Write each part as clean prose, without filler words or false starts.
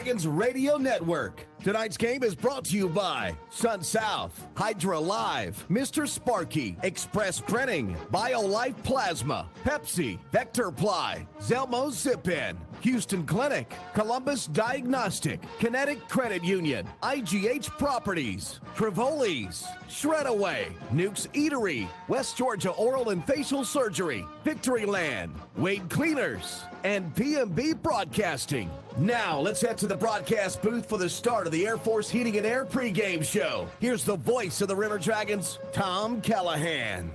Dragons Radio Network. Tonight's game is brought to you by Sun South, Hydra Live, Mr. Sparky, Express Printing, BioLife Plasma, Pepsi, Vector Ply, Zelmo Zip-In, Houston Clinic, Columbus Diagnostic, Kinetic Credit Union, IGH Properties, Trivoli's, Shredaway, Nuke's Eatery, West Georgia Oral and Facial Surgery, Victoryland, Wade Cleaners, and PMB Broadcasting. Now, let's head to the broadcast booth for the start of the Air Force Heating and Air pregame show. Here's the voice of the River Dragons, Tom Callahan.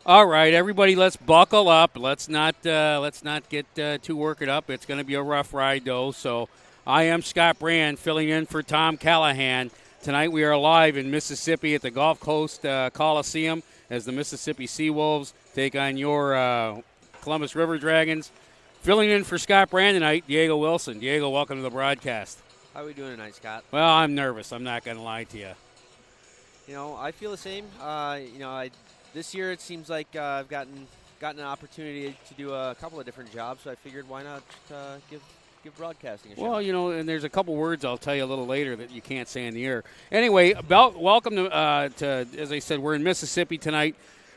All right, everybody, let's buckle up. Let's not get too worked up. It's going to be a rough ride, though. So I am Scott Brand, filling in for Tom Callahan. Tonight we are live in Mississippi at the Gulf Coast Coliseum as the Mississippi Seawolves take on your Columbus River Dragons. Filling in for Scott Brand tonight, Diego Wilson. Diego, welcome to the broadcast. How are we doing tonight, Scott? Well, I'm nervous. I'm not going to lie to you. You know, I feel the same. This year it seems like I've gotten an opportunity to do a couple of different jobs, so I figured why not give broadcasting a shot. Well, you know, and there's a couple words I'll tell you a little later that you can't say in the air. Anyway, welcome to, as I said, we're in Mississippi tonight.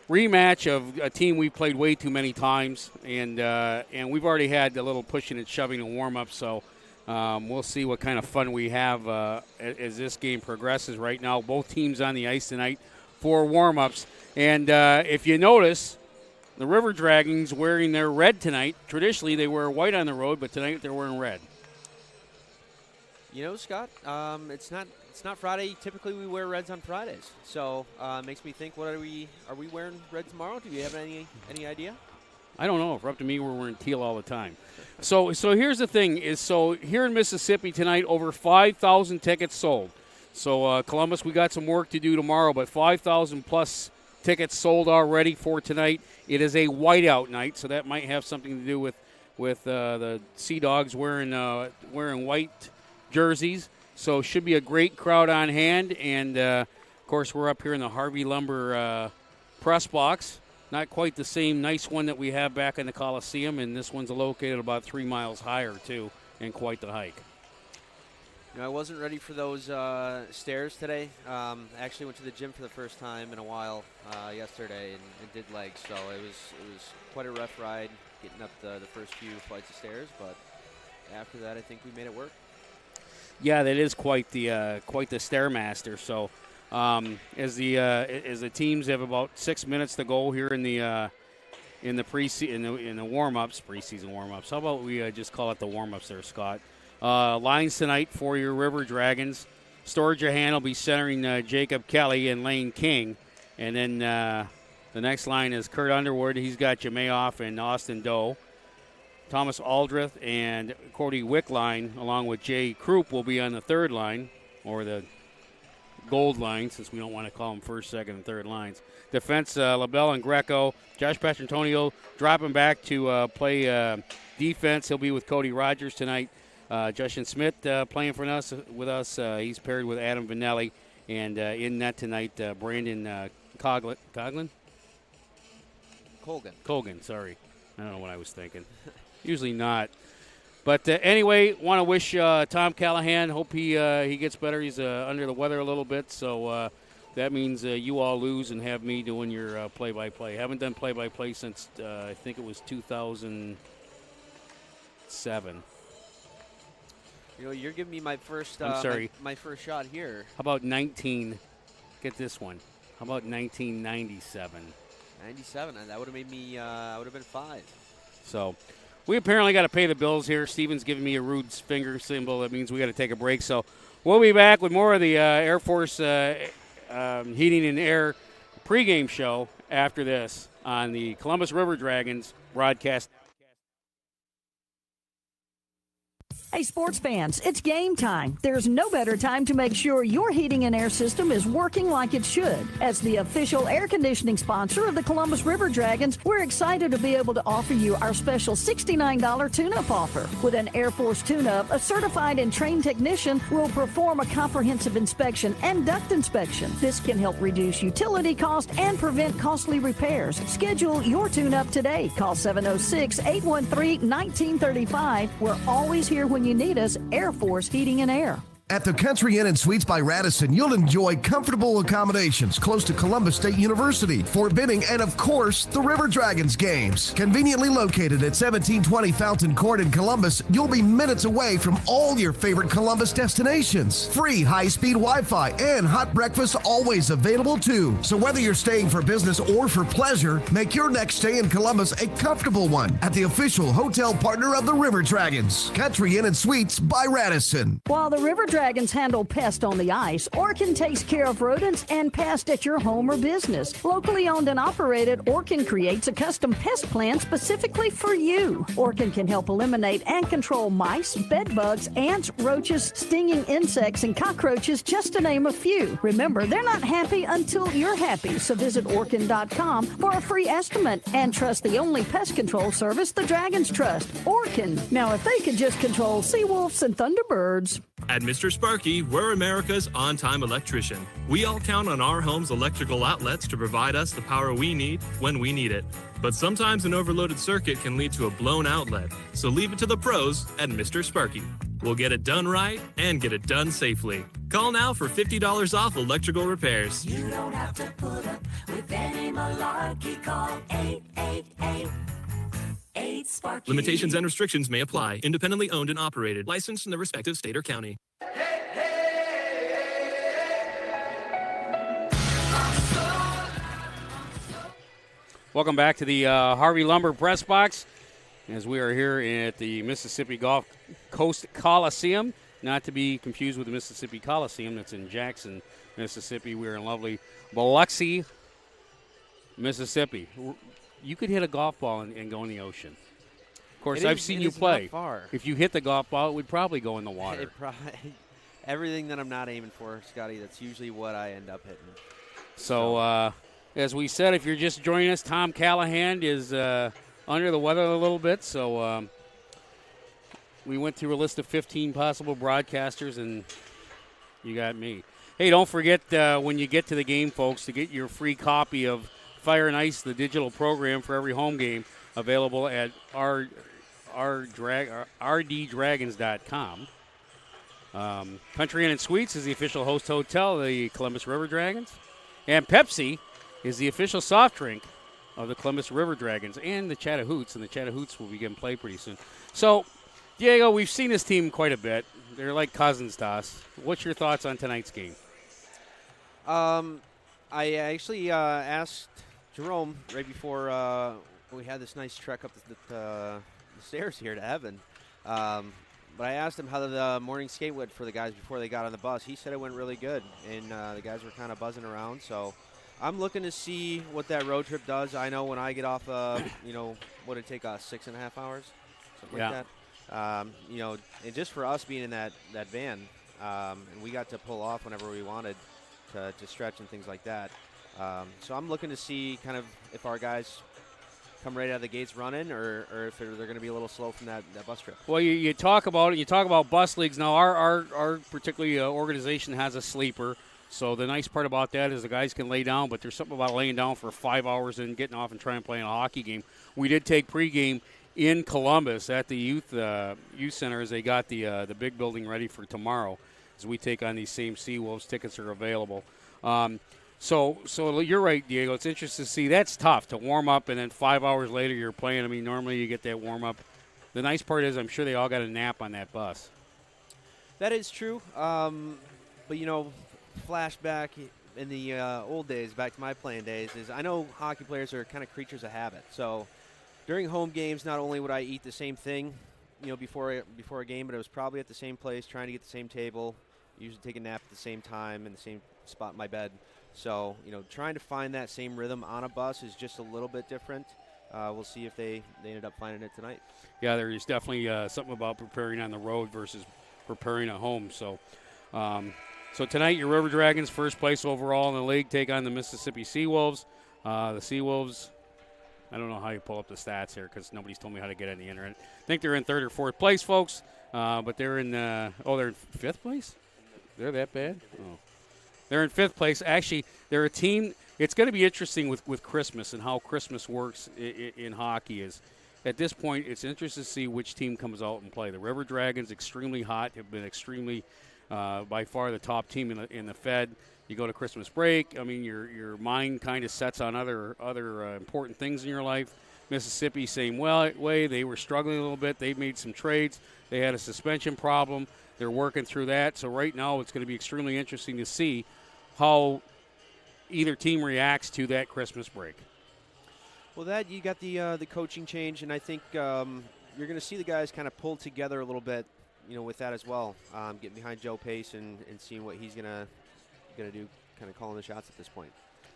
Rematch of a team we've played way too many times, and we've already had a little pushing and shoving and warm-up, so we'll see what kind of fun we have as this game progresses. Right now, both teams on the ice tonight for warm-ups. And if you notice, the River Dragons wearing their red tonight. Traditionally, they wear white on the road, but tonight they're wearing red. You know, Scott, it's not Friday. Typically, we wear reds on Fridays, so it makes me think: are we wearing red tomorrow? Do you have any idea? I don't know. If up to me, we're wearing teal all the time. So here's the thing: here in Mississippi tonight, over 5,000 tickets sold. So Columbus, we got some work to do tomorrow, but 5,000 plus tickets sold already for tonight. It is a whiteout night, so that might have something to do with the Sea Dogs wearing white jerseys. So should be a great crowd on hand. And, of course, we're up here in the Harvey Lumber press box. Not quite the same nice one that we have back in the Coliseum, and this one's located about 3 miles higher, too, and quite the hike. You know, I wasn't ready for those stairs today. I actually went to the gym for the first time in a while yesterday and did legs, so it was quite a rough ride getting up the first few flights of stairs, but after that I think we made it work. Yeah, that is quite the stairmaster. So as the teams have about 6 minutes to go here in the warm-ups, preseason warm-ups. How about we just call it the warm-ups there, Scott? Lines tonight for your River Dragons. Sturgeon will be centering Jacob Kelly and Lane King. And then the next line is Kurt Underwood. He's got Jamayoff and Austin Doe. Thomas Aldrith and Cody Wickline, along with Jay Krupp, will be on the third line, or the gold line, since we don't want to call them first, second, and third lines. Defense, LaBelle and Greco. Josh Patrantonio dropping back to play defense. He'll be with Cody Rogers tonight. Justin Smith playing with us. He's paired with Adam Vanelli. And in net tonight, Brandon Colgan, sorry. I don't know what I was thinking. Usually not. But anyway, want to wish Tom Callahan, hope he gets better. He's under the weather a little bit, so that means you all lose and have me doing your play-by-play. Haven't done play-by-play since I think it was 2007. You know, you're giving me my first. I'm sorry. My first shot here. How about 19? Get this one. How about 1997? 97. That would have made me. I would have been 5. So, we apparently got to pay the bills here. Steven's giving me a rude finger symbol. That means we got to take a break. So, we'll be back with more of the Air Force Heating and Air pregame show after this on the Columbus River Dragons broadcast. Hey, sports fans, it's game time. There's no better time to make sure your heating and air system is working like it should. As the official air conditioning sponsor of the Columbus River Dragons, we're excited to be able to offer you our special $69 tune-up offer. With an Air Force tune-up, a certified and trained technician will perform a comprehensive inspection and duct inspection. This can help reduce utility costs and prevent costly repairs. Schedule your tune-up today. Call 706-813-1935. We're always here when when you need us, Air Force Heating and Air. At the Country Inn and Suites by Radisson, you'll enjoy comfortable accommodations close to Columbus State University, Fort Benning, and of course, the River Dragons games. Conveniently located at 1720 Fountain Court in Columbus, you'll be minutes away from all your favorite Columbus destinations. Free high-speed Wi-Fi and hot breakfast always available too. So whether you're staying for business or for pleasure, make your next stay in Columbus a comfortable one at the official hotel partner of the River Dragons, Country Inn and Suites by Radisson. While the River Dragons handle pests on the ice, Orkin takes care of rodents and pests at your home or business. Locally owned and operated, Orkin creates a custom pest plan specifically for you. Orkin can help eliminate and control mice, bed bugs, ants, roaches, stinging insects, and cockroaches, just to name a few. Remember, they're not happy until you're happy, so visit Orkin.com for a free estimate and trust the only pest control service the Dragons trust, Orkin. Now, if they could just control sea wolves and thunderbirds. At Mr. Sparky, we're America's on-time electrician. We all count on our home's electrical outlets to provide us the power we need when we need it. But sometimes an overloaded circuit can lead to a blown outlet, so leave it to the pros at Mr. Sparky. We'll get it done right and get it done safely. Call now for $50 off electrical repairs. You don't have to put up with any malarkey. Call 888-8-SPARKY. Limitations and restrictions may apply. Independently owned and operated. Licensed in the respective state or county. Welcome back to the Harvey Lumber Press Box, as we are here at the Mississippi Gulf Coast Coliseum, not to be confused with the Mississippi Coliseum that's in Jackson, Mississippi. We're in lovely Biloxi, Mississippi. You could hit a golf ball and go in the ocean. Of course, I've seen you play. Not far. If you hit the golf ball, it would probably go in the water. Everything that I'm not aiming for, Scotty, that's usually what I end up hitting. So as we said, if you're just joining us, Tom Callahan is under the weather a little bit. So we went through a list of 15 possible broadcasters, and you got me. Hey, don't forget when you get to the game, folks, to get your free copy of Fire and Ice, the digital program for every home game, available at rddragons.com. Country Inn and Suites is the official host hotel of the Columbus River Dragons. And Pepsi is the official soft drink of the Columbus River Dragons and the Chattahoots. And the Chattahoots will begin play pretty soon. So, Diego, we've seen this team quite a bit. They're like cousins to us. What's your thoughts on tonight's game? I actually asked Jerome right before we had this nice trek up the stairs here to heaven. But I asked him how the morning skate went for the guys before they got on the bus. He said it went really good, and the guys were kind of buzzing around. So I'm looking to see what that road trip does. I know when I get off, what did it take us, 6.5 hours? Something like that. And just for us being in that van, and we got to pull off whenever we wanted to stretch and things like that. So I'm looking to see kind of if our guys come right out of the gates running, or if they're going to be a little slow from that bus trip. Well, you talk about it. You talk about bus leagues. Now, our particular organization has a sleeper. So the nice part about that is the guys can lay down, but there's something about laying down for 5 hours and getting off and trying to play in a hockey game. We did take pregame in Columbus at the youth center as they got the big building ready for tomorrow as we take on these same Seawolves. Tickets are available. So you're right, Diego. It's interesting to see. That's tough to warm up, and then 5 hours later you're playing. I mean, normally you get that warm up. The nice part is I'm sure they all got a nap on that bus. That is true. But, flashback in the old days, back to my playing days, is I know hockey players are kind of creatures of habit. So during home games, not only would I eat the same thing, before a game, but it was probably at the same place, trying to get the same table, usually take a nap at the same time in the same spot in my bed. So, trying to find that same rhythm on a bus is just a little bit different. We'll see if they ended up finding it tonight. Yeah, there is definitely something about preparing on the road versus preparing at home. So tonight, your River Dragons, first place overall in the league, take on the Mississippi Seawolves. The Seawolves, I don't know how you pull up the stats here because nobody's told me how to get on the internet. I think they're in third or fourth place, folks. But they're in they're in fifth place? They're that bad? Oh. They're in fifth place. Actually, they're a team. It's going to be interesting with Christmas and how Christmas works in hockey. Is at this point, it's interesting to see which team comes out and play. The River Dragons, extremely hot, have been extremely, by far, the top team in the Fed. You go to Christmas break. I mean, your mind kind of sets on other important things in your life. Mississippi, same way. They were struggling a little bit. They made some trades. They had a suspension problem. They're working through that. So right now, it's going to be extremely interesting to see how either team reacts to that Christmas break. Well, that you got the coaching change, and I think you're going to see the guys kind of pull together a little bit, with that as well. Getting behind Joe Pace and seeing what he's going to do, kind of calling the shots at this point.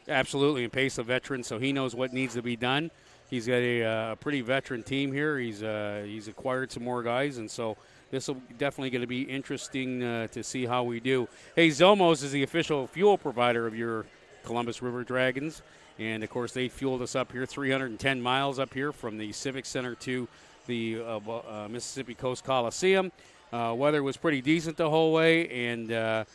Absolutely, and Pace a veteran, so he knows what needs to be done. He's got a pretty veteran team here. He's acquired some more guys, and so this will definitely going to be interesting to see how we do. Hey, Zomos is the official fuel provider of your Columbus River Dragons. And, of course, they fueled us up here 310 miles up here from the Civic Center to the Mississippi Coast Coliseum. Weather was pretty decent the whole way. And,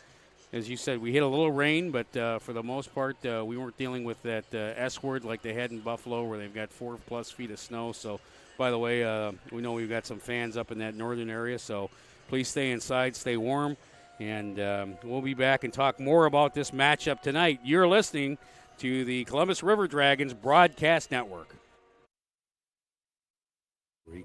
as you said, we hit a little rain. But for the most part, we weren't dealing with that S word like they had in Buffalo where they've got 4+ feet of snow. So, by the way, we know we've got some fans up in that northern area. So please stay inside, stay warm. And we'll be back and talk more about this matchup tonight. You're listening to the Columbus River Dragons Broadcast Network.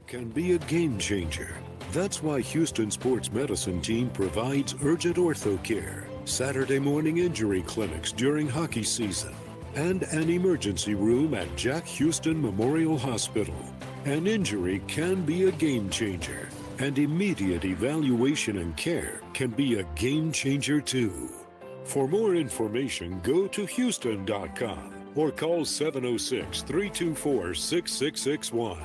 Can be a game changer. That's why Houston Sports Medicine Team provides urgent ortho care, Saturday morning injury clinics during hockey season, and an emergency room at Jack Houston Memorial Hospital. An injury can be a game changer, and immediate evaluation and care can be a game changer too. For more information, go to Houston.com or call 706-324-6661.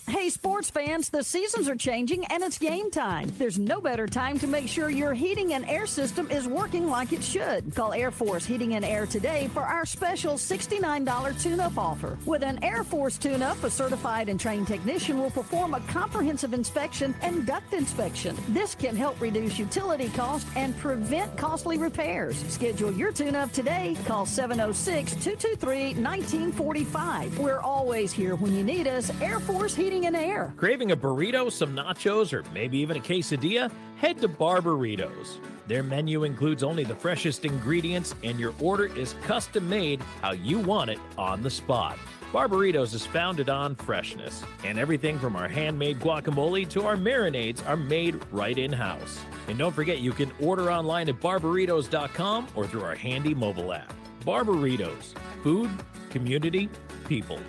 Hey, sports fans, the seasons are changing and it's game time. There's no better time to make sure your heating and air system is working like it should. Call Air Force Heating and Air today for our special $69 tune-up offer. With an Air Force tune-up, a certified and trained technician will perform a comprehensive inspection and duct inspection. This can help reduce utility costs and prevent costly repairs. Schedule your tune-up today. Call 706-223-1945. We're always here when you need us. Air Force Heating and Air. Craving a burrito, some nachos, or maybe even a quesadilla? Head to Barbaritos. Their menu includes only the freshest ingredients, and your order is custom made how you want it on the spot. Barbaritos is founded on freshness, and everything from our handmade guacamole to our marinades are made right in-house. And don't forget, you can order online at barbaritos.com or through our handy mobile app. Barbaritos. Food, community, people.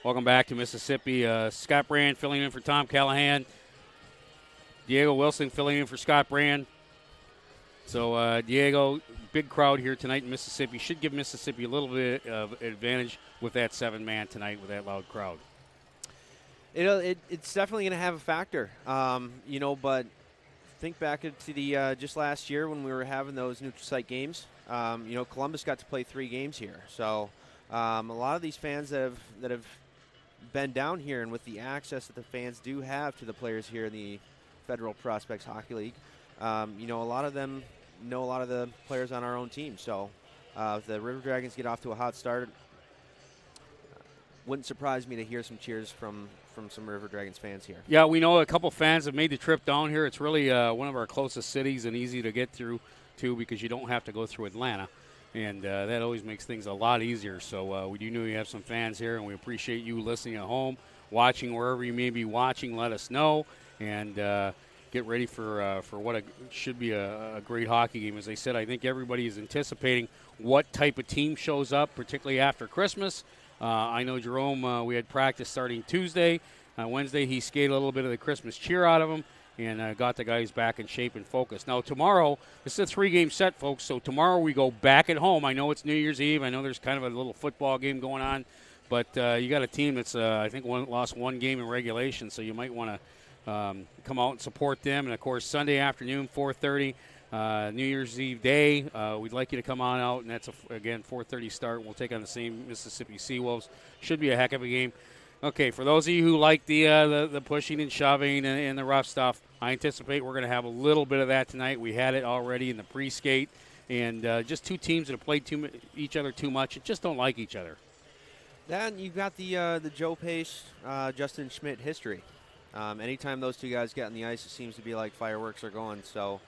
Welcome back to Mississippi. Scott Brand filling in for Tom Callahan. Diego Wilson filling in for Scott Brand. So, Diego, big crowd here tonight in Mississippi. Should give Mississippi a little bit of advantage with that 7-man tonight with that loud crowd. It's definitely going to have a factor, but think back to the just last year when we were having those neutral site games. Columbus got to play 3 games here. So, a lot of these fans that have been down here, and with the access that the fans do have to the players here in the Federal Prospects Hockey League, a lot of them know a lot of the players on our own team. So if the River Dragons get off to a hot start, wouldn't surprise me to hear some cheers from some River Dragons fans here. Yeah, we know a couple fans have made the trip down here. It's really one of our closest cities and easy to get through, too, because you don't have to go through Atlanta. And that always makes things a lot easier. So we do know you have some fans here, and we appreciate you listening at home, watching wherever you may be watching. Let us know, and get ready for what should be a great hockey game. As I said, I think everybody is anticipating what type of team shows up, particularly after Christmas. I know Jerome, we had practice starting Tuesday. Wednesday, he skated a little bit of the Christmas cheer out of him, and got the guys back in shape and focus. Now, tomorrow, this is a 3-game set, folks, so tomorrow we go back at home. I know it's New Year's Eve. I know there's kind of a little football game going on, but you got a team that's, I think, lost 1 game in regulation, so you might want to come out and support them. And, of course, Sunday afternoon, 4:30, New Year's Eve day. We'd like you to come on out, and that's, again, 4:30 start. We'll take on the same Mississippi Seawolves. Should be a heck of a game. Okay, for those of you who like the pushing and shoving and the rough stuff, I anticipate we're going to have a little bit of that tonight. We had it already in the pre-skate, and just two teams that have played each other too much and just don't like each other. Then you've got the Joe Pace, Justin Schmidt history. Anytime those two guys get on the ice, it seems to be like fireworks are going. So,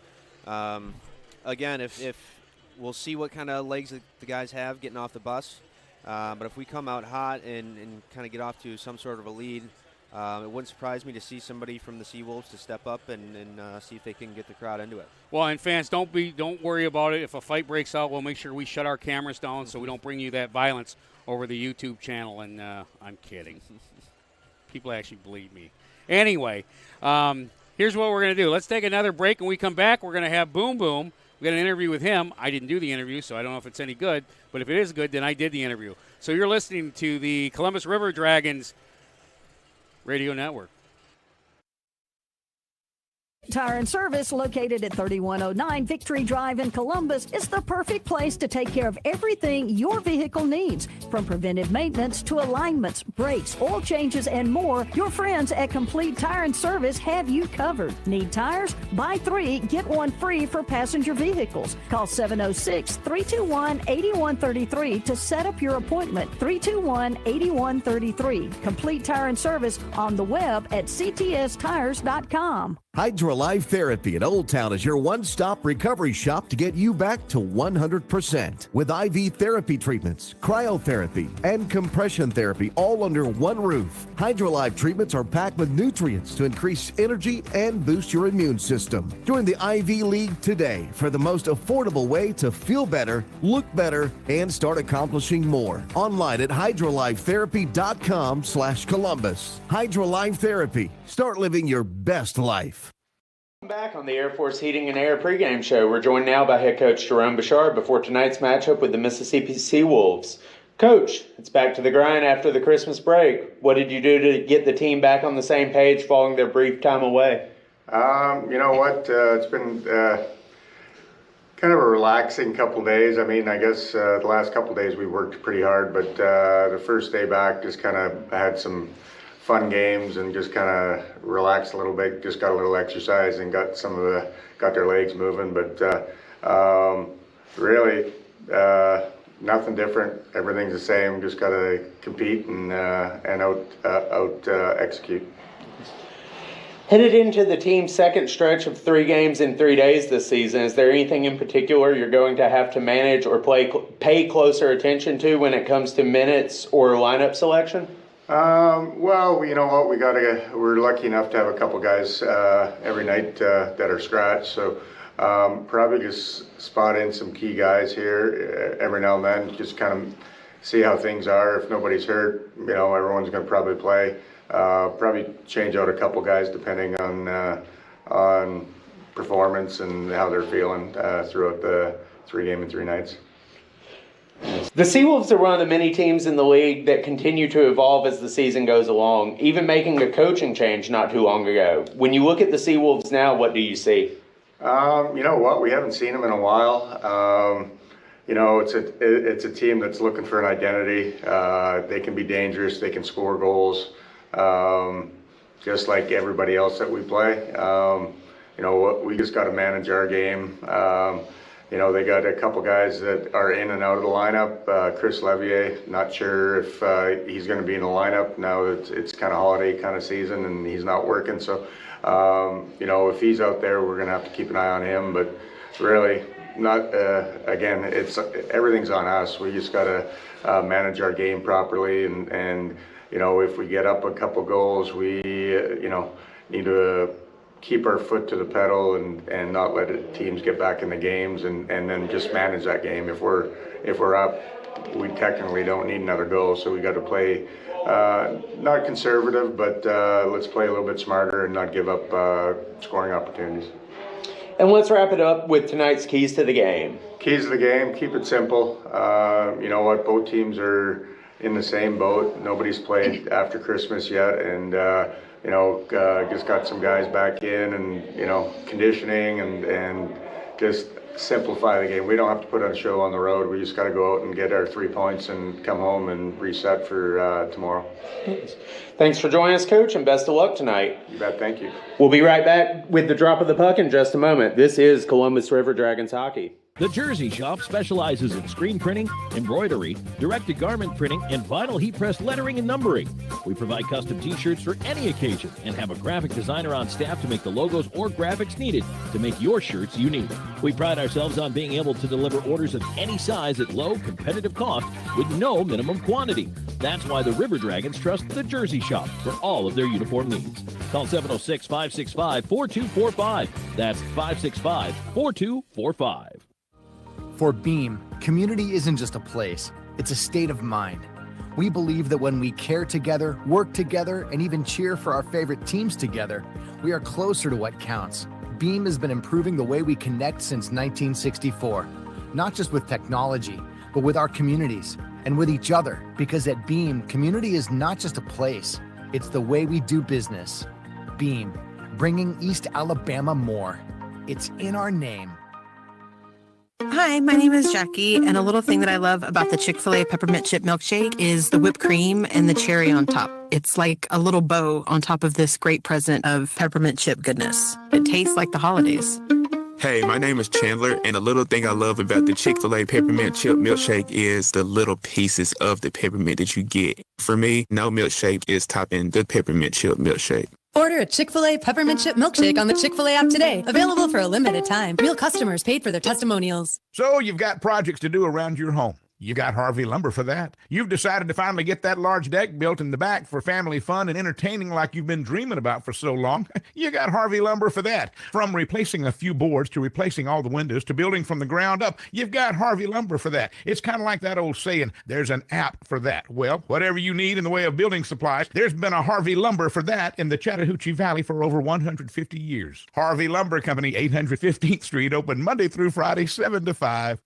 again, if we'll see what kind of legs the guys have getting off the bus. But if we come out hot and kind of get off to some sort of a lead, it wouldn't surprise me to see somebody from the Seawolves to step up and see if they can get the crowd into it. Well, and fans, don't worry about it. If a fight breaks out, we'll make sure we shut our cameras down so we don't bring you that violence over the YouTube channel. And I'm kidding. People actually believe me. Anyway, here's what we're going to do. Let's take another break. When we come back, we're going to have Boom Boom. We got an interview with him. I didn't do the interview, so I don't know if it's any good. But if it is good, then I did the interview. So you're listening to the Columbus River Dragons Radio Network. Tire and Service, located at 3109 Victory Drive in Columbus, is the perfect place to take care of everything your vehicle needs. From preventive maintenance to alignments, brakes, oil changes, and more, your friends at Complete Tire and Service have you covered. Need tires? Buy 3, get 1 free for passenger vehicles. Call 706-321-8133 to set up your appointment. 321-8133. Complete Tire and Service on the web at ctstires.com. HydroLife Therapy in Old Town is your one-stop recovery shop to get you back to 100%. With IV therapy treatments, cryotherapy, and compression therapy all under one roof. HydroLife treatments are packed with nutrients to increase energy and boost your immune system. Join the IV League today for the most affordable way to feel better, look better, and start accomplishing more. Online at hydrolifetherapy.com/Columbus. HydroLife Therapy. Start living your best life. Back on the Air Force Heating and Air pregame show. We're joined now by head coach Jerome Bouchard before tonight's matchup with the Mississippi Seawolves. Coach, it's back to the grind after the Christmas break. What did you do to get the team back on the same page following their brief time away? You know what? It's been kind of a relaxing couple days. I mean, I guess the last couple days we worked pretty hard, but the first day back just kind of had some fun games and just kind of relaxed a little bit, just got a little exercise and got their legs moving, but really nothing different. Everything's the same, just got to compete and execute. Headed into the team's second stretch of 3 games in 3 days this season, is there anything in particular you're going to have to manage or pay closer attention to when it comes to minutes or lineup selection? Well, you know what, we're lucky enough to have a couple guys every night that are scratched, so probably just spot in some key guys here every now and then, just kind of see how things are. If nobody's hurt, you know, everyone's going to probably play. Probably change out a couple guys depending on performance and how they're feeling throughout the 3 game and 3 nights. The Seawolves are one of the many teams in the league that continue to evolve as the season goes along, even making a coaching change not too long ago. When you look at the Seawolves now, what do you see? You know what? We haven't seen them in a while. You know, it's a team that's looking for an identity. They can be dangerous. They can score goals, just like everybody else that we play. You know, we just got to manage our game. You know, they got a couple guys that are in and out of the lineup. Chris Levier, not sure if he's going to be in the lineup now. It's kind of holiday kind of season and he's not working. So, you know, if he's out there, we're going to have to keep an eye on him. But really, not again. Everything's on us. We just got to manage our game properly. And you know, if we get up a couple goals, we you know, need to keep our foot to the pedal and not let teams get back in the games and then just manage that game. If we're up, we technically don't need another goal, so we got to play not conservative, but let's play a little bit smarter and not give up scoring opportunities. And let's wrap it up with tonight's keys to the game. Keys to the game, keep it simple. You know what, both teams are in the same boat. Nobody's played after Christmas yet, and you know, just got some guys back in and, you know, conditioning and just simplify the game. We don't have to put on a show on the road. We just got to go out and get our 3 points and come home and reset for tomorrow. Thanks for joining us, Coach, and best of luck tonight. You bet. Thank you. We'll be right back with the drop of the puck in just a moment. This is Columbus River Dragons hockey. The Jersey Shop specializes in screen printing, embroidery, direct-to-garment printing, and vinyl heat-press lettering and numbering. We provide custom t-shirts for any occasion and have a graphic designer on staff to make the logos or graphics needed to make your shirts unique. We pride ourselves on being able to deliver orders of any size at low, competitive cost with no minimum quantity. That's why the River Dragons trust the Jersey Shop for all of their uniform needs. Call 706-565-4245. That's 565-4245. For Beam, community isn't just a place, it's a state of mind. We believe that when we care together, work together, and even cheer for our favorite teams together, we are closer to what counts. Beam has been improving the way we connect since 1964, not just with technology, but with our communities and with each other, because at Beam, community is not just a place, it's the way we do business. Beam, bringing East Alabama more. It's in our name. Hi, my name is Jackie, and a little thing that I love about the Chick-fil-A peppermint chip milkshake is the whipped cream and the cherry on top. It's like a little bow on top of this great present of peppermint chip goodness. It tastes like the holidays. Hey, my name is Chandler, and a little thing I love about the Chick-fil-A peppermint chip milkshake is the little pieces of the peppermint that you get. For me, no milkshake is topping the peppermint chip milkshake. Order a Chick-fil-A peppermint chip milkshake on the Chick-fil-A app today. Available for a limited time. Real customers paid for their testimonials. So you've got projects to do around your home. You got Harvey Lumber for that. You've decided to finally get that large deck built in the back for family fun and entertaining like you've been dreaming about for so long. You got Harvey Lumber for that. From replacing a few boards to replacing all the windows to building from the ground up, you've got Harvey Lumber for that. It's kind of like that old saying, there's an app for that. Well, whatever you need in the way of building supplies, there's been a Harvey Lumber for that in the Chattahoochee Valley for over 150 years. Harvey Lumber Company, 815th Street, open Monday through Friday, 7 to 5.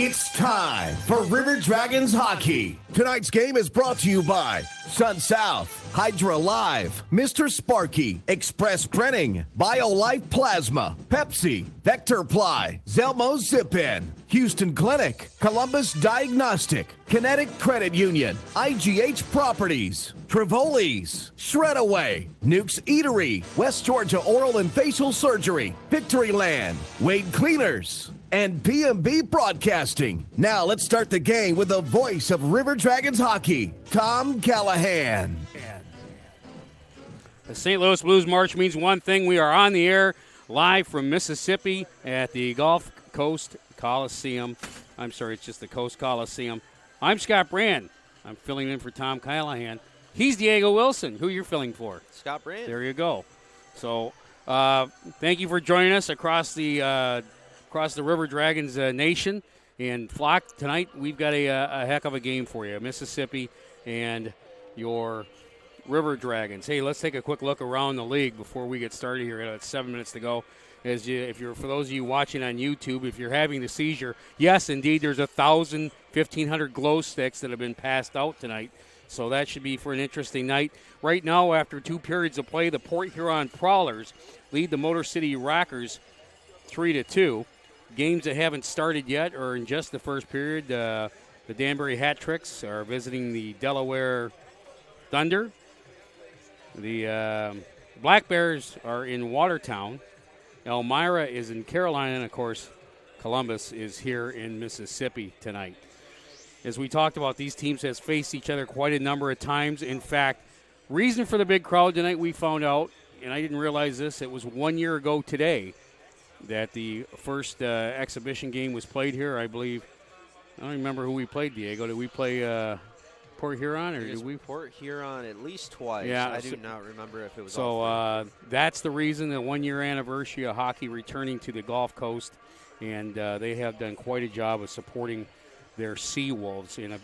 It's time for River Dragons hockey. Tonight's game is brought to you by Sun South, Hydra Live, Mr. Sparky, Express Printing, BioLife Plasma, Pepsi, Vector Ply, Zelmo Zip-In, Houston Clinic, Columbus Diagnostic, Kinetic Credit Union, IGH Properties, Trivoli's, Shredaway, Nuke's Eatery, West Georgia Oral and Facial Surgery, Victoryland, Wade Cleaners, and B&B Broadcasting. Now let's start the game with the voice of River Dragons hockey, Tom Callahan. The St. Louis Blues March means one thing. We are on the air live from Mississippi at the Gulf Coast Coliseum. I'm sorry, it's just the Coast Coliseum. I'm Scott Brand. I'm filling in for Tom Callahan. He's Diego Wilson. Who you're filling for? Scott Brand. There you go. So thank you for joining us across the River Dragons nation. And Flock, tonight we've got a heck of a game for you. Mississippi and your River Dragons. Hey, let's take a quick look around the league before we get started here. It's 7 minutes to go. For those of you watching on YouTube, if you're having the seizure, yes, indeed, there's 1,500 glow sticks that have been passed out tonight. So that should be for an interesting night. Right now, after 2 periods of play, the Port Huron Prowlers lead the Motor City Rockers 3-2. Games that haven't started yet are in just the first period. The Danbury Hat Tricks are visiting the Delaware Thunder. The Black Bears are in Watertown. Elmira is in Carolina, and, of course, Columbus is here in Mississippi tonight. As we talked about, these teams have faced each other quite a number of times. In fact, reason for the big crowd tonight, we found out, and I didn't realize this, it was 1 year ago today that the first exhibition game was played here, I believe. I don't remember who we played, Diego. Did we play Port Huron, or did we? Port Huron at least twice. Yeah, I do not remember if it was. So that's the reason, the 1-year anniversary of hockey returning to the Gulf Coast, and they have done quite a job of supporting their Seawolves. And a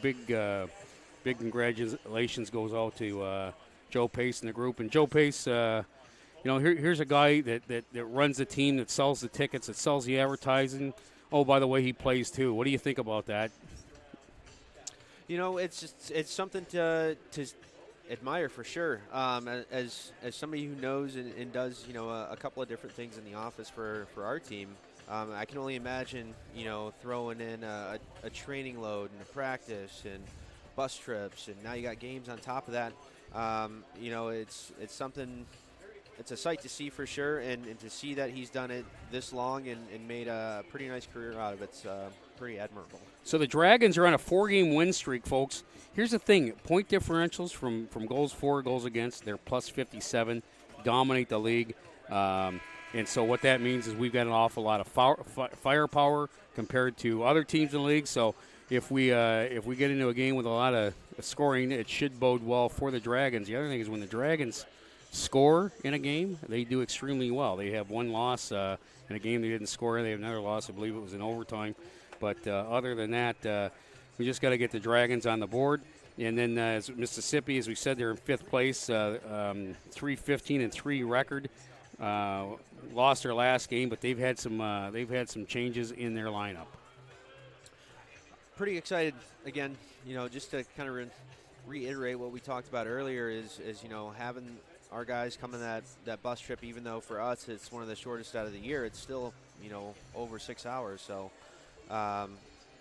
big congratulations goes out to Joe Pace and the group. And Joe Pace, here's a guy that runs the team, that sells the tickets, that sells the advertising. Oh, by the way, he plays too. What do you think about that? It's something to admire for sure. As somebody who knows and does a couple of different things in the office for our team, I can only imagine throwing in a training load and a practice and bus trips, and now you got games on top of that. It's something. It's a sight to see for sure, and to see that he's done it this long and made a pretty nice career out of it. It's pretty admirable. So the Dragons are on a 4-game win streak, folks. Here's the thing. Point differentials from goals for, goals against, they're plus 57, dominate the league. And so what that means is we've got an awful lot of firepower compared to other teams in the league. So if we get into a game with a lot of scoring, it should bode well for the Dragons. The other thing is when the Dragons score in a game, they do extremely well. They have one loss in a game they didn't score. They have another loss, I believe it was in overtime. But other than that, we just got to get the Dragons on the board. And then Mississippi, as we said, they're in 5th place, 3-15-3 record. Lost their last game, but they've had some changes in their lineup. Pretty excited again. Just to kind of reiterate what we talked about earlier is having our guys come on that bus trip. Even though for us it's one of the shortest out of the year, it's still over 6 hours. So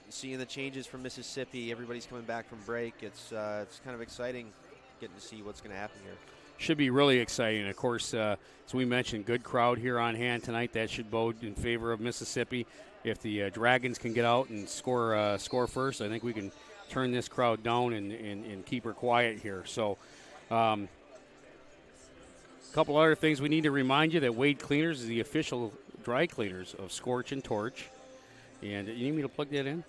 seeing the changes from Mississippi, everybody's coming back from break. It's kind of exciting getting to see what's going to happen here. Should be really exciting. Of course, as we mentioned, good crowd here on hand tonight. That should bode in favor of Mississippi. If the Dragons can get out and score first, I think we can turn this crowd down and keep her quiet here. So a couple other things we need to remind you that Wade Cleaners is the official dry cleaners of Scorch and Torch. And you need me to plug that in?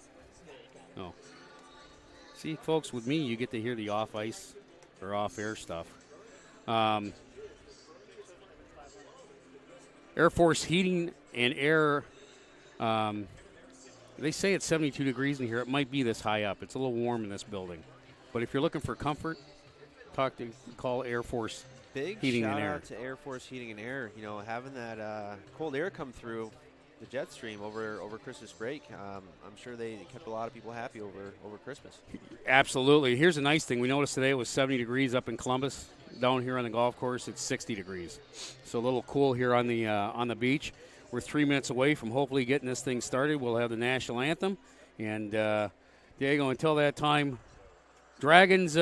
No. See, folks, with me, you get to hear the off-ice or off-air stuff. Air Force Heating and Air, they say it's 72 degrees in here. It might be this high up. It's a little warm in this building. But if you're looking for comfort, call Air Force Heating and Air. Big shout out to Air Force Heating and Air. Having that cold air come through the jet stream over Christmas break. I'm sure they kept a lot of people happy over Christmas. Absolutely. Here's a nice thing. We noticed today it was 70 degrees up in Columbus. Down here on the golf course, it's 60 degrees. So a little cool here on the beach. We're 3 minutes away from hopefully getting this thing started. We'll have the national anthem. And, Diego, until that time, Dragons,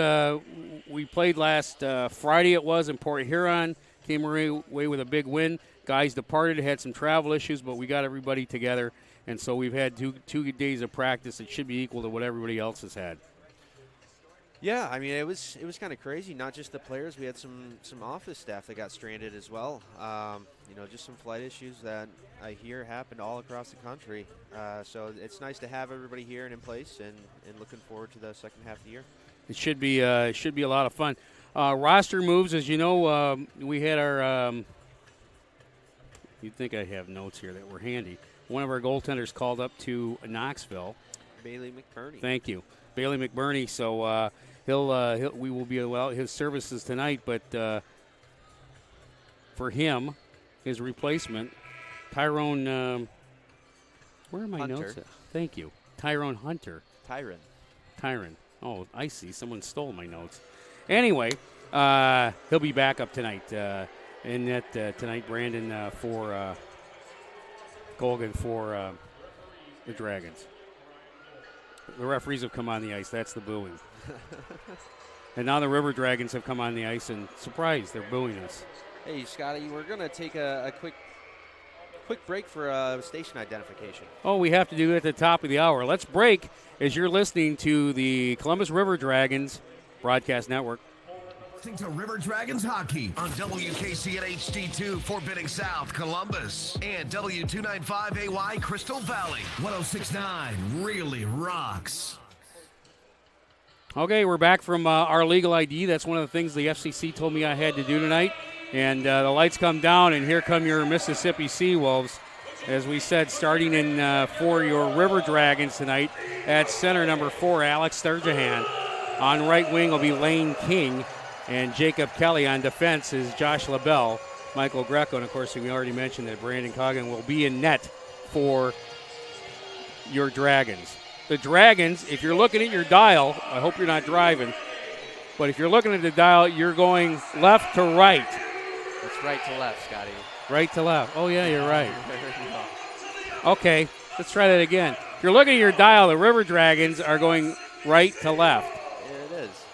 we played last Friday it was in Port Huron. Came away with a big win. Guys departed, had some travel issues, but we got everybody together. And so we've had two days of practice. It should be equal to what everybody else has had. Yeah, I mean, it was kind of crazy. Not just the players. We had some office staff that got stranded as well. Just some flight issues that I hear happened all across the country. So it's nice to have everybody here and in place, and looking forward to the second half of the year. It should be a lot of fun. Roster moves, as you know, we had our you'd think I have notes here that were handy. One of our goaltenders called up to Knoxville. Bailey McBurney. Thank you. Bailey McBurney. So we will be without his services tonight, but for him, his replacement, Tyrone, where are my Hunter. notes at? Thank you. Tyrone Hunter. Tyron. Oh, I see. Someone stole my notes. Anyway, he'll be back up tonight. And that tonight, Brandon for Colgan for the Dragons. The referees have come on the ice. That's the booing. And now the River Dragons have come on the ice, and surprise, they're booing us. Hey, Scotty, we're going to take a quick break for station identification. Oh, we have to do it at the top of the hour. Let's break as you're listening to the Columbus River Dragons Broadcast Network. Listening to River Dragons Hockey on WKC at HD2 Forbidden South, Columbus, and W295AY Crystal Valley. 106.9 really rocks. Okay, we're back from our legal ID. That's one of the things the FCC told me I had to do tonight. And the lights come down, and here come your Mississippi Seawolves. As we said, starting in for your River Dragons tonight at center, number 4, Alex Sturgeon. On right wing will be Lane King, and Jacob Kelly. On defense is Josh LaBelle, Michael Greco, and of course we already mentioned that Brandon Coggin will be in net for your Dragons. The Dragons, if you're looking at your dial, I hope you're not driving, but if you're looking at the dial, you're going left to right. It's right to left, Scotty. Right to left. Oh, yeah, you're right. Okay, let's try that again. If you're looking at your dial, the River Dragons are going right to left. There it is.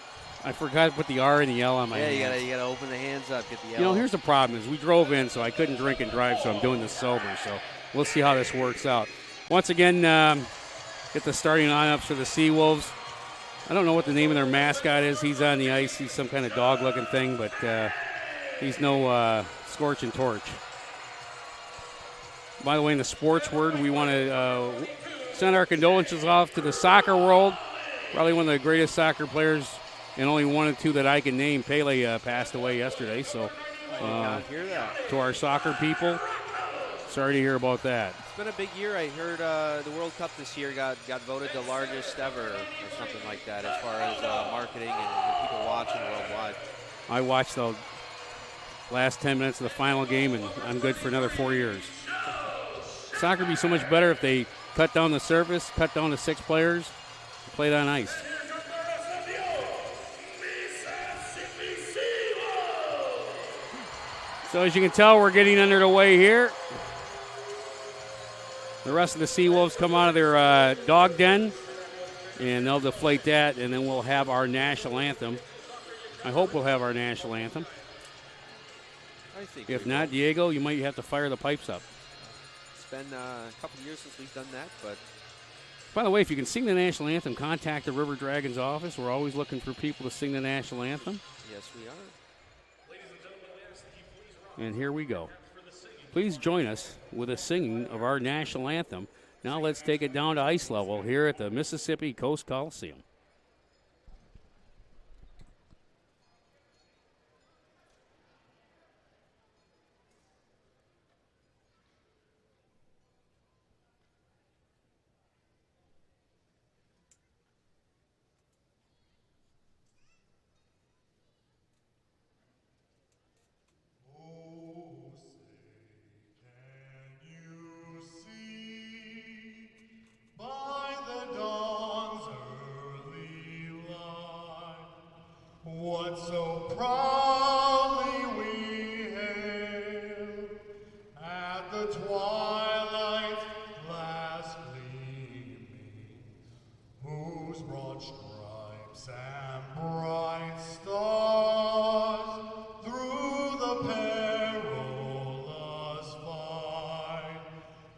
I forgot to put the R and the L on my hands. Yeah, you gotta open the hands up, get the L. You know, here's the problem is we drove in, so I couldn't drink and drive, so I'm doing this sober. So we'll see how this works out. Once again, get the starting lineups for the Seawolves. I don't know what the name of their mascot is. He's on the ice. He's some kind of dog-looking thing, but he's no scorching torch. By the way, in the sports word, we want to send our condolences off to the soccer world. Probably one of the greatest soccer players, and only one or two that I can name. Pele passed away yesterday, so I did not hear that. To our soccer people, sorry to hear about that. It's been a big year. I heard the World Cup this year got voted the largest ever or something like that as far as marketing and people watching worldwide. I watched the last 10 minutes of the final game, and I'm good for another 4 years. Soccer would be so much better if they cut down the surface, cut down to 6 players, played on ice. So as you can tell, we're getting under the way here. The rest of the Seawolves come out of their dog den, and they'll deflate that, and then we'll have our national anthem. I hope we'll have our national anthem. I think if not, Diego, you might have to fire the pipes up. It's been a couple of years since we've done that, but... By the way, if you can sing the national anthem, contact the River Dragons office. We're always looking for people to sing the national anthem. Yes, we are. And here we go. Please join us with a singing of our national anthem. Now let's take it down to ice level here at the Mississippi Coast Coliseum. What so proudly we hail at the twilight's last gleaming, whose broad stripes and bright stars through the perilous fight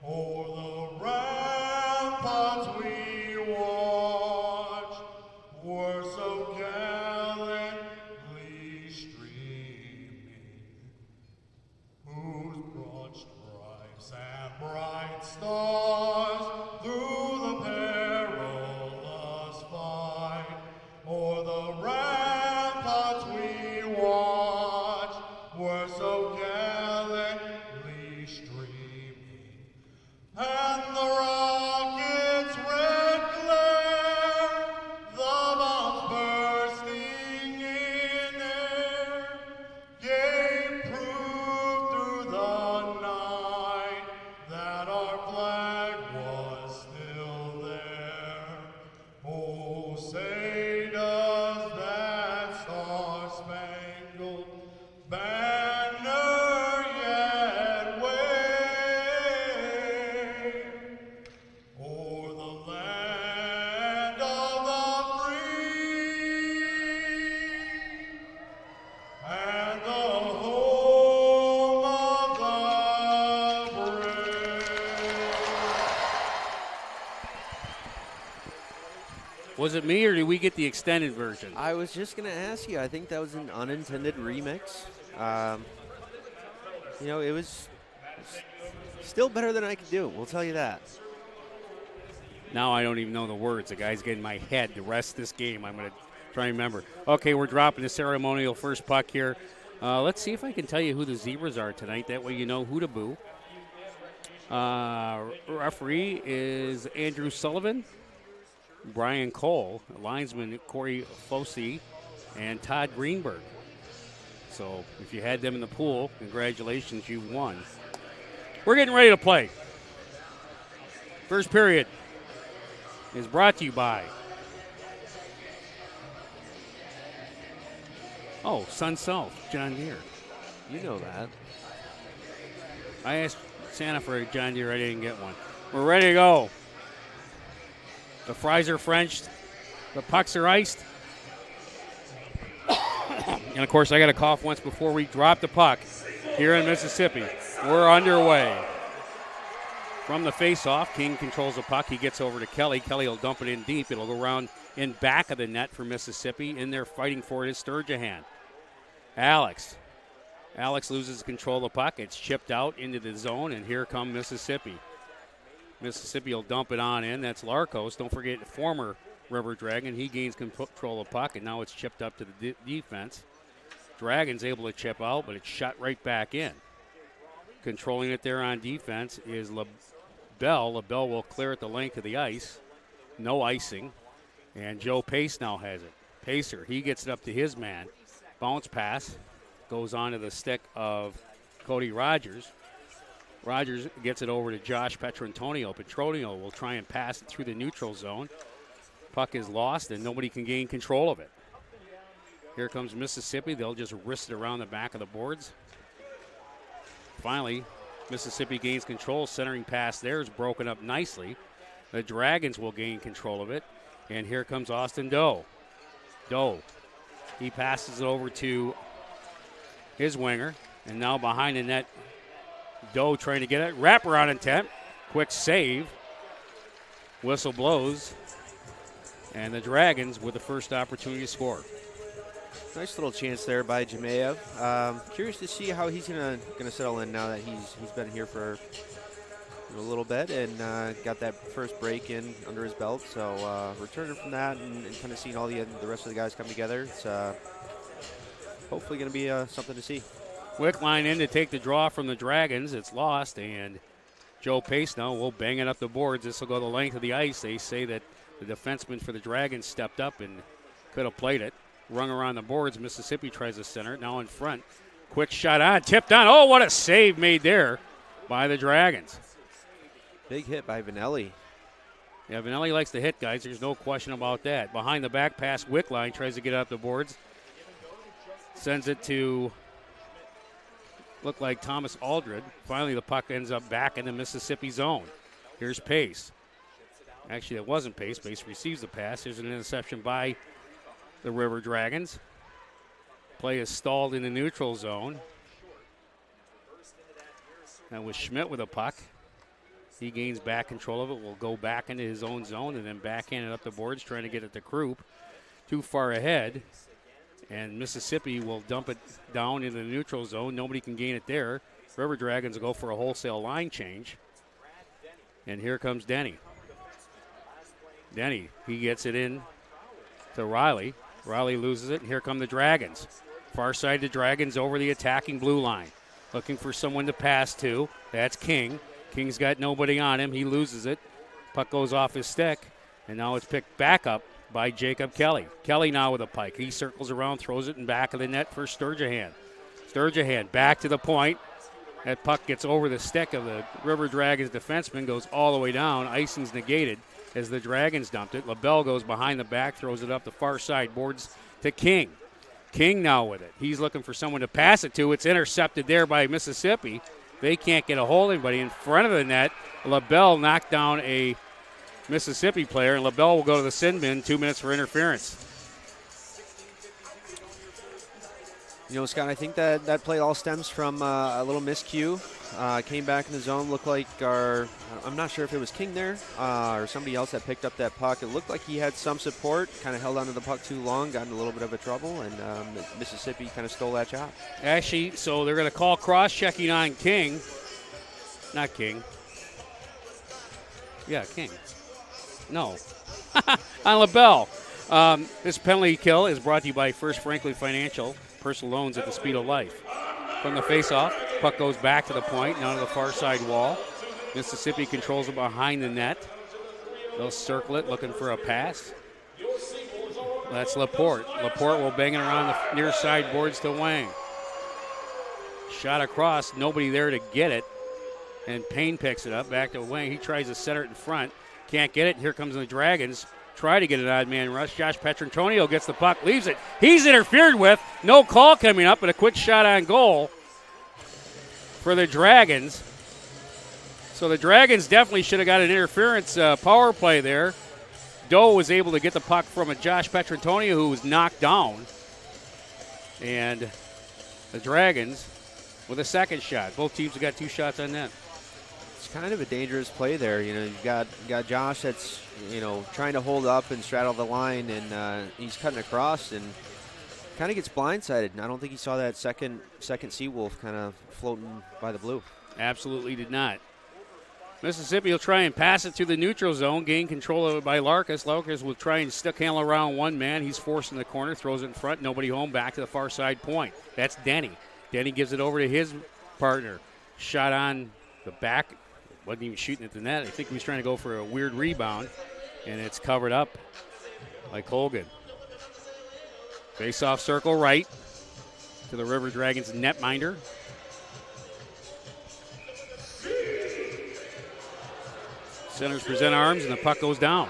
o'er the ramparts we watch were so gallantly streaming, whose broad stripes and bright stars through the perilous fight o'er the ramparts we watch were so gallantly streaming, and the rocket's red glare, the bombs bursting in air, gave proof through the night that our flag was still there. Oh, say does that star-spangled banner yet wave o'er the land of the free and the home of the brave? Was it me, or did we get the extended version? I was just going to ask you. I think that was an unintended remix. You know, it was still better than I could do. We'll tell you that. Now I don't even know the words. The guy's getting my head. The rest of this game, I'm going to Try and remember. Okay, we're dropping the ceremonial first puck here. Let's see if I can tell you who the Zebras are tonight. That way you know who to boo. Referee is Andrew Sullivan, Brian Cole, linesman Corey Fossey, and Todd Greenberg. So if you had them in the pool, congratulations, you won. We're getting ready to play. First period is brought to you by Sun South, John Deere. You know that. I asked Santa for a John Deere. I didn't get one. We're ready to go. The fries are Frenched. The pucks are iced. And, of course, I got to cough once before we drop the puck here in Mississippi. We're underway. From the face-off, King controls the puck. He gets over to Kelly. Kelly will dump it in deep. It'll go around in back of the net for Mississippi. In there fighting for it is Sturgeon. Alex loses control of the puck. It's chipped out into the zone, and here come Mississippi. Mississippi will dump it on in. That's Larkos. Don't forget, former River Dragon. He gains control of the puck, and now it's chipped up to the defense. Dragon's able to chip out, but it's shot right back in. Controlling it there on defense is LaBelle. LaBelle will clear it the length of the ice. No icing. And Joe Pace now has it. Pacer, he gets it up to his man. Bounce pass. Goes onto the stick of Cody Rogers. Rogers gets it over to Josh Petrantonio. Petronio will try and pass it through the neutral zone. Puck is lost, and nobody can gain control of it. Here comes Mississippi. They'll just wrist it around the back of the boards. Finally, Mississippi gains control. Centering pass there is broken up nicely. The Dragons will gain control of it. And here comes Austin Doe. He passes it over to his winger. And now behind the net, Doe trying to get it. Wraparound intent. Quick save. Whistle blows. And the Dragons with the first opportunity to score. Nice little chance there by Jamayev. Curious to see how he's gonna settle in now that he's been here for a little bit and got that first break in under his belt. So returning from that and kind of seeing all the rest of the guys come together, it's hopefully going to be something to see. Quick line in to take the draw from the Dragons. It's lost, and Joe Pace now will bang it up the boards. This will go the length of the ice. They say that the defenseman for the Dragons stepped up and could have played it. Rung around the boards. Mississippi tries to center it. Now in front. Quick shot on. Tipped on. Oh, what a save made there by the Dragons. Big hit by Vanelli. Yeah, Vanelli likes to hit, guys. There's no question about that. Behind the back pass, Wickline tries to get up the boards. Sends it to look like Thomas Aldred. Finally, the puck ends up back in the Mississippi zone. Here's Pace. Actually, it wasn't Pace. Pace receives the pass. There's an interception by the River Dragons. Play is stalled in the neutral zone. That was Schmidt with a puck. He gains back control of it. Will go back into his own zone and then backhand it up the boards, trying to get it to Krupp. Too far ahead. And Mississippi will dump it down into the neutral zone. Nobody can gain it there. River Dragons will go for a wholesale line change. And here comes Denny. He gets it in to Riley. Riley loses it, and here come the Dragons. Far side, the Dragons over the attacking blue line. Looking for someone to pass to. That's King. King's got nobody on him. He loses it. Puck goes off his stick, and now it's picked back up by Jacob Kelly. Kelly now with a pike. He circles around, throws it in back of the net for Sturgeon. Sturgeon back to the point. That puck gets over the stick of the River Dragons defenseman, goes all the way down. Icing's negated as the Dragons dumped it. LaBelle goes behind the back, throws it up the far side, boards to King. King now with it. He's looking for someone to pass it to. It's intercepted there by Mississippi. They can't get a hold of anybody. In front of the net, LaBelle knocked down a Mississippi player, and LaBelle will go to the sin bin. 2 minutes for interference. You know, Scott, I think that play all stems from a little miscue. Came back in the zone, looked like I'm not sure if it was King there or somebody else that picked up that puck. It looked like he had some support, kind of held onto the puck too long, got in a little bit of a trouble, and Mississippi kind of stole that shot. Actually, so they're going to call cross-checking on King. Not King. Yeah, King. No. On LaBelle. This penalty kill is brought to you by First Franklin Financial, personal loans at the speed of life. From the face-off, puck goes back to the point, now to the far side wall. Mississippi controls it behind the net. They'll circle it, looking for a pass. That's Laporte. Laporte will bang it around the near side boards to Wang. Shot across, nobody there to get it. And Payne picks it up, back to Wang. He tries to center it in front. Can't get it. Here comes the Dragons. Try to get an odd man rush. Josh Petrantonio gets the puck, leaves it. He's interfered with. No call coming up, but a quick shot on goal for the Dragons. So the Dragons definitely should have got an interference power play there. Doe was able to get the puck from a Josh Petrantonio who was knocked down. And the Dragons with a second shot. Both teams have got 2 shots on net. It's kind of a dangerous play there. You know, you've got Josh that's, trying to hold up and straddle the line, and he's cutting across and kind of gets blindsided. And I don't think he saw that second Seawolf kind of floating by the blue. Absolutely did not. Mississippi will try and pass it through the neutral zone, gain control of it by Larkus. Larkus will try and stick handle around one man. He's forced in the corner, throws it in front, nobody home, back to the far side point. That's Denny. Denny gives it over to his partner. Shot on the back. Wasn't even shooting at the net. I think he was trying to go for a weird rebound, and it's covered up by Colgan. Face-off circle right to the River Dragons netminder. Centers present arms, and the puck goes down.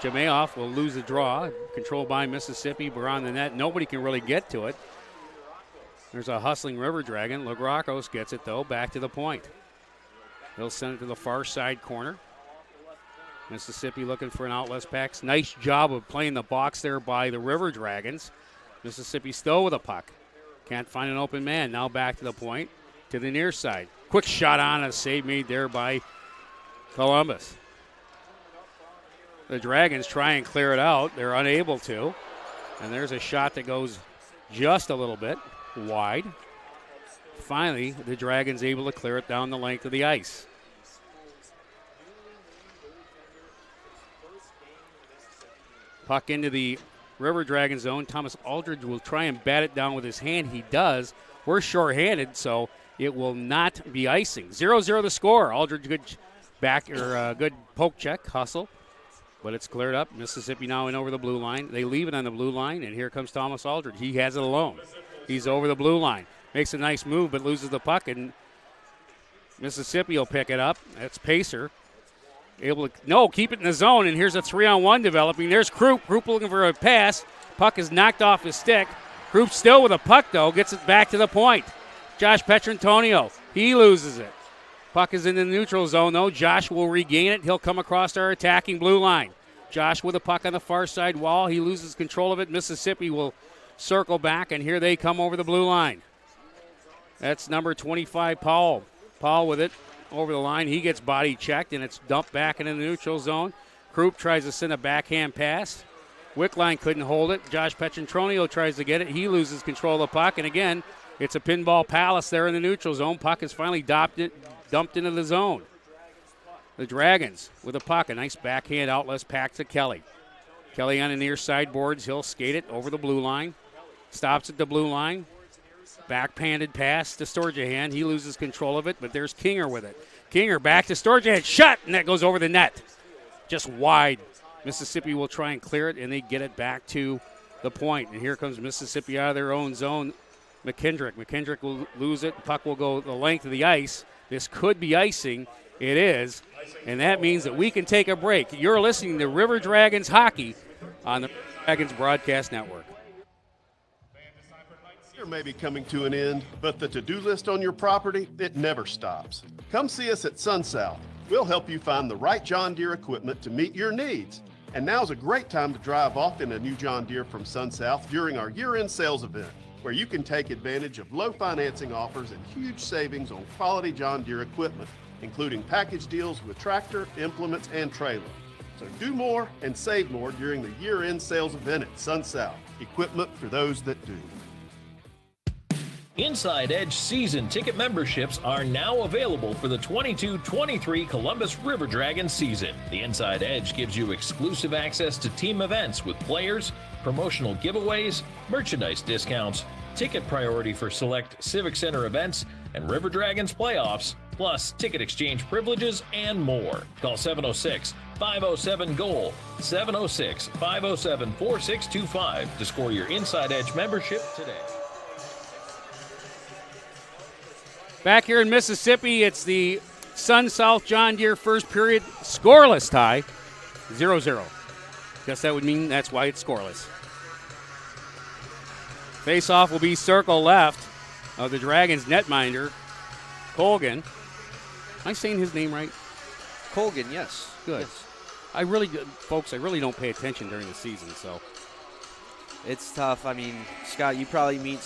Jamayoff will lose the draw. Controlled by Mississippi. We're on the net. Nobody can really get to it. There's a hustling River Dragon. Lagracos gets it, though, back to the point. They'll send it to the far side corner. Mississippi looking for an outlet pass. Nice job of playing the box there by the River Dragons. Mississippi still with a puck. Can't find an open man. Now back to the point, to the near side. Quick shot on, a save made there by Columbus. The Dragons try and clear it out. They're unable to. And there's a shot that goes just a little bit wide. Finally, the Dragons able to clear it down the length of the ice. Puck into the River Dragon zone. Thomas Aldridge will try and bat it down with his hand. He does. We're shorthanded, so it will not be icing. 0-0 the score. Aldridge good good poke check, hustle. But it's cleared up. Mississippi now in over the blue line. They leave it on the blue line, and here comes Thomas Aldridge. He has it alone. He's over the blue line. Makes a nice move, but loses the puck, and Mississippi will pick it up. That's Pacer. Able to, keep it in the zone, and here's a 3-on-1 developing. There's Krupp. Krupp looking for a pass. Puck is knocked off his stick. Krupp still with a puck, though. Gets it back to the point. Josh Petrantonio. He loses it. Puck is in the neutral zone, though. Josh will regain it. He'll come across our attacking blue line. Josh with a puck on the far side wall. He loses control of it. Mississippi will circle back, and here they come over the blue line. That's number 25, Powell. Powell with it over the line. He gets body checked, and it's dumped back into the neutral zone. Krupp tries to send a backhand pass. Wickline couldn't hold it. Josh Petrantonio tries to get it. He loses control of the puck, and again, it's a pinball palace there in the neutral zone. Puck is finally dumped into the zone. The Dragons with a puck. A nice backhand outlet pack to Kelly. Kelly on the near side boards. He'll skate it over the blue line. Stops at the blue line. Backhanded pass to Storjahan. He loses control of it, but there's Kinger with it. Kinger back to Storjahan. Shot, and that goes over the net. Just wide. Mississippi will try and clear it, and they get it back to the point. And here comes Mississippi out of their own zone. McKendrick. McKendrick will lose it. Puck will go the length of the ice. This could be icing. It is. And that means that we can take a break. You're listening to River Dragons Hockey on the Dragons Broadcast Network. Year may be coming to an end, but the to-do list on your property, it never stops. Come see us at SunSouth. We'll help you find the right John Deere equipment to meet your needs. And now's a great time to drive off in a new John Deere from SunSouth during our year-end sales event, where you can take advantage of low financing offers and huge savings on quality John Deere equipment, including package deals with tractor, implements, and trailer. So do more and save more during the year-end sales event at SunSouth. Equipment for those that do. Inside Edge season ticket memberships are now available for the 22-23 Columbus River Dragons season. The Inside Edge gives you exclusive access to team events with players, promotional giveaways, merchandise discounts, ticket priority for select Civic Center events, and River Dragons playoffs, plus ticket exchange privileges and more. Call 706-507-GOAL, 706-507-4625 to score your Inside Edge membership today. Back here in Mississippi, it's the Sun-South John Deere first period scoreless tie, 0-0. Guess that would mean that's why it's scoreless. Face-off will be circle left of the Dragons netminder, Colgan. Am I saying his name right? Colgan, yes. Good. Yes. I really don't pay attention during the season, so. It's tough. I mean, Scott, you probably meet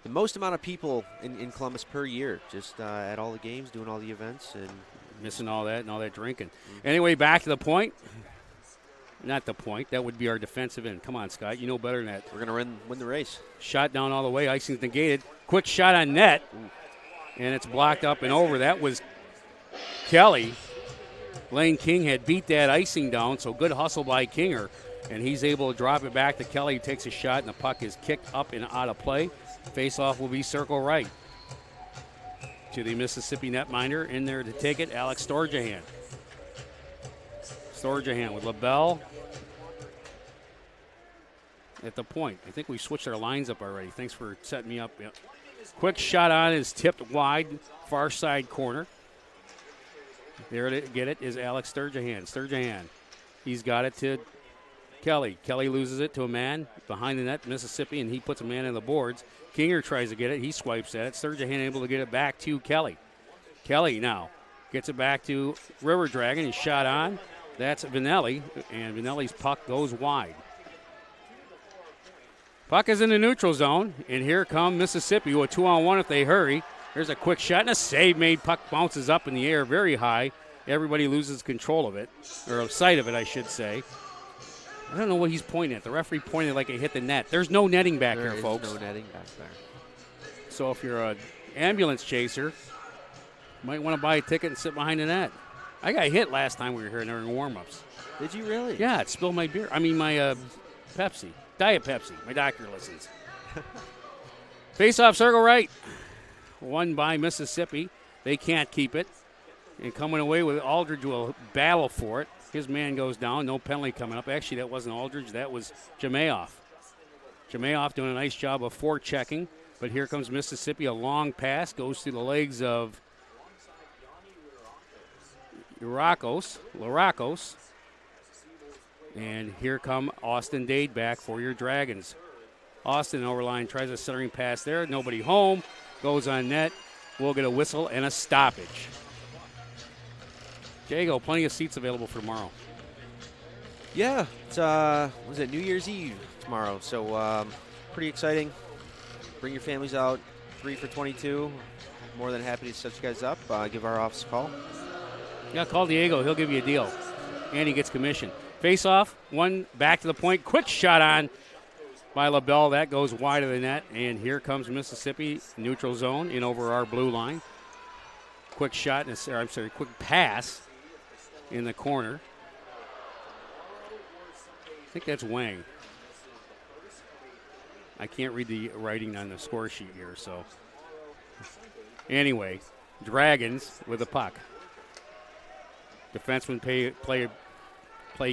the most amount of people in Columbus per year, just at all the games, doing all the events, and missing all that and all that drinking. Anyway, back to the point. Not the point. That would be our defensive end. Come on, Scott. You know better than that. We're going to win the race. Shot down all the way. Icing's negated. Quick shot on net. And it's blocked up and over. That was Kelly. Lane King had beat that icing down, so good hustle by Kinger. And he's able to drop it back to Kelly. He takes a shot, and the puck is kicked up and out of play. Face-off will be circle right to the Mississippi netminder. In there to take it, Alex Storjahan. Storjahan with LaBelle at the point. I think we switched our lines up already. Thanks for setting me up. Yep. Quick shot on is tipped wide, far side corner. There to get it is Alex Storjahan. Storjahan, he's got it to Kelly. Kelly loses it to a man behind the net, Mississippi, and he puts a man in the boards. Kinger tries to get it. He swipes at it. Storjahan able to get it back to Kelly. Kelly now gets it back to River Dragon. He's shot on. That's Vinelli, and Vinelli's puck goes wide. Puck is in the neutral zone, and here come Mississippi with 2-on-1 if they hurry. There's a quick shot and a save made. Puck bounces up in the air very high. Everybody loses control of it, or sight of it, I should say. I don't know what he's pointing at. The referee pointed like it hit the net. There's no netting back here, folks. There is no netting back there. So if you're an ambulance chaser, you might want to buy a ticket and sit behind the net. I got hit last time we were here during warm-ups. Did you really? Yeah, it spilled my beer. I mean, my Pepsi. Diet Pepsi. My doctor listens. Face-off circle right. Won by Mississippi. They can't keep it. And coming away with Aldridge will battle for it. His man goes down. No penalty coming up. Actually, that wasn't Aldridge. That was Jamayoff. Jamayoff doing a nice job of forechecking. But here comes Mississippi. A long pass goes through the legs of Larakos. And here come Austin Dade back for your Dragons. Austin overline tries a centering pass there. Nobody home. Goes on net. We'll get a whistle and a stoppage. Jago, plenty of seats available for tomorrow. Yeah, it's New Year's Eve tomorrow, so pretty exciting. Bring your families out, 3 for 22. More than happy to set you guys up. Give our office a call. Yeah, call Diego. He'll give you a deal. And he gets commission. Face-off, one back to the point. Quick shot on by LaBelle. That goes wide of the net. And here comes Mississippi, neutral zone, in over our blue line. Quick shot, quick pass in the corner. I think that's Wang. I can't read the writing on the score sheet here, so. Anyway, Dragons with the puck. Defensemen play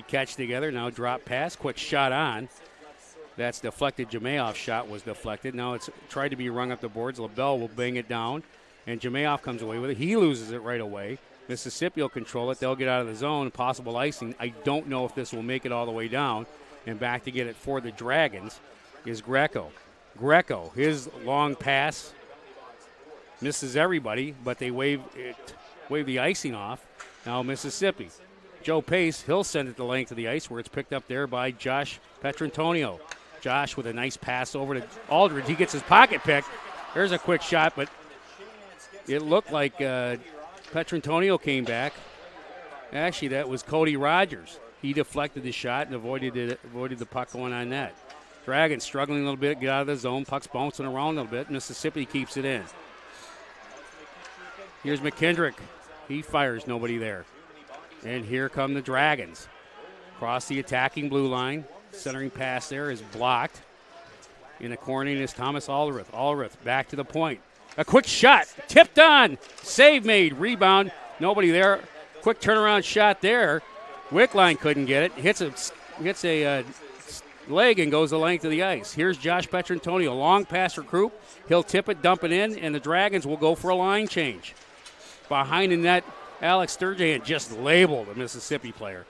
catch together. Now drop pass. Quick shot on. That's deflected. Jamayoff's shot was deflected. Now it's tried to be rung up the boards. LaBelle will bang it down, and Jamayoff comes away with it. He loses it right away. Mississippi will control it. They'll get out of the zone. Possible icing. I don't know if this will make it all the way down. And back to get it for the Dragons is Greco. Greco, his long pass misses everybody, but they wave the icing off. Now Mississippi. Joe Pace, he'll send it the length of the ice where it's picked up there by Josh Petrantonio. Josh with a nice pass over to Aldridge. He gets his pocket picked. There's a quick shot, but it looked like Petrantonio came back. Actually, that was Cody Rogers. He deflected the shot and avoided the puck going on net. Dragons struggling a little bit, get out of the zone. Puck's bouncing around a little bit. Mississippi keeps it in. Here's McKendrick. He fires, nobody there. And here come the Dragons. Across the attacking blue line. Centering pass there is blocked. In the corner is Thomas Allrith. Allrith back to the point. A quick shot. Tipped on. Save made. Rebound. Nobody there. Quick turnaround shot there. Wickline couldn't get it. Hits a leg and goes the length of the ice. Here's Josh Petrantonio. Long pass for Krupp. He'll tip it, dump it in, and the Dragons will go for a line change. Behind the net, Alex Sturgeon just labeled a Mississippi player.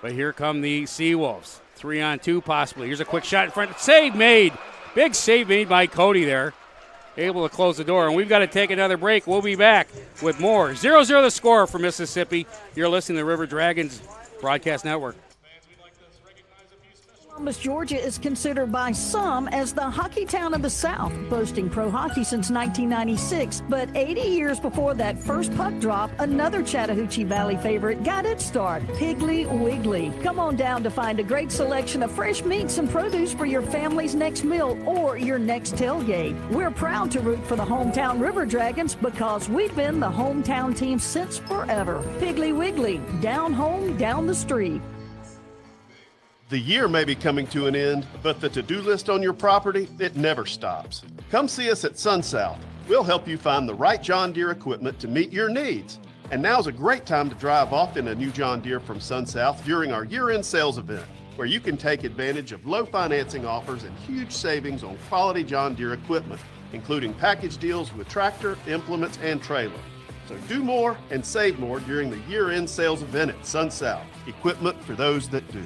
But here come the Seawolves. 3-on-2 possibly. Here's a quick shot in front. Save made. Big save made by Cody there. Able to close the door. And we've got to take another break. We'll be back with more. 0-0 the score for Mississippi. You're listening to the River Dragons Broadcast Network. Columbus, Georgia is considered by some as the hockey town of the South, boasting pro hockey since 1996. But 80 years before that first puck drop, another Chattahoochee Valley favorite got its start, Piggly Wiggly. Come on down to find a great selection of fresh meats and produce for your family's next meal or your next tailgate. We're proud to root for the hometown River Dragons because we've been the hometown team since forever. Piggly Wiggly, down home, down the street. The year may be coming to an end, but the to-do list on your property, it never stops. Come see us at SunSouth. We'll help you find the right John Deere equipment to meet your needs. And now's a great time to drive off in a new John Deere from SunSouth during our year-end sales event, where you can take advantage of low financing offers and huge savings on quality John Deere equipment, including package deals with tractor, implements, and trailer. So do more and save more during the year-end sales event at SunSouth. Equipment for those that do.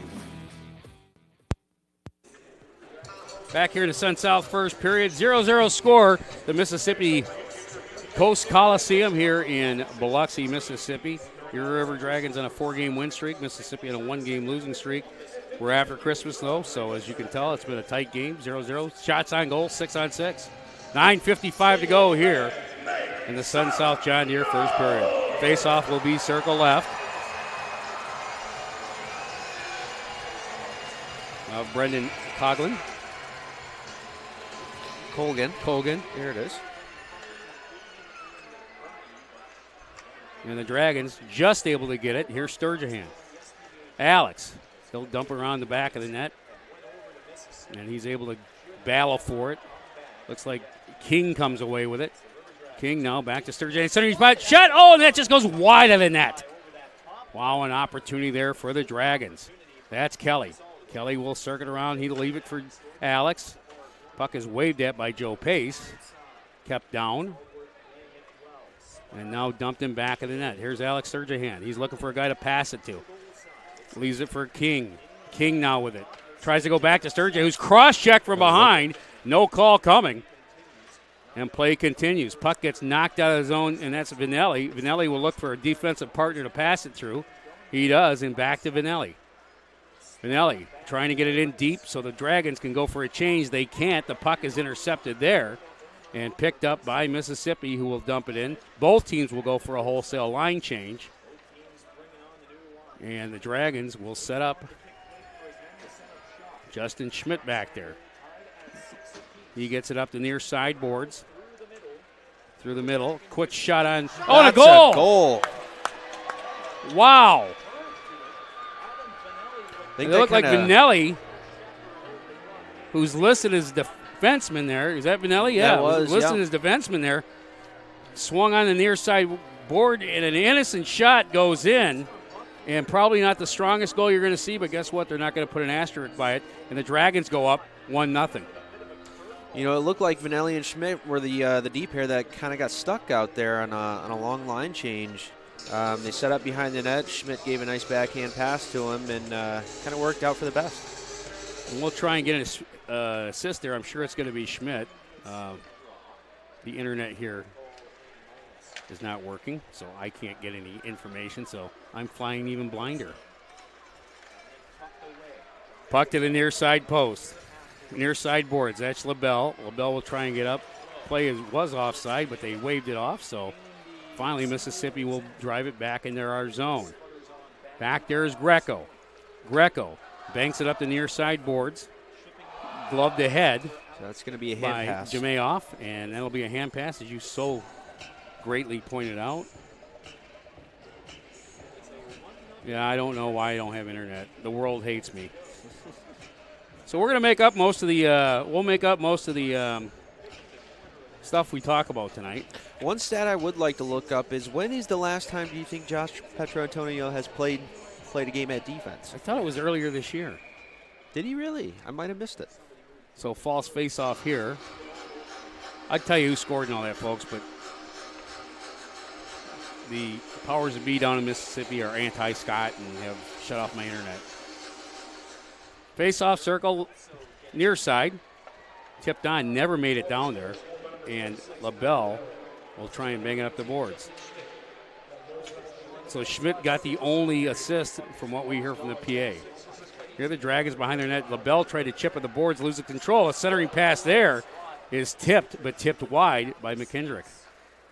Back here to SunSouth first period. 0-0 score. The Mississippi Coast Coliseum here in Biloxi, Mississippi. Your River Dragons on a 4-game win streak. Mississippi on a 1-game losing streak. We're after Christmas, though, so as you can tell, it's been a tight game. 0-0. Shots on goal, 6-on-6. 9:55 to go here in the SunSouth John Deere first period. Face-off will be circle left. Brendan Coughlin. Colgan. There it is. And the Dragons just able to get it. Here's Sturgeon. Alex. He'll dump around the back of the net. And he's able to battle for it. Looks like King comes away with it. King now back to Sturgeon. Center spot. Shot. Oh, and that just goes wide of the net. Wow, an opportunity there for the Dragons. That's Kelly. Kelly will circuit around. He'll leave it for Alex. Puck is waved at by Joe Pace. Kept down. And now dumped in back of the net. Here's Alex Sturgeon. He's looking for a guy to pass it to. Leaves it for King. King now with it. Tries to go back to Sturgeon, who's cross-checked from behind. No call coming. And play continues. Puck gets knocked out of the zone, and that's Vinelli. Vinelli will look for a defensive partner to pass it through. He does, and back to Vinelli. Vinelli trying to get it in deep so the Dragons can go for a change. They can't. The puck is intercepted there and picked up by Mississippi, who will dump it in. Both teams will go for a wholesale line change. And the Dragons will set up Justin Schmidt back there. He gets it up the near side boards. Through the middle. Quick shot on. Oh, and a goal! A goal. Wow. It looked like Vinelli, who's listed as defenseman there. Is that Vinelli? Yeah, was listed as defenseman there. Swung on the near side board, and an innocent shot goes in. And probably not the strongest goal you're going to see, but guess what? They're not going to put an asterisk by it. And the Dragons go up 1-0. You know, it looked like Vinelli and Schmidt were the deep pair that kind of got stuck out there on a long line change. They set up behind the net. Schmidt gave a nice backhand pass to him and kind of worked out for the best. And we'll try and get an assist there. I'm sure it's going to be Schmidt. The internet here is not working, so I can't get any information, so I'm flying even blinder. Puck to the near side post. Near side boards. That's LaBelle. LaBelle will try and get up. Play was offside, but they waved it off, so finally Mississippi will drive it back into our zone. Back there is Greco. Greco banks it up the near side boards. gloved ahead. So that's going to be a by hand pass. Jameoff, and that'll be a hand pass, as you so greatly pointed out. Yeah, I don't know why I don't have internet. The world hates me. So we're going to make up most of the. We'll make up most of the stuff we talk about tonight. One stat I would like to look up is, when is the last time do you think Josh Petro-Antonio has played a game at defense? I thought it was earlier this year. Did he really? I might have missed it. So false face-off here. I'd tell you who scored and all that, folks, but the powers that be down in Mississippi are anti-Scott and have shut off my internet. Face-off circle, near side. Tipped on, never made it down there. And LaBelle will try and bang it up the boards. So Schmidt got the only assist from what we hear from the PA. Here the Dragons behind their net. LaBelle tried to chip at the boards, losing control. A centering pass there is tipped, but tipped wide by McKendrick.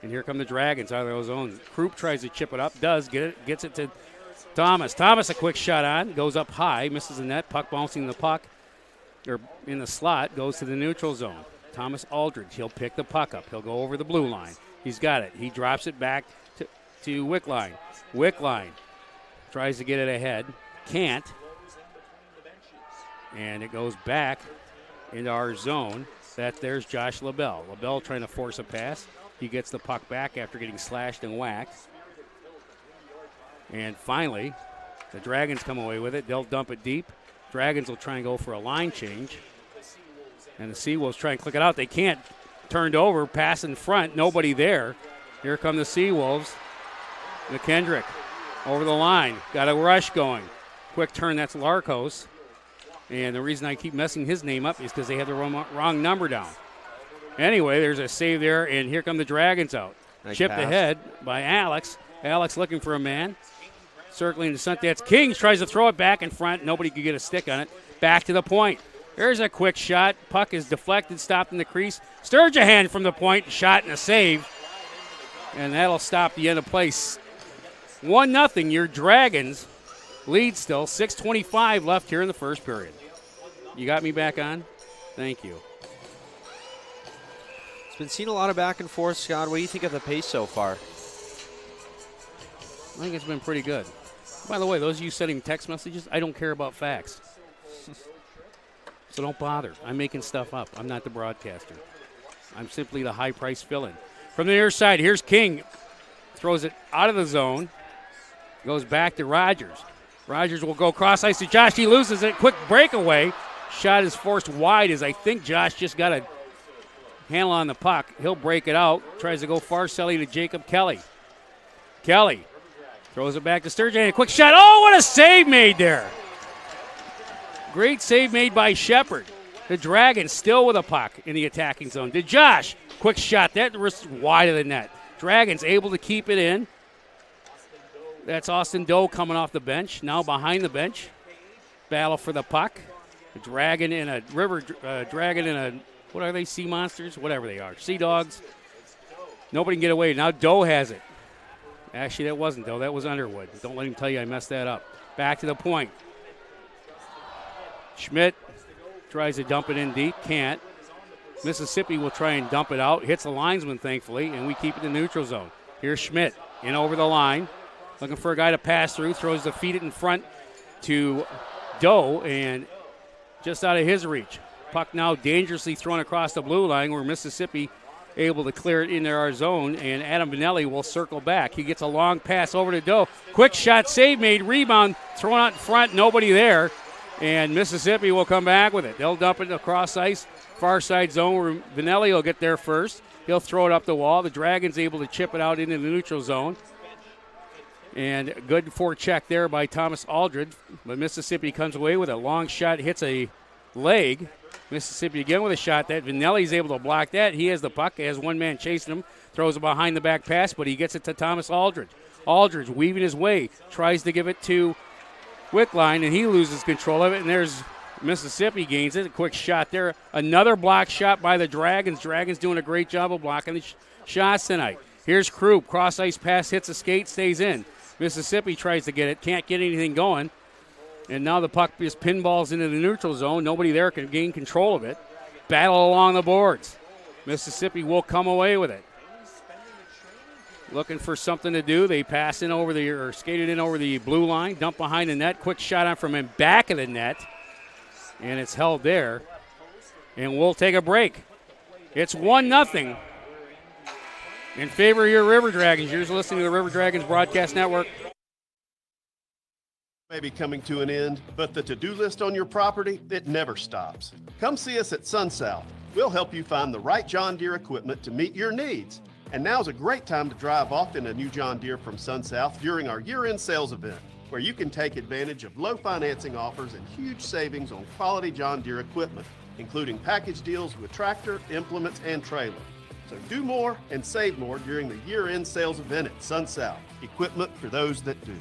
And here come the Dragons out of their zone. Krupp tries to chip it up, gets it to Thomas. Thomas, a quick shot on, goes up high, misses the net. Puck bouncing the puck, or in the slot, goes to the neutral zone. Thomas Aldridge, he'll pick the puck up. He'll go over the blue line. He's got it. He drops it back to Wickline. Wickline tries to get it ahead. Can't. And it goes back into our zone. There's Josh LaBelle. LaBelle trying to force a pass. He gets the puck back after getting slashed and whacked. And finally, the Dragons come away with it. They'll dump it deep. Dragons will try and go for a line change. And the Seawolves try and click it out. They can't. Turned over, pass in front, nobody there. Here come the Seawolves. McKendrick over the line. Got a rush going. Quick turn, that's Larkos. And the reason I keep messing his name up is because they have the wrong number down. Anyway, there's a save there, and here come the Dragons out. Nice Chipped pass. ahead by Alex. Alex looking for a man. Circling to front. That's Kings. Tries to throw it back in front. Nobody could get a stick on it. Back to the point. There's a quick shot. Puck is deflected, stopped in the crease. Sturgeon from the point, shot and a save. And that'll stop the end of play. 1-0, your Dragons lead still. 6:25 left here in the first period. You got me back on? Thank you. It's been seen a lot of back and forth, Scott. What do you think of the pace so far? I think it's been pretty good. By the way, those of you sending text messages, I don't care about facts. So don't bother. I'm making stuff up. I'm not the broadcaster. I'm simply the high-price fill-in. From the near side, here's King. Throws it out of the zone. Goes back to Rogers. Rogers will go cross-ice to Josh. He loses it. Quick breakaway. Shot is forced wide as I think Josh just got a handle on the puck. He'll break it out. Tries to go far selly to Jacob Kelly. Kelly throws it back to Sturgeon. A quick shot. Oh, what a save made there. Great save made by Shepard. The Dragons still with a puck in the attacking zone. To Josh. Quick shot. That was wide of the net. Dragons able to keep it in. That's Austin Doe coming off the bench. Now behind the bench. Battle for the puck. A Dragon and a Dragon and a, what are they, sea monsters? Whatever they are. Sea dogs. Nobody can get away. Now Doe has it. Actually, that wasn't Doe. That was Underwood. Don't let him tell you I messed that up. Back to the point. Schmidt tries to dump it in deep. Can't. Mississippi will try and dump it out. Hits the linesman, thankfully, and we keep it in the neutral zone. Here's Schmidt in over the line. Looking for a guy to pass through. Throws the feet in front to Doe, and just out of his reach. Puck now dangerously thrown across the blue line where Mississippi able to clear it into our zone, and Adam Vanelli will circle back. He gets a long pass over to Doe. Quick shot, save made, rebound, thrown out in front, nobody there. And Mississippi will come back with it. They'll dump it across ice, far side zone where Vanelli will get there first. He'll throw it up the wall. The Dragons able to chip it out into the neutral zone. And good forecheck there by Thomas Aldridge. But Mississippi comes away with a long shot, hits a leg. Mississippi again with a shot. That Vanelli's able to block that. He has the puck, has one man chasing him. Throws a behind the back pass, but he gets it to Thomas Aldridge. Aldridge weaving his way, tries to give it to Wickline, and he loses control of it, and there's Mississippi gains it. A quick shot there. Another block shot by the Dragons. Dragons doing a great job of blocking the shots tonight. Here's Krupp. Cross-ice pass, hits a skate, stays in. Mississippi tries to get it. Can't get anything going. And now the puck is pinballs into the neutral zone. Nobody there can gain control of it. Battle along the boards. Mississippi will come away with it. Looking for something to do. They pass in over or skated in over the blue line, dump behind the net. Quick shot on from in back of the net. And it's held there. And we'll take a break. It's 1-0 in favor of your River Dragons. You're listening to the River Dragons Broadcast Network. May be coming to an end, but the to-do list on your property, it never stops. Come see us at SunSouth. We'll help you find the right John Deere equipment to meet your needs. And now's a great time to drive off in a new John Deere from SunSouth during our year-end sales event, where you can take advantage of low financing offers and huge savings on quality John Deere equipment, including package deals with tractor, implements, and trailer. So do more and save more during the year-end sales event at SunSouth. Equipment for those that do.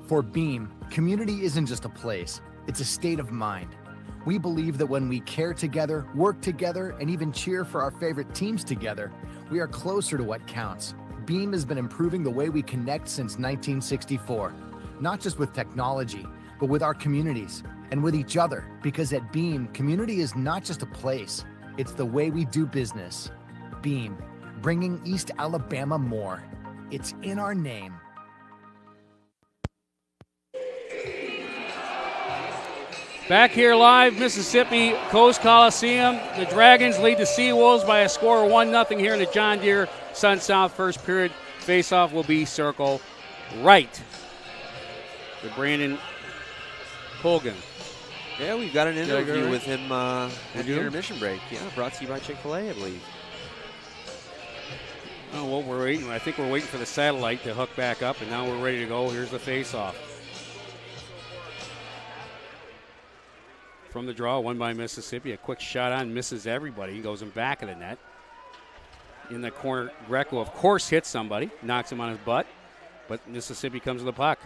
For Beam, community isn't just a place, it's a state of mind. We believe that when we care together, work together, and even cheer for our favorite teams together, we are closer to what counts. Beam has been improving the way we connect since 1964, not just with technology, but with our communities and with each other, because at Beam, community is not just a place, it's the way we do business. Beam, bringing East Alabama more. It's in our name. Back here live, Mississippi Coast Coliseum. The Dragons lead the Seawolves by a score of 1-0 here in the John Deere SunSouth first period. Faceoff will be circle right to Brandon Colgan. Yeah, we've got an interview with him at the intermission break. Yeah, brought to you by Chick-fil-A, I believe. Oh, well, we're waiting. I think we're waiting for the satellite to hook back up, and now we're ready to go. Here's the faceoff. From the draw, won by Mississippi. A quick shot on, misses everybody. He goes in back of the net. In the corner, Greco, of course, hits somebody, knocks him on his butt, but Mississippi comes to the puck.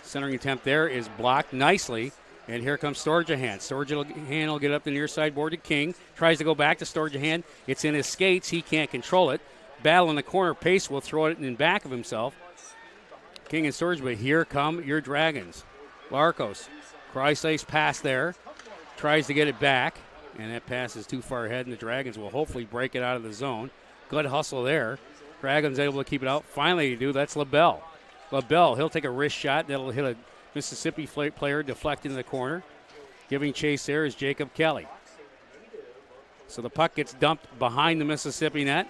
Centering attempt there is blocked nicely, and here comes Storjahan. Storjahan will get up the near side board to King. Tries to go back to Storjahan. It's in his skates. He can't control it. Battle in the corner. Pace will throw it in back of himself. King and Storjahan, but here come your Dragons. Larkos. Chrysalis pass there, tries to get it back, and that pass is too far ahead, and the Dragons will hopefully break it out of the zone. Good hustle there. Dragons able to keep it out. Finally, do. That's LaBelle. LaBelle, he'll take a wrist shot. That'll hit a Mississippi player, deflect into the corner. Giving chase there is Jacob Kelly. So the puck gets dumped behind the Mississippi net.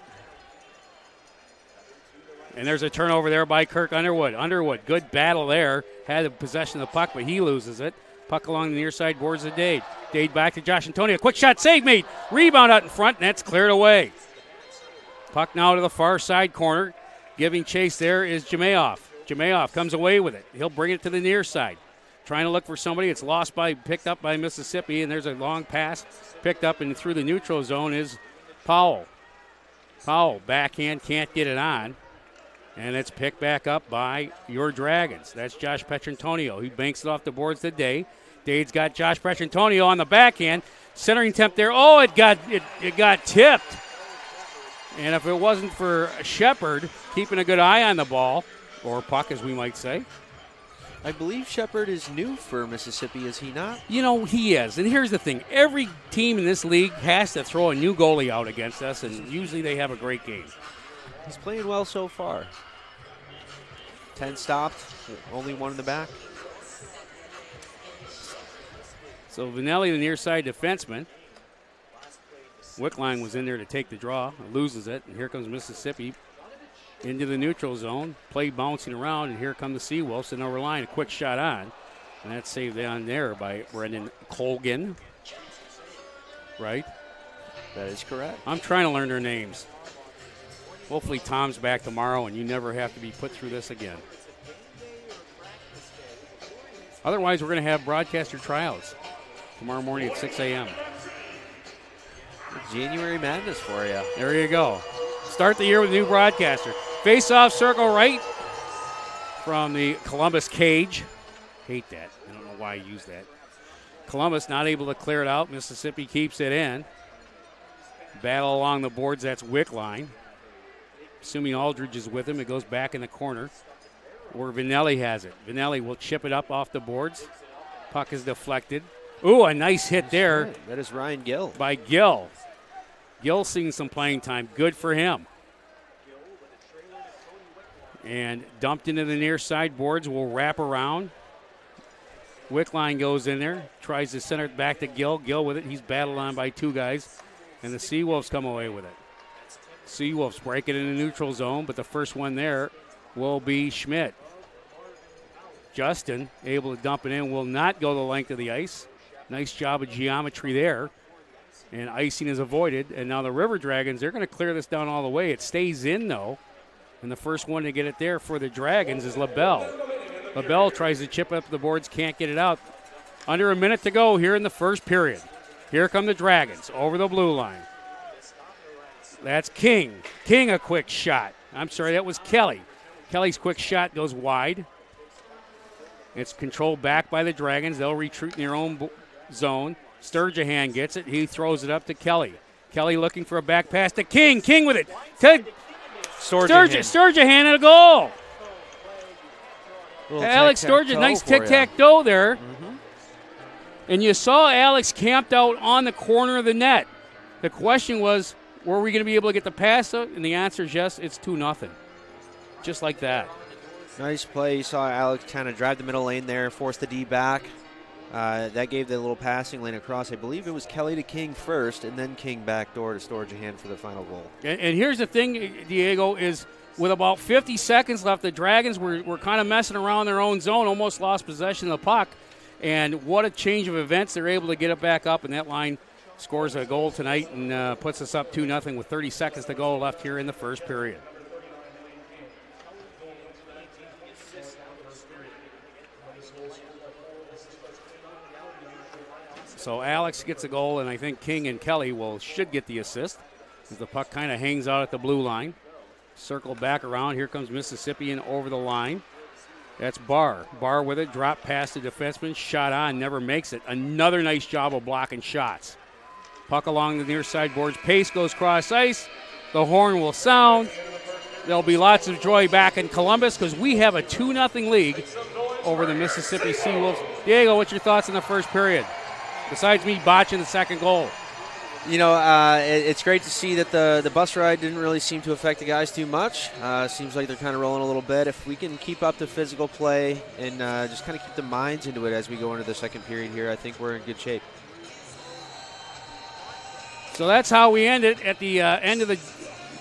And there's a turnover there by Kirk Underwood. Underwood, good battle there. Had the possession of the puck, but he loses it. Puck along the near side boards of Dade. Dade back to Josh Antonio. Quick shot, save made. Rebound out in front, and that's cleared away. Puck now to the far side corner. Giving chase there is Jamayoff. Jamayoff comes away with it. He'll bring it to the near side. Trying to look for somebody. It's picked up by Mississippi, and there's a long pass picked up and through the neutral zone is Powell. Powell, backhand, can't get it on. And it's picked back up by your Dragons. That's Josh Petrantonio. He banks it off the boards today. Dade's got Josh Petrantonio on the backhand. Centering attempt there. Oh, it got tipped. And if it wasn't for Shepard keeping a good eye on the ball, or puck as we might say. I believe Shepard is new for Mississippi, is he not? You know, he is. And here's the thing. Every team in this league has to throw a new goalie out against us, and usually they have a great game. He's playing well so far. 10 stopped, only one in the back. So Vanelli, the near side defenseman. Wickline was in there to take the draw, loses it, and here comes Mississippi into the neutral zone. Play bouncing around, and here come the Seawolves and over line. A quick shot on, and that's saved down there by Brendan Colgan. Right? That is correct. I'm trying to learn their names. Hopefully Tom's back tomorrow and you never have to be put through this again. Otherwise, we're going to have broadcaster tryouts tomorrow morning at 6 a.m. January Madness for you. There you go. Start the year with a new broadcaster. Face-off circle right from the Columbus cage. Hate that. I don't know why I use that. Columbus not able to clear it out. Mississippi keeps it in. Battle along the boards. That's Wickline. Assuming Aldridge is with him, it goes back in the corner. where Vinelli has it. Vinelli will chip it up off the boards. Puck is deflected. Ooh, a nice hit there. That is Ryan Gill. By Gill. Gill seeing some playing time. Good for him. And dumped into the near side boards. Will wrap around. Wickline goes in there. Tries to center it back to Gill. Gill with it. He's battled on by two guys. And the Seawolves come away with it. Seawolves break it in the neutral zone, but the first one there will be Schmidt. Justin, able to dump it in, will not go the length of the ice. Nice job of geometry there. And icing is avoided. And now the River Dragons, they're going to clear this down all the way. It stays in, though. And the first one to get it there for the Dragons is LaBelle. LaBelle tries to chip up the boards, can't get it out. Under a minute to go here in the first period. Here come the Dragons over the blue line. That's King. King, a quick shot. I'm sorry, that was Kelly. Kelly's quick shot goes wide. It's controlled back by the Dragons. They'll retreat in their own zone. Sturgeon gets it. He throws it up to Kelly. Kelly looking for a back pass to King. King with it. Sturgeon and a goal. Alex Sturgeon, nice tic-tac-toe there. Mm-hmm. And you saw Alex camped out on the corner of the net. The question was, were we going to be able to get the pass out? And the answer is yes, it's 2-0. Just like that. Nice play. You saw Alex kind of drive the middle lane there, force the D back. That gave the little passing lane across. I believe it was Kelly to King first, and then King backdoor to Sturgeon for the final goal. And here's the thing, Diego, is with about 50 seconds left, the Dragons were kind of messing around their own zone, almost lost possession of the puck. And what a change of events. They're able to get it back up, and that line scores a goal tonight and puts us up 2-0 with 30 seconds to go left here in the first period. So Alex gets a goal, and I think King and Kelly should get the assist as the puck kind of hangs out at the blue line. Circle back around. Here comes Mississippian over the line. That's Barr. Barr with it. Drop past the defenseman. Shot on. Never makes it. Another nice job of blocking shots. Puck along the near side boards. Pace goes cross ice. The horn will sound. There'll be lots of joy back in Columbus because we have a 2-0 lead over the Mississippi Seawolves. Diego, what's your thoughts in the first period? Besides me botching the second goal. You know, it's great to see that the bus ride didn't really seem to affect the guys too much. Seems like they're kind of rolling a little bit. If we can keep up the physical play and just kind of keep the minds into it as we go into the second period here, I think we're in good shape. So that's how we end it at the end of the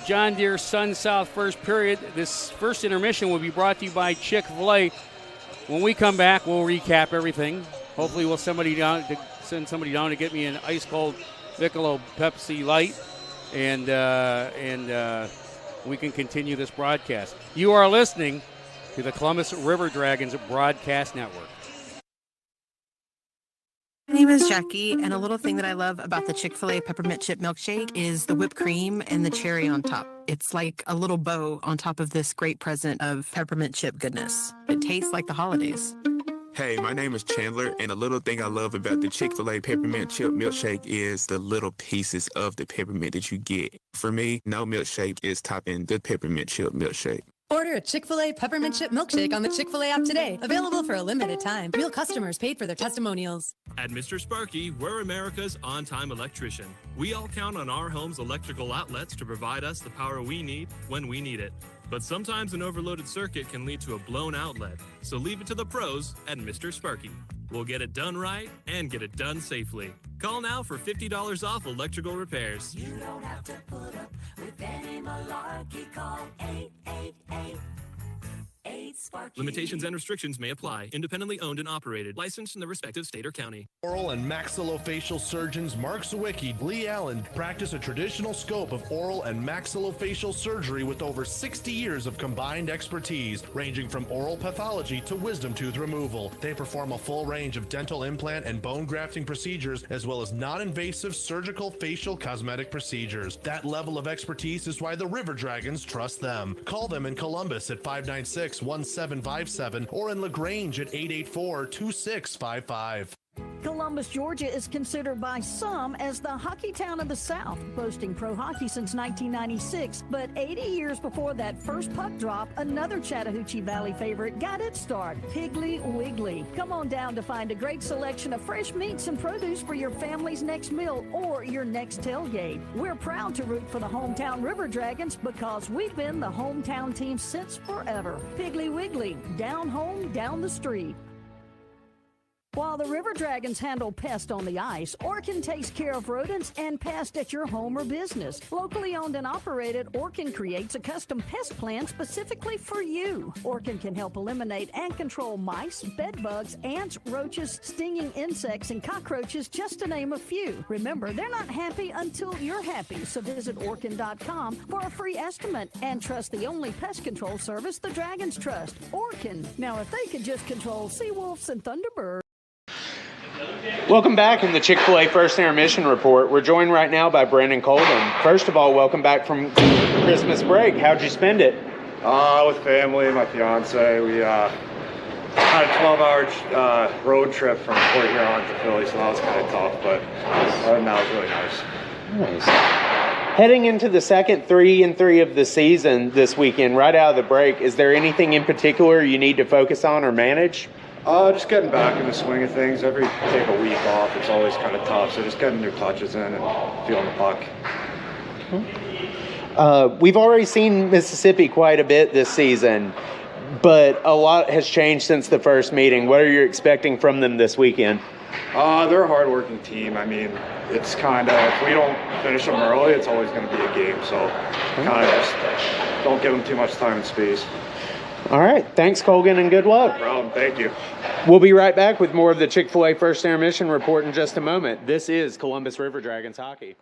John Deere Sun South first period. This first intermission will be brought to you by Chick-fil-A. When we come back, we'll recap everything. Hopefully we'll send somebody down to get me an ice-cold Michelob Pepsi Light, and we can continue this broadcast. You are listening to the Columbus River Dragons Broadcast Network. My name is Jackie, and a little thing that I love about the Chick-fil-A peppermint chip milkshake is the whipped cream and the cherry on top. It's like a little bow on top of this great present of peppermint chip goodness. It tastes like the holidays. Hey, my name is Chandler, and a little thing I love about the Chick-fil-A peppermint chip milkshake is the little pieces of the peppermint that you get. For me, no milkshake is topping the peppermint chip milkshake. Order a Chick-fil-A peppermint chip milkshake on the Chick-fil-A app today. Available for a limited time. Real customers paid for their testimonials. At Mr. Sparky, we're America's on-time electrician. We all count on our home's electrical outlets to provide us the power we need when we need it. But sometimes an overloaded circuit can lead to a blown outlet. So leave it to the pros at Mr. Sparky. We'll get it done right and get it done safely. Call now for $50 off electrical repairs. You don't have to put up with any malarkey. Call 888-8-SPARKY. Limitations and restrictions may apply. Independently owned and operated. Licensed in the respective state or county. Oral and maxillofacial surgeons Mark Sawicki, Lee Allen practice a traditional scope of oral and maxillofacial surgery with over 60 years of combined expertise, ranging from oral pathology to wisdom tooth removal. They perform a full range of dental implant and bone grafting procedures, as well as non-invasive surgical facial cosmetic procedures. That level of expertise is why the River Dragons trust them. Call them in Columbus at 596-1757 or in LaGrange at 884-2655. Columbus, Georgia is considered by some as the hockey town of the South, boasting pro hockey since 1996. But 80 years before that first puck drop, another Chattahoochee Valley favorite got its start, Piggly Wiggly. Come on down to find a great selection of fresh meats and produce for your family's next meal or your next tailgate. We're proud to root for the hometown River Dragons because we've been the hometown team since forever. Piggly Wiggly, down home, down the street. While the River Dragons handle pests on the ice, Orkin takes care of rodents and pests at your home or business. Locally owned and operated, Orkin creates a custom pest plan specifically for you. Orkin can help eliminate and control mice, bed bugs, ants, roaches, stinging insects, and cockroaches, just to name a few. Remember, they're not happy until you're happy, so visit Orkin.com for a free estimate and trust the only pest control service the Dragons trust, Orkin. Now, if they could just control sea wolves and thunderbirds. Welcome back in the Chick-fil-A First Intermission Report. We're joined right now by Brandon Colden. First of all, welcome back from Christmas break. How'd you spend it? With family, my fiance. We had a 12-hour road trip from Port Huron to Philly, so that was kind of tough, but other than that, it was really nice. Nice. Heading into the second 3-3 of the season this weekend, right out of the break, is there anything in particular you need to focus on or manage? Just getting back in the swing of things. Take a week off, it's always kind of tough. So just getting new touches in and feeling the puck. We've already seen Mississippi quite a bit this season, but a lot has changed since the first meeting. What are you expecting from them this weekend? They're a hard-working team. I mean, it's kind of, if we don't finish them early, it's always going to be a game. So kind of just don't give them too much time and space. All right. Thanks, Colgan, and good luck. No problem. Thank you. We'll be right back with more of the Chick-fil-A First Intermission Report in just a moment. This is Columbus River Dragons hockey.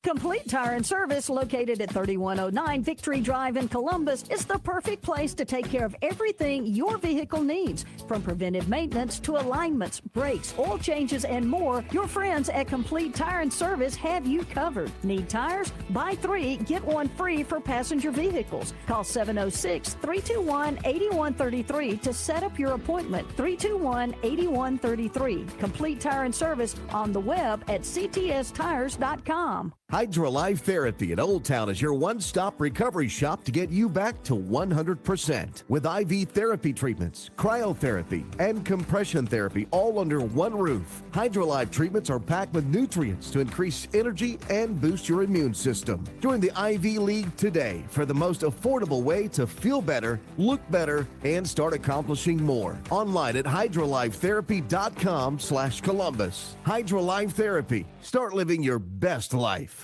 Complete Tire and Service, located at 3109 Victory Drive in Columbus, is the perfect place to take care of everything your vehicle needs. From preventive maintenance to alignments, brakes, oil changes, and more, your friends at Complete Tire and Service have you covered. Need tires? Buy 3, get 1 free for passenger vehicles. Call 706-321-8133 to set up your appointment. 321-8133. Complete Tire and Service on the web at ctstires.com. Hydrolife Therapy in Old Town is your one-stop recovery shop to get you back to 100%. With IV therapy treatments, cryotherapy, and compression therapy all under one roof. Hydrolife treatments are packed with nutrients to increase energy and boost your immune system. Join the IV League today for the most affordable way to feel better, look better, and start accomplishing more. Online at hydrolifetherapy.com/Columbus. Hydrolife Therapy. Start living your best life.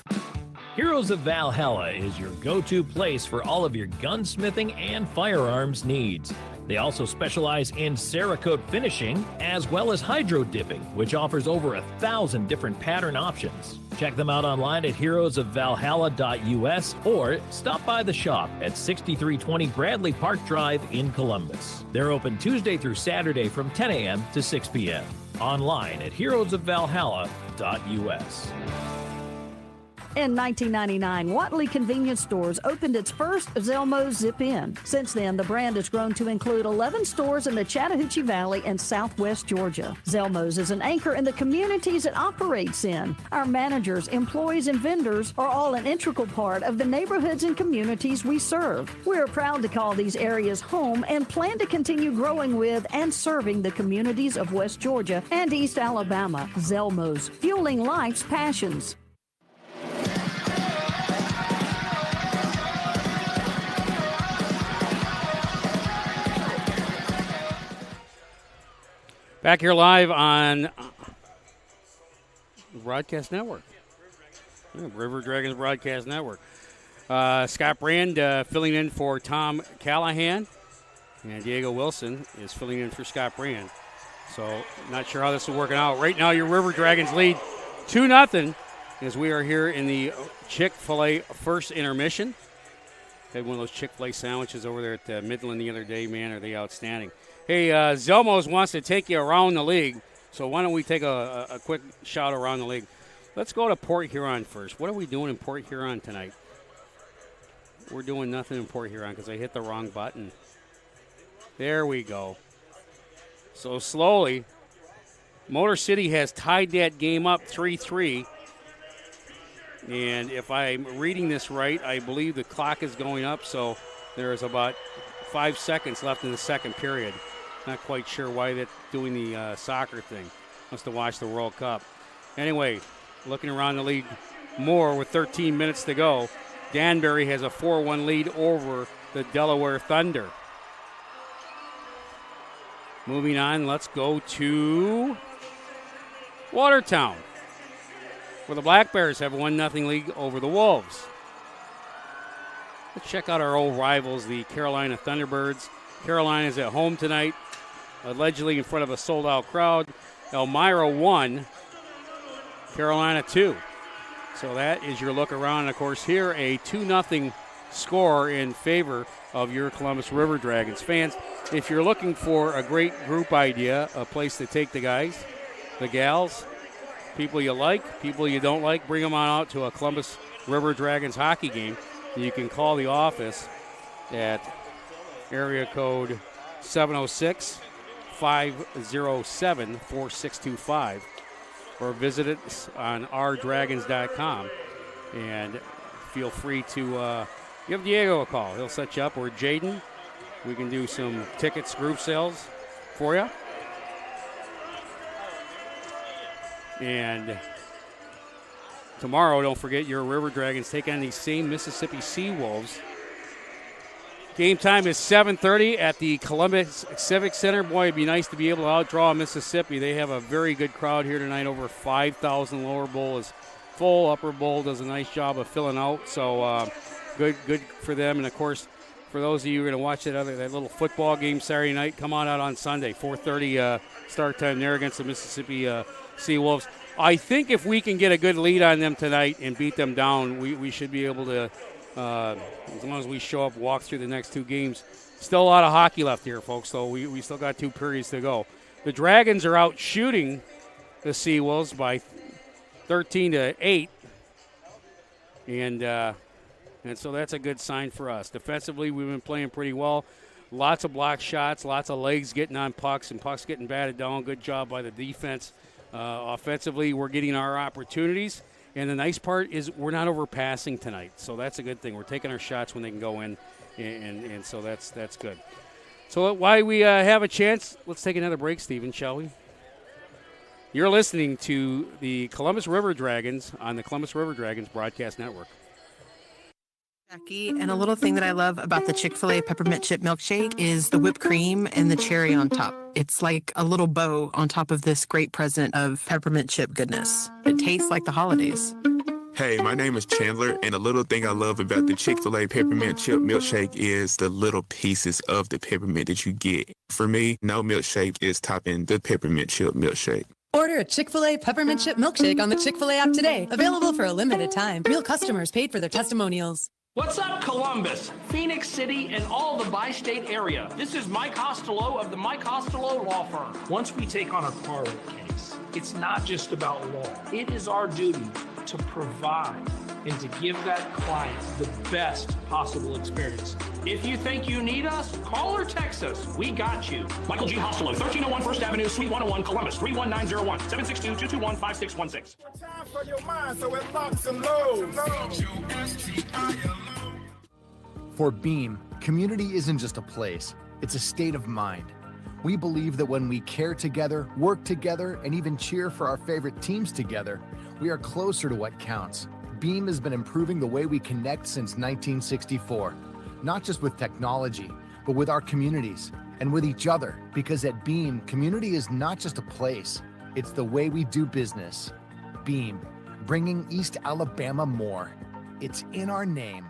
Heroes of Valhalla is your go-to place for all of your gunsmithing and firearms needs. They also specialize in Cerakote finishing as well as hydro dipping, which offers over 1,000 different pattern options. Check them out online at heroesofvalhalla.us or stop by the shop at 6320 Bradley Park Drive in Columbus. They're open Tuesday through Saturday from 10 a.m. to 6 p.m. Online at heroesofvalhalla.us. In 1999, Watley Convenience Stores opened its first Zelmo's Zip-In. Since then, the brand has grown to include 11 stores in the Chattahoochee Valley and Southwest Georgia. Zelmo's is an anchor in the communities it operates in. Our managers, employees, and vendors are all an integral part of the neighborhoods and communities we serve. We're proud to call these areas home and plan to continue growing with and serving the communities of West Georgia and East Alabama. Zelmo's, fueling life's passions. Back here live on Broadcast Network. Yeah, River Dragons Broadcast Network. Scott Brand filling in for Tom Callahan. And Diego Wilson is filling in for Scott Brand. So not sure how this is working out. Right now your River Dragons lead 2-0 as we are here in the Chick-fil-A First Intermission. Had one of those Chick-fil-A sandwiches over there at Midland the other day. Man, are they outstanding. Hey, Zelmo's wants to take you around the league, so why don't we take a quick shot around the league. Let's go to Port Huron first. What are we doing in Port Huron tonight? we're doing nothing in Port Huron because I hit the wrong button. There we go. So slowly, Motor City has tied that game up 3-3. And if I'm reading this right, I believe the clock is going up, so there's about 5 seconds left in the second period. Not quite sure why they're doing the soccer thing. Must have watched the World Cup. Anyway, looking around the league more with 13 minutes to go, Danbury has a 4-1 lead over the Delaware Thunder. Moving on, let's go to Watertown, where the Black Bears have a 1-0 lead over the Wolves. Let's check out our old rivals, the Carolina Thunderbirds. Carolina's at home tonight, allegedly in front of a sold-out crowd. Elmira 1, Carolina 2. So that is your look around. And, of course, here a 2-0 score in favor of your Columbus River Dragons. Fans, if you're looking for a great group idea, a place to take the guys, the gals, people you like, people you don't like, bring them on out to a Columbus River Dragons hockey game. You can call the office at area code 706-507-4625 or visit us on ourdragons.com and feel free to give Diego a call. He'll set you up, or Jaden. We can do some tickets, group sales for you. And tomorrow, don't forget, your River Dragons take on these same Mississippi Sea Wolves. Game time is 7:30 at the Columbus Civic Center. Boy, it'd be nice to be able to outdraw Mississippi. They have a very good crowd here tonight. Over 5,000. Lower bowl is full. Upper bowl does a nice job of filling out. So good for them. And, of course, for those of you who are going to watch that little football game Saturday night, come on out on Sunday. 4:30 start time there against the Mississippi Sea Wolves. I think if we can get a good lead on them tonight and beat them down, we should be able to, as long as we show up, walk through the next two games. Still a lot of hockey left here, folks, so we still got 2 periods to go. The Dragons are out shooting the Sea Wolves by 13-8, and so that's a good sign for us. Defensively, we've been playing pretty well. Lots of block shots, lots of legs getting on pucks, and pucks getting batted down. Good job by the defense. Offensively, we're getting our opportunities. And the nice part is we're not overpassing tonight. So that's a good thing. We're taking our shots when they can go in, and so that's good. So while we have a chance, let's take another break, Stephen, shall we? You're listening to the Columbus River Dragons on the Columbus River Dragons Broadcast Network. Jackie, and a little thing that I love about the Chick-fil-A peppermint chip milkshake is the whipped cream and the cherry on top. It's like a little bow on top of this great present of peppermint chip goodness. It tastes like the holidays. Hey, my name is Chandler, and a little thing I love about the Chick-fil-A peppermint chip milkshake is the little pieces of the peppermint that you get. For me, no milkshake is topping the peppermint chip milkshake. Order a Chick-fil-A peppermint chip milkshake on the Chick-fil-A app today. Available for a limited time. Real customers paid for their testimonials. What's up, Columbus, Phoenix City, and all the bi-state area? This is Mike Costello of the Mike Costello Law Firm. Once we take on a car case, it's not just about law. It is our duty to provide and to give that client the best possible experience. If you think you need us, call or text us. We got you. Michael G. Costello, 1301 First Avenue, Suite 101, Columbus, 31901, 762-221-5616. Time for your mind, so it locks and loads. For Beam, community isn't just a place, it's a state of mind. We believe that when we care together, work together, and even cheer for our favorite teams together, we are closer to what counts. Beam has been improving the way we connect since 1964, not just with technology, but with our communities and with each other, because at Beam, community is not just a place, it's the way we do business. Beam, bringing East Alabama more. It's in our name.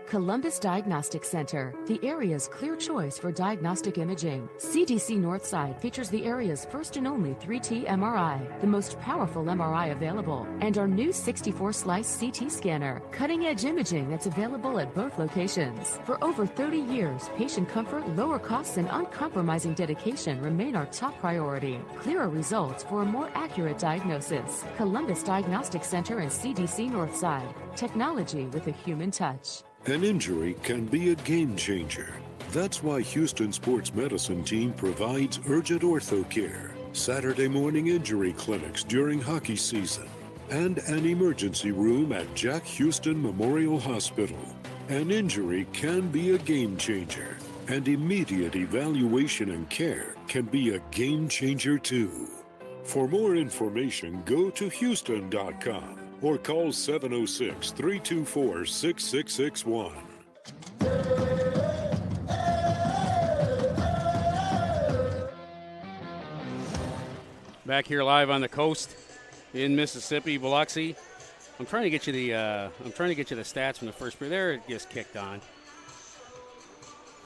Columbus Diagnostic Center, the area's clear choice for diagnostic imaging. CDC Northside features the area's first and only 3T MRI, the most powerful MRI available, and our new 64-slice CT scanner, cutting-edge imaging that's available at both locations. For over 30 years, patient comfort, lower costs, and uncompromising dedication remain our top priority. Clearer results for a more accurate diagnosis. Columbus Diagnostic Center and CDC Northside. Technology with a human touch. An injury can be a game changer. That's why Houston Sports Medicine Team provides urgent ortho care, Saturday morning injury clinics during hockey season, and an emergency room at Jack Houston Memorial Hospital. An injury can be a game changer, and immediate evaluation and care can be a game changer too. For more information, go to Houston.com or call 706-324-6661. Back here live on the coast in Mississippi, Biloxi. I'm trying to get you the stats from the first period. There it gets kicked on.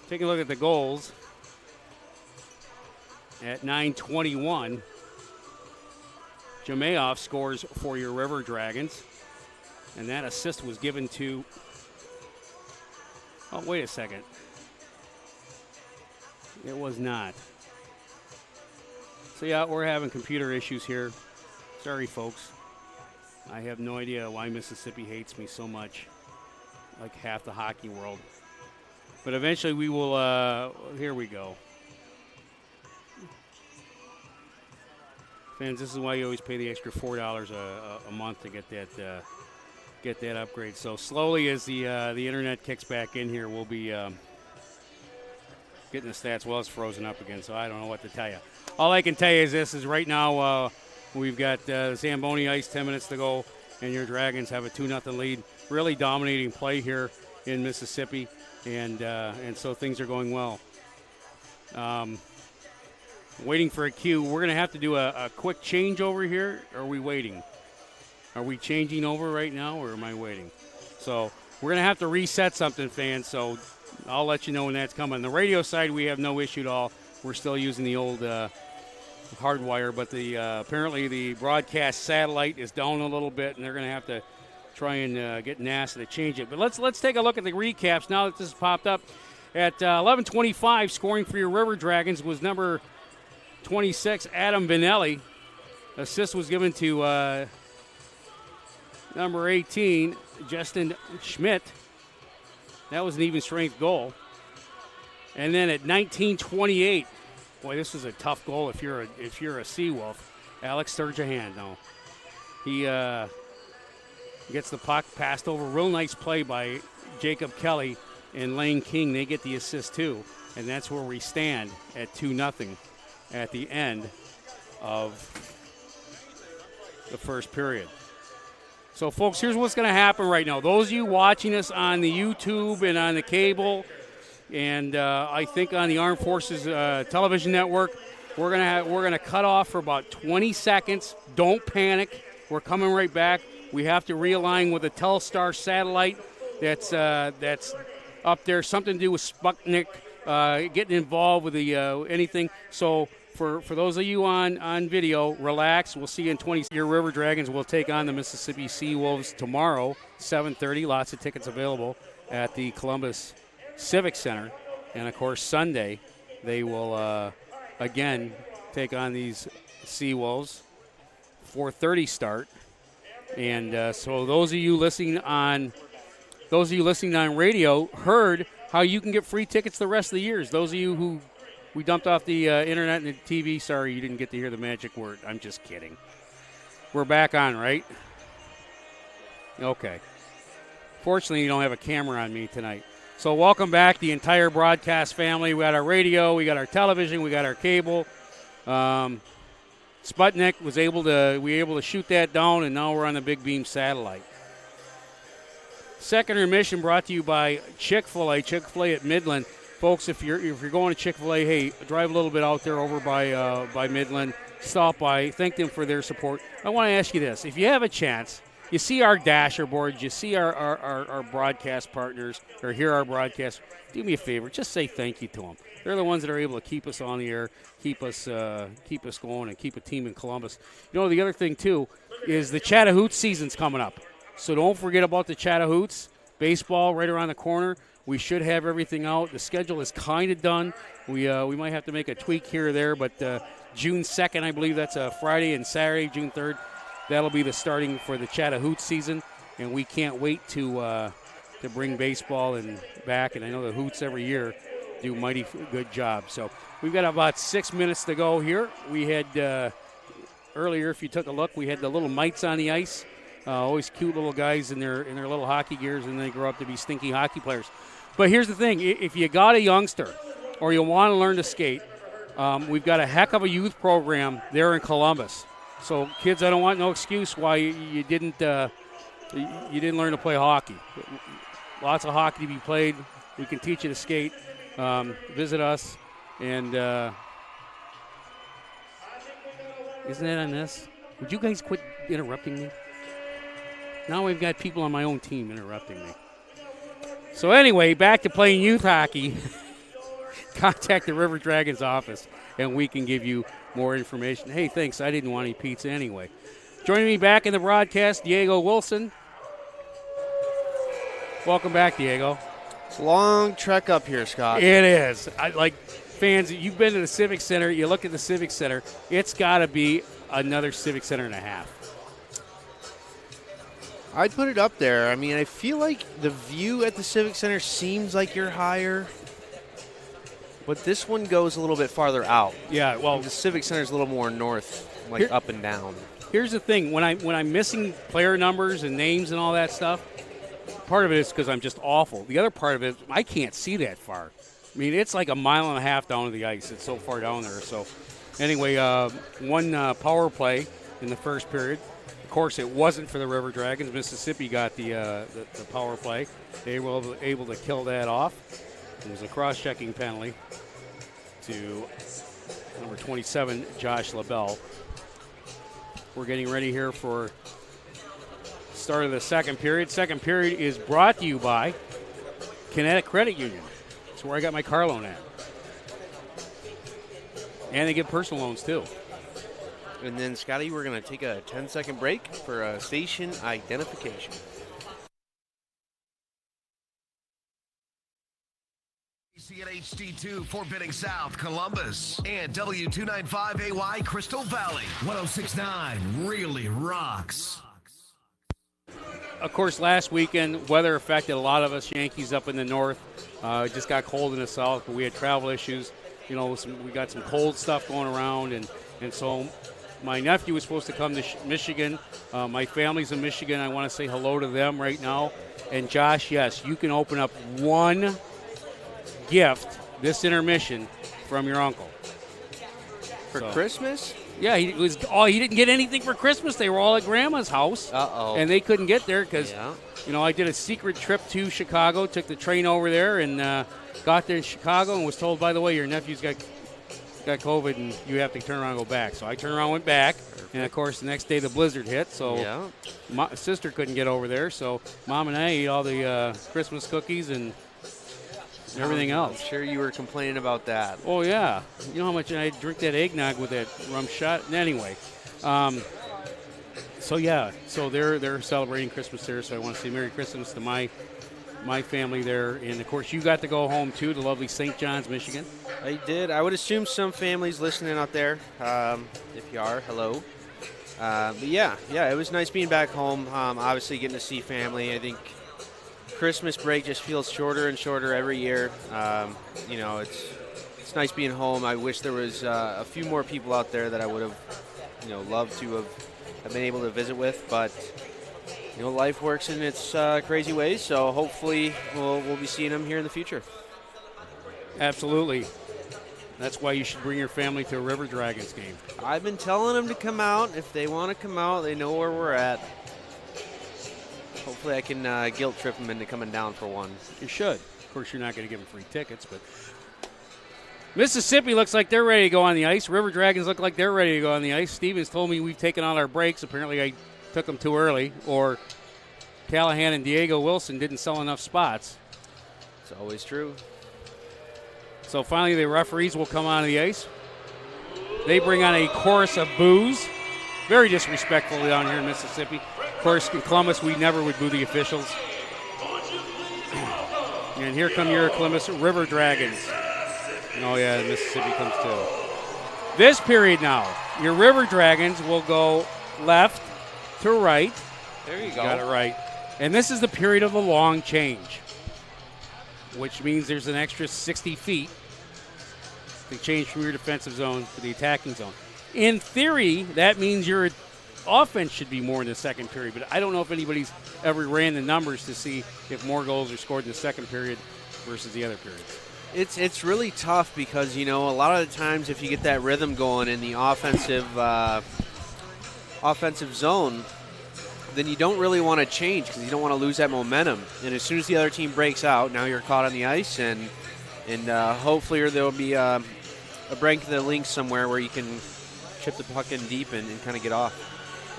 Taking a look at the goals at 9:21. Jamayoff scores for your River Dragons, and that assist was given to. Oh, wait a second. It was not. So yeah, we're having computer issues here. Sorry, folks. I have no idea why Mississippi hates me so much, like half the hockey world. But eventually we will, here we go. Fans, this is why you always pay the extra $4 a month to get that upgrade. So slowly as the internet kicks back in here, we'll be getting the stats. Well, it's frozen up again, so I don't know what to tell you. All I can tell you is this is right now we've got Zamboni ice, 10 minutes to go, and your Dragons have a 2-0 lead. Really dominating play here in Mississippi, and so things are going well. Waiting for a cue. We're going to have to do a quick change over here. Are we waiting? Are we changing over right now, or am I waiting? So we're going to have to reset something, fans, so I'll let you know when that's coming. On the radio side, we have no issue at all. We're still using the old hardwire, but apparently the broadcast satellite is down a little bit, and they're going to have to try and get NASA to change it. But let's take a look at the recaps now that this has popped up. At 11:25, scoring for your River Dragons was number 26, Adam Vinelli. Assist was given to number 18, Justin Schmidt. That was an even strength goal. And then at 19:28, boy, this is a tough goal if you're a Seawolf. Alex Sturgeon, though. He gets the puck passed over. Real nice play by Jacob Kelly and Lane King. They get the assist too, and that's where we stand at 2-0 at the end of the first period. So, folks, here's what's going to happen right now. Those of you watching us on the YouTube and on the cable, and I think on the Armed Forces Television Network, we're gonna cut off for about 20 seconds. Don't panic. We're coming right back. We have to realign with the Telstar satellite that's up there. Something to do with Sputnik getting involved with the anything. So for those of you on video, relax. We'll see you in 20. Your River Dragons will take on the Mississippi Seawolves tomorrow, 7:30. Lots of tickets available at the Columbus Civic Center. And, of course, Sunday they will, again, take on these Seawolves. 4:30 start. And so those of you listening on radio heard how you can get free tickets the rest of the years. Those of you who we dumped off the internet and the TV, sorry you didn't get to hear the magic word. I'm just kidding. We're back on, right? Okay. Fortunately, you don't have a camera on me tonight. So welcome back, the entire broadcast family. We got our radio, we got our television, we got our cable. Sputnik we were able to shoot that down, and now we're on the Big Beam satellite. Second intermission brought to you by Chick-fil-A. Chick-fil-A at Midland. Folks, if you're going to Chick-fil-A, hey, drive a little bit out there over by Midland. Stop by. Thank them for their support. I want to ask you this. If you have a chance, you see our dasher boards, you see our broadcast partners, or hear our broadcast. Do me a favor, just say thank you to them. They're the ones that are able to keep us on the air, keep us going, and keep a team in Columbus. You know, the other thing, too, is the Chattahoochee season's coming up. So don't forget about the Chattahoochee. Baseball right around the corner. We should have everything out. The schedule is kind of done. We might have to make a tweak here or there, but June 2nd, I believe that's a Friday, and Saturday, June 3rd, that'll be the starting for the Chattahoochee season, and we can't wait to bring baseball back. And I know the Hoots every year do a mighty good job. So we've got about 6 minutes to go here. We had earlier, if you took a look, we had the little mites on the ice. Always cute little guys in their little hockey gears, and they grow up to be stinky hockey players. But here's the thing. If you got a youngster or you want to learn to skate, we've got a heck of a youth program there in Columbus. So, kids, I don't want no excuse why you didn't learn to play hockey. Lots of hockey to be played. We can teach you to skate. Visit us. And isn't that on this? Would you guys quit interrupting me? Now we've got people on my own team interrupting me. So anyway, back to playing youth hockey. Contact the River Dragons office, and we can give you more information. Hey, thanks. I didn't want any pizza anyway. Joining me back in the broadcast, Diego Wilson. Welcome back, Diego. It's a long trek up here, Scott. It is. Fans, you've been to the Civic Center. You look at the Civic Center. It's got to be another Civic Center and a half. I'd put it up there. I mean, I feel like the view at the Civic Center seems like you're higher, but this one goes a little bit farther out. Yeah, well, the Civic Center is a little more north, up and down. Here's the thing: when I'm missing player numbers and names and all that stuff, part of it is because I'm just awful. The other part of it is I can't see that far. I mean, it's like a mile and a half down to the ice. It's so far down there. So, anyway, one power play in the first period. Of course, it wasn't for the River Dragons. Mississippi got the power play. They were able to kill that off. It was a cross-checking penalty to number 27, Josh LaBelle. We're getting ready here for start of the second period. Second period is brought to you by Kinetic Credit Union. That's where I got my car loan at. And they give personal loans, too. And then, Scotty, we're going to take a 10-second break for station identification. See at HD2 Fort Benning South, Columbus, and W295AY Crystal Valley. 106.9 really rocks. Of course, last weekend, weather affected a lot of us Yankees up in the north. It just got cold in the south, but we had travel issues. You know, we got some cold stuff going around, and so my nephew was supposed to come to Michigan. My family's in Michigan. I want to say hello to them right now. And, Josh, yes, you can open up one gift this intermission from your uncle. For Christmas? Yeah, he didn't get anything for Christmas. They were all at Grandma's house. Uh-oh. And they couldn't get there because, I did a secret trip to Chicago, took the train over there, and got there in Chicago and was told, by the way, your nephew's got COVID and you have to turn around and go back. So I turned around and went back. And, of course, the next day the blizzard hit. So my sister couldn't get over there. So Mom and I ate all the Christmas cookies and everything else. I'm sure you were complaining about that. Oh, yeah. You know how much I drink that eggnog with that rum shot? Anyway. So they're celebrating Christmas there. So I want to say Merry Christmas to my family there. And, of course, you got to go home, too, to lovely St. John's, Michigan. I did. I would assume some families listening out there. If you are, hello. But, yeah, it was nice being back home. Obviously getting to see family. I think Christmas break just feels shorter and shorter every year. It's nice being home. I wish there was a few more people out there that I would have, loved to have been able to visit with. But, life works in its crazy ways. So hopefully we'll be seeing them here in the future. Absolutely. That's why you should bring your family to a River Dragons game. I've been telling them to come out. If they want to come out, they know where we're at. Hopefully I can guilt trip them into coming down for one. You should. Of course, you're not going to give them free tickets, but Mississippi looks like they're ready to go on the ice. River Dragons look like they're ready to go on the ice. Stevens told me we've taken all our breaks. Apparently I took them too early, or Callahan and Diego Wilson didn't sell enough spots. It's always true. So finally the referees will come onto the ice. They bring on a chorus of boos. Very disrespectful down here in Mississippi. Of course, in Columbus, we never would boo the officials. And here come your Columbus River Dragons. Oh, yeah, Mississippi comes too. This period now, your River Dragons will go left to right. There you go. Got it right. And this is the period of the long change, which means there's an extra 60 feet to change from your defensive zone to the attacking zone. In theory, that means your offense should be more in the second period, but I don't know if anybody's ever ran the numbers to see if more goals are scored in the second period versus the other periods. It's really tough because, a lot of the times if you get that rhythm going in the offensive zone, then you don't really want to change because you don't want to lose that momentum. And as soon as the other team breaks out, now you're caught on the ice, and hopefully there will be a break in the link somewhere where you can chip the puck in deep and kind of get off.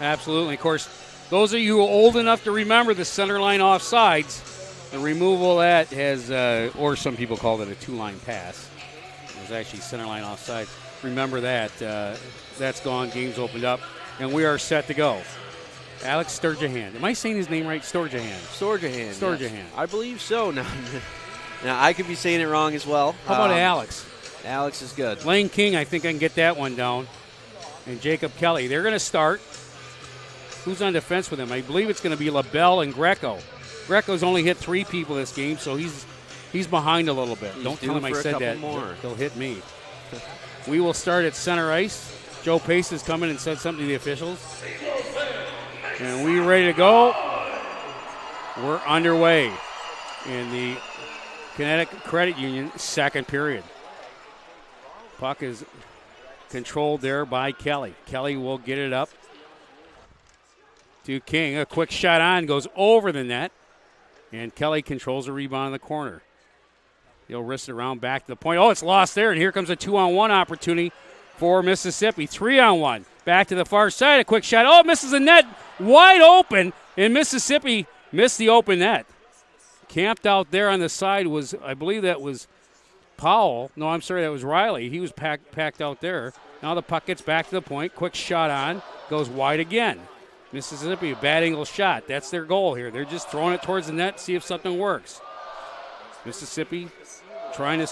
Absolutely. Of course, those of you old enough to remember the center line offsides, the removal of that has, or some people call it a two-line pass. It was actually center line offside. Remember that. That's gone. Game's opened up, and we are set to go. Alex Sturgeon. Am I saying his name right? Sturgeon. Yes. I believe so. Now, I could be saying it wrong as well. How about Alex? Alex is good. Lane King, I think I can get that one down. And Jacob Kelly. They're going to start. Who's on defense with him? I believe it's going to be LaBelle and Greco. Greco's only hit 3 people this game, so he's behind a little bit. Don't tell him I said that. He'll hit me. We will start at center ice. Joe Pace has come in and said something to the officials. And we ready to go. We're underway in the Connecticut Credit Union second period. Puck is controlled there by Kelly. Kelly will get it up to King. A quick shot on, goes over the net. And Kelly controls a rebound in the corner. He'll wrist it around back to the point. Oh, it's lost there, and here comes a 2-on-1 opportunity for Mississippi. 3-on-1. Back to the far side, a quick shot. Oh, misses the net. Wide open, and Mississippi missed the open net. Camped out there on the side was, I believe that was Powell. No, I'm sorry, that was Riley. He was packed out there. Now the puck gets back to the point. Quick shot on. Goes wide again. Mississippi, a bad angle shot. That's their goal here. They're just throwing it towards the net, see if something works. Mississippi trying to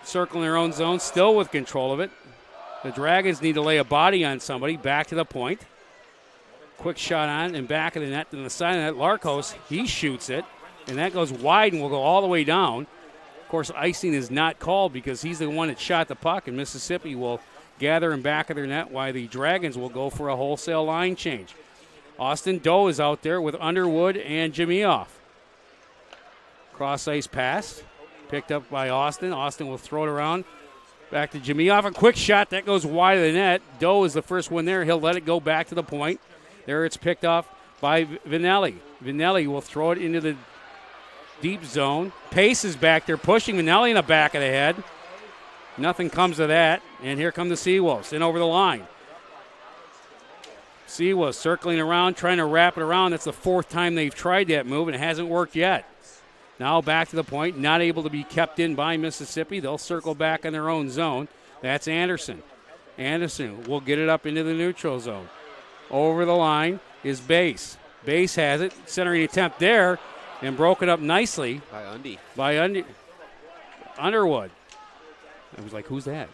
circle in their own zone, still with control of it. The Dragons need to lay a body on somebody. Back to the point. Quick shot on and back of the net to the side of the net. Larkos, he shoots it, and that goes wide and will go all the way down. Of course, icing is not called because he's the one that shot the puck, and Mississippi will gather in back of their net while the Dragons will go for a wholesale line change. Austin Doe is out there with Underwood and Jamioff. Cross ice pass picked up by Austin. Austin will throw it around. Back to Jamioff. A quick shot that goes wide of the net. Doe is the first one there. He'll let it go back to the point. There it's picked off by Vinelli. Vinelli will throw it into the deep zone. Pace is back there pushing Vinelli in the back of the head. Nothing comes of that. And here come the Seawolves in over the line. Seawolves circling around, trying to wrap it around. That's the 4th time they've tried that move, and it hasn't worked yet. Now back to the point, not able to be kept in by Mississippi. They'll circle back in their own zone. That's Anderson. Anderson will get it up into the neutral zone. Over the line is Bass. Bass has it. Centering attempt there and broken up nicely. By Underwood. I was like, who's that?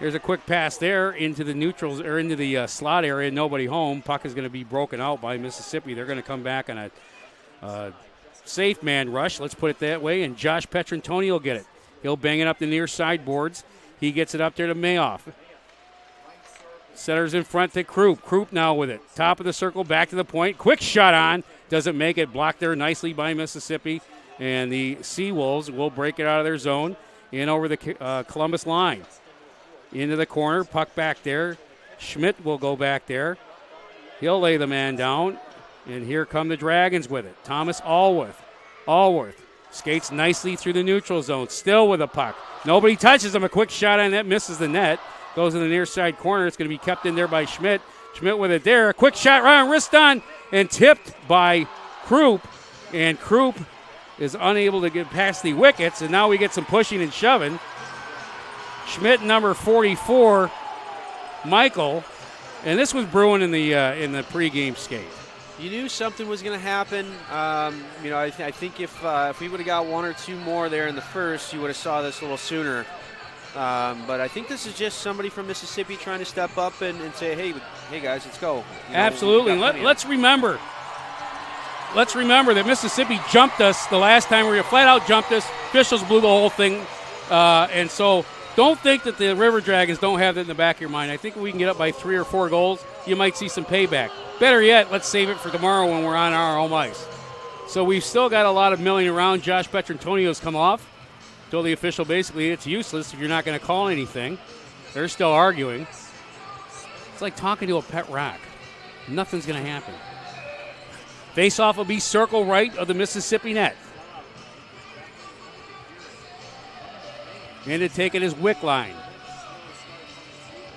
There's a quick pass there into the neutrals or into the slot area. Nobody home. Puck is going to be broken out by Mississippi. They're going to come back on a safe man rush. Let's put it that way. And Josh Petrantoni will get it. He'll bang it up the near sideboards. He gets it up there to Mayoff. Centers in front to Krupp. Krupp now with it. Top of the circle, back to the point. Quick shot on. Doesn't make it. Blocked there nicely by Mississippi. And the Seawolves will break it out of their zone in over the Columbus line. Into the corner. Puck back there. Schmidt will go back there. He'll lay the man down. And here come the Dragons with it. Thomas Allworth. Allworth skates nicely through the neutral zone. Still with a puck. Nobody touches him. A quick shot on that. Misses the net. Goes in the near side corner. It's going to be kept in there by Schmidt. Schmidt with it there. A quick shot, right on wrist on, and tipped by Krupp. And Krupp is unable to get past the wickets, and now we get some pushing and shoving. Schmidt, number 44, Michael, and this was brewing in the pregame skate. You knew something was going to happen. I think if we would have got one or two more there in the first, you would have saw this a little sooner. But I think this is just somebody from Mississippi trying to step up and say, hey guys, let's go. Absolutely. Let's remember that Mississippi jumped us the last time. We flat out jumped us. Officials blew the whole thing. And so don't think that the River Dragons don't have that in the back of your mind. I think if we can get up by 3 or 4 goals, you might see some payback. Better yet, let's save it for tomorrow when we're on our home ice. So we've still got a lot of milling around. Josh Petrantonio's come off. Told the official basically it's useless if you're not going to call anything. They're still arguing. It's like talking to a pet rock. Nothing's going to happen. Face-off will be circle right of the Mississippi net. And to take it is Wickline.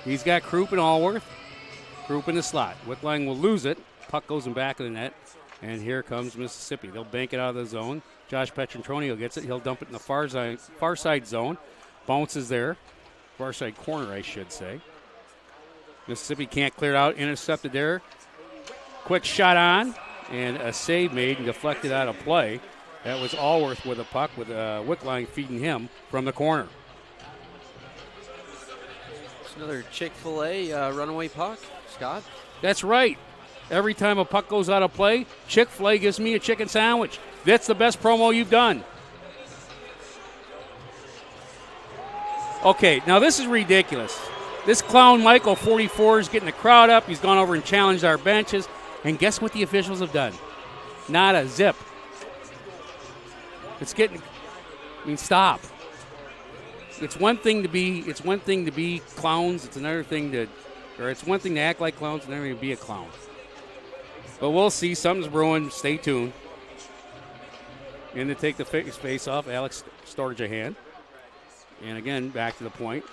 He's got Krupp and Allworth. Krupp in the slot. Wickline will lose it. Puck goes in back of the net. And here comes Mississippi. They'll bank it out of the zone. Josh Petrantonio gets it. He'll dump it in the far side zone. Bounces there. Far side corner, I should say. Mississippi can't clear it out. Intercepted there. Quick shot on. And a save made and deflected out of play. That was Allworth with a puck with Wickline feeding him from the corner. It's another Chick-fil-A runaway puck, Scott. That's right. Every time a puck goes out of play, Chick-fil-A gives me a chicken sandwich. That's the best promo you've done. Okay, now this is ridiculous. This clown Michael, 44, is getting the crowd up. He's gone over and challenged our benches. And guess what the officials have done? Not a zip. Stop. It's one thing to be clowns. It's another thing it's one thing to act like clowns, and another thing to be a clown. But we'll see. Something's brewing. Stay tuned. And to take the face off, Alex Storjahan. And again, back to the point.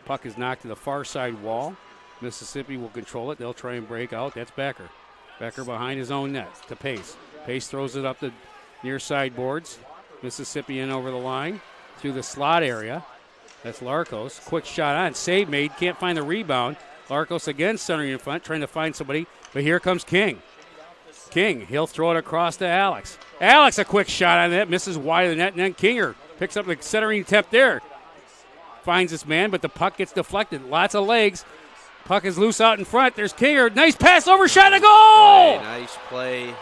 Puck is knocked to the far side wall. Mississippi will control it. They'll try and break out. That's Becker. Becker behind his own net to Pace. Pace throws it up the near side boards. Mississippi in over the line through the slot area. That's Larkos. Quick shot on. Save made. Can't find the rebound. Larkos again centering in front, trying to find somebody. But here comes King. King, he'll throw it across to Alex. Alex, a quick shot on that. Misses wide of the net. And then Kinger picks up the centering attempt there. Finds this man, but the puck gets deflected. Lots of legs. Puck is loose out in front. There's Kinger. Nice pass, overshot, a goal! Nice play.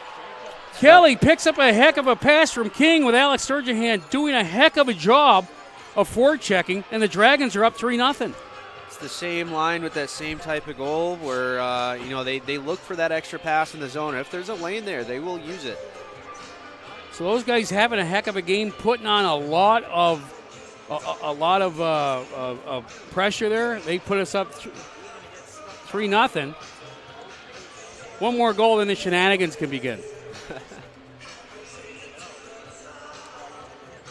Kelly picks up a heck of a pass from King with Alex Storjahan doing a heck of a job of forechecking, and the Dragons are up 3-0. It's the same line with that same type of goal where, they look for that extra pass in the zone. If there's a lane there, they will use it. So those guys having a heck of a game, putting on a lot of pressure there. They put us up 3-0. One more goal, then the shenanigans can begin.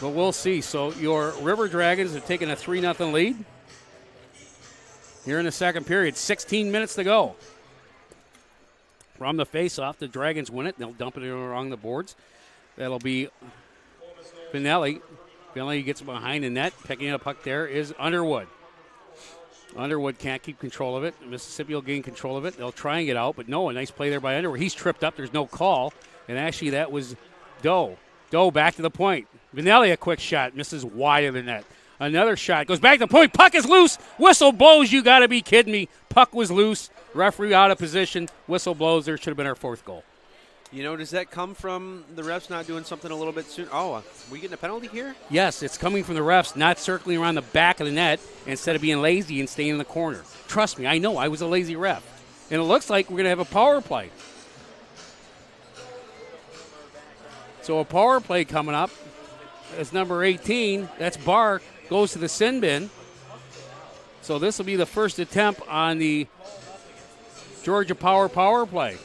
But we'll see. So your River Dragons have taken a 3-0 lead here in the second period. 16 minutes to go. From the face-off, the Dragons win it. They'll dump it along the boards. That'll be Finelli. Finelli gets behind the net. Picking up puck there is Underwood. Underwood can't keep control of it. Mississippi will gain control of it. They'll try and get out, but no, a nice play there by Underwood. He's tripped up. There's no call. And actually, that was Doe. Doe back to the point. Vinelli, a quick shot. Misses wide of the net. Another shot. Goes back to the point. Puck is loose. Whistle blows. You got to be kidding me. Puck was loose. Referee out of position. Whistle blows. There should have been our fourth goal. Does that come from the refs not doing something a little bit soon? Oh, we getting a penalty here? Yes, it's coming from the refs not circling around the back of the net instead of being lazy and staying in the corner. Trust me, I know. I was a lazy ref. And it looks like we're going to have a power play. So a power play coming up. As number 18, that's Barr, goes to the sin bin. So this will be the first attempt on the Georgia power play.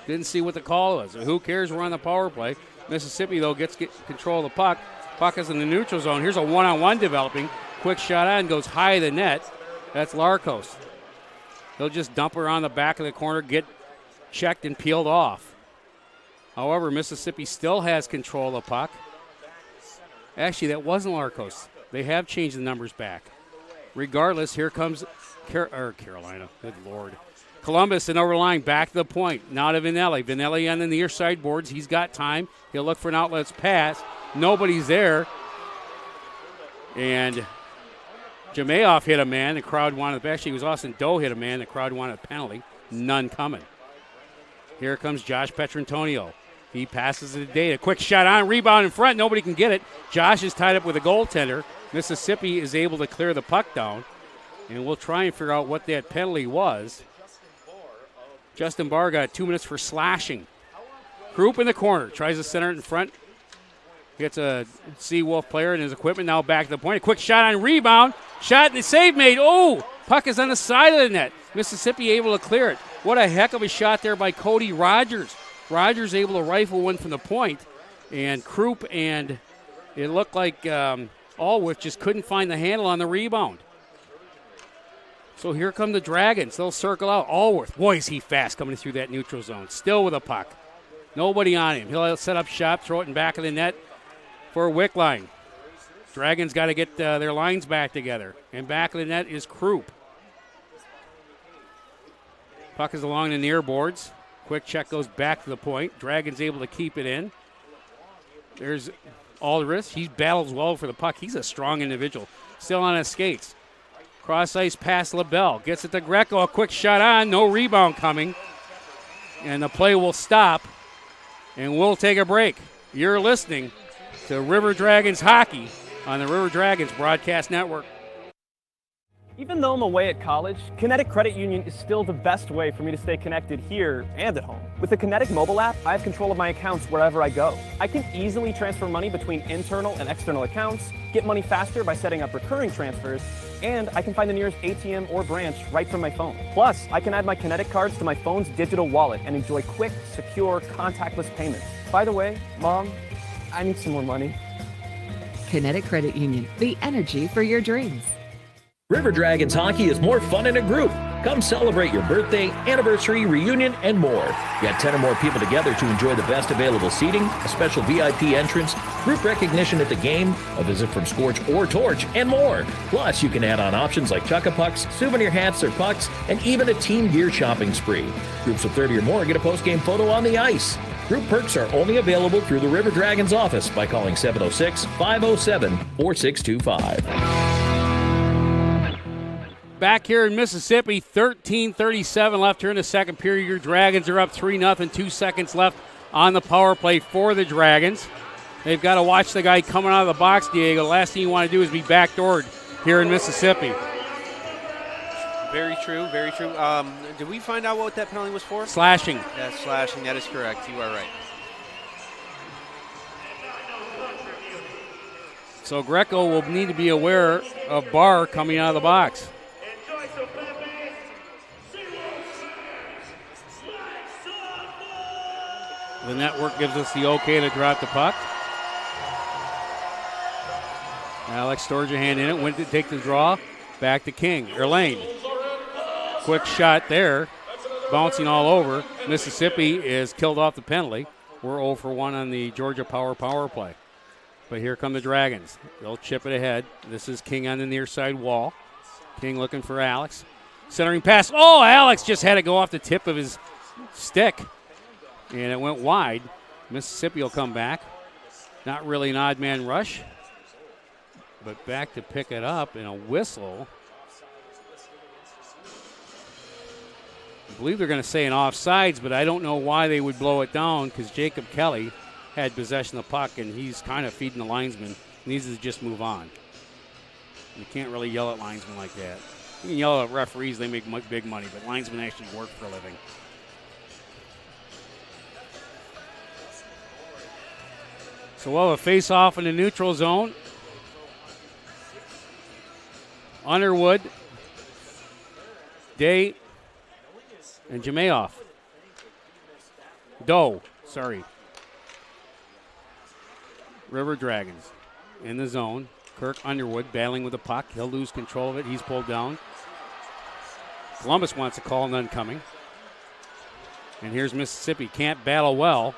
Didn't see what the call was. Who cares? We're on the power play. Mississippi, though, gets control of the puck. Puck is in the neutral zone. Here's a one-on-one developing. Quick shot on, goes high of the net. That's Larkos. He'll just dump her on the back of the corner, get checked and peeled off. However, Mississippi still has control of the puck. Actually, that wasn't Larcos. They have changed the numbers back. Regardless, here comes Carolina. Good Lord. Columbus and overlying back to the point. Now to Vinelli. Vinelli on the near side boards. He's got time. He'll look for an outlet's pass. Nobody's there. And Jamayoff hit a man. The crowd wanted, actually, it was Austin Doe hit a man. The crowd wanted a penalty. None coming. Here comes Josh Petrantonio. He passes it to Data. Quick shot on, rebound in front. Nobody can get it. Josh is tied up with a goaltender. Mississippi is able to clear the puck down. And we'll try and figure out what that penalty was. Justin Barr got 2 minutes for slashing. Croup in the corner. Tries to center it in front. Gets a Seawolf player in his equipment. Now back to the point. A quick shot on rebound. Shot and the save made. Oh, puck is on the side of the net. Mississippi able to clear it. What a heck of a shot there by Cody Rogers. Rogers able to rifle one from the point. And Croup and it looked like Allworth just couldn't find the handle on the rebound. So here come the Dragons. They'll circle out. Allworth. Boy, is he fast coming through that neutral zone. Still with a puck. Nobody on him. He'll set up shop, throw it in back of the net for Wickline. Dragons got to get their lines back together. And back of the net is Croup. Puck is along the near boards. Quick check goes back to the point. Dragons able to keep it in. There's Aldrich. He battles well for the puck. He's a strong individual. Still on his skates. Cross ice pass LaBelle. Gets it to Greco. A quick shot on. No rebound coming. And the play will stop. And we'll take a break. You're listening to River Dragons Hockey on the River Dragons Broadcast Network. Even though I'm away at college, Kinetic Credit Union is still the best way for me to stay connected here and at home. With the Kinetic mobile app, I have control of my accounts wherever I go. I can easily transfer money between internal and external accounts, get money faster by setting up recurring transfers, and I can find the nearest ATM or branch right from my phone. Plus, I can add my Kinetic cards to my phone's digital wallet and enjoy quick, secure, contactless payments. By the way, Mom, I need some more money. Kinetic Credit Union, the energy for your dreams. River Dragons hockey is more fun in a group. Come celebrate your birthday, anniversary, reunion, and more. Get 10 or more people together to enjoy the best available seating, a special VIP entrance, group recognition at the game, a visit from Scorch or Torch, and more. Plus, you can add on options like Chuck-a-Pucks, souvenir hats or pucks, and even a team gear shopping spree. Groups of 30 or more get a post-game photo on the ice. Group perks are only available through the River Dragons office by calling 706-507-4625. Back here in Mississippi, 13:37 left here in the second period. Your Dragons are up 3-0, 2 seconds left on the power play for the Dragons. They've got to watch the guy coming out of the box, Diego. The last thing you want to do is be backdoored here in Mississippi. Very true, very true. Did we find out what that penalty was for? Slashing. Yeah, slashing. That is correct. You are right. So Greco will need to be aware of Barr coming out of the box. The network gives us the okay to drop the puck. Alex Storjahan in it, went to take the draw. Back to King, or Lane. Quick shot there, bouncing all over. Mississippi is killed off the penalty. We're 0 for 1 on the Georgia power play. But here come the Dragons. They'll chip it ahead. This is King on the near side wall. King looking for Alex. Centering pass. Oh, Alex just had to go off the tip of his stick. And it went wide. Mississippi will come back. Not really an odd man rush. But back to pick it up in a whistle. I believe they're going to say an offsides, but I don't know why they would blow it down because Jacob Kelly had possession of the puck, and he's kind of feeding the linesman. Needs to just move on. You can't really yell at linesmen like that. You can yell at referees, they make big money, but linesmen actually work for a living. So we'll have a face-off in the neutral zone. Underwood, Day, and Jamayoff. Doe, sorry. River Dragons in the zone. Kirk Underwood battling with the puck. He'll lose control of it. He's pulled down. Columbus wants a call, none coming. And here's Mississippi. Can't battle well.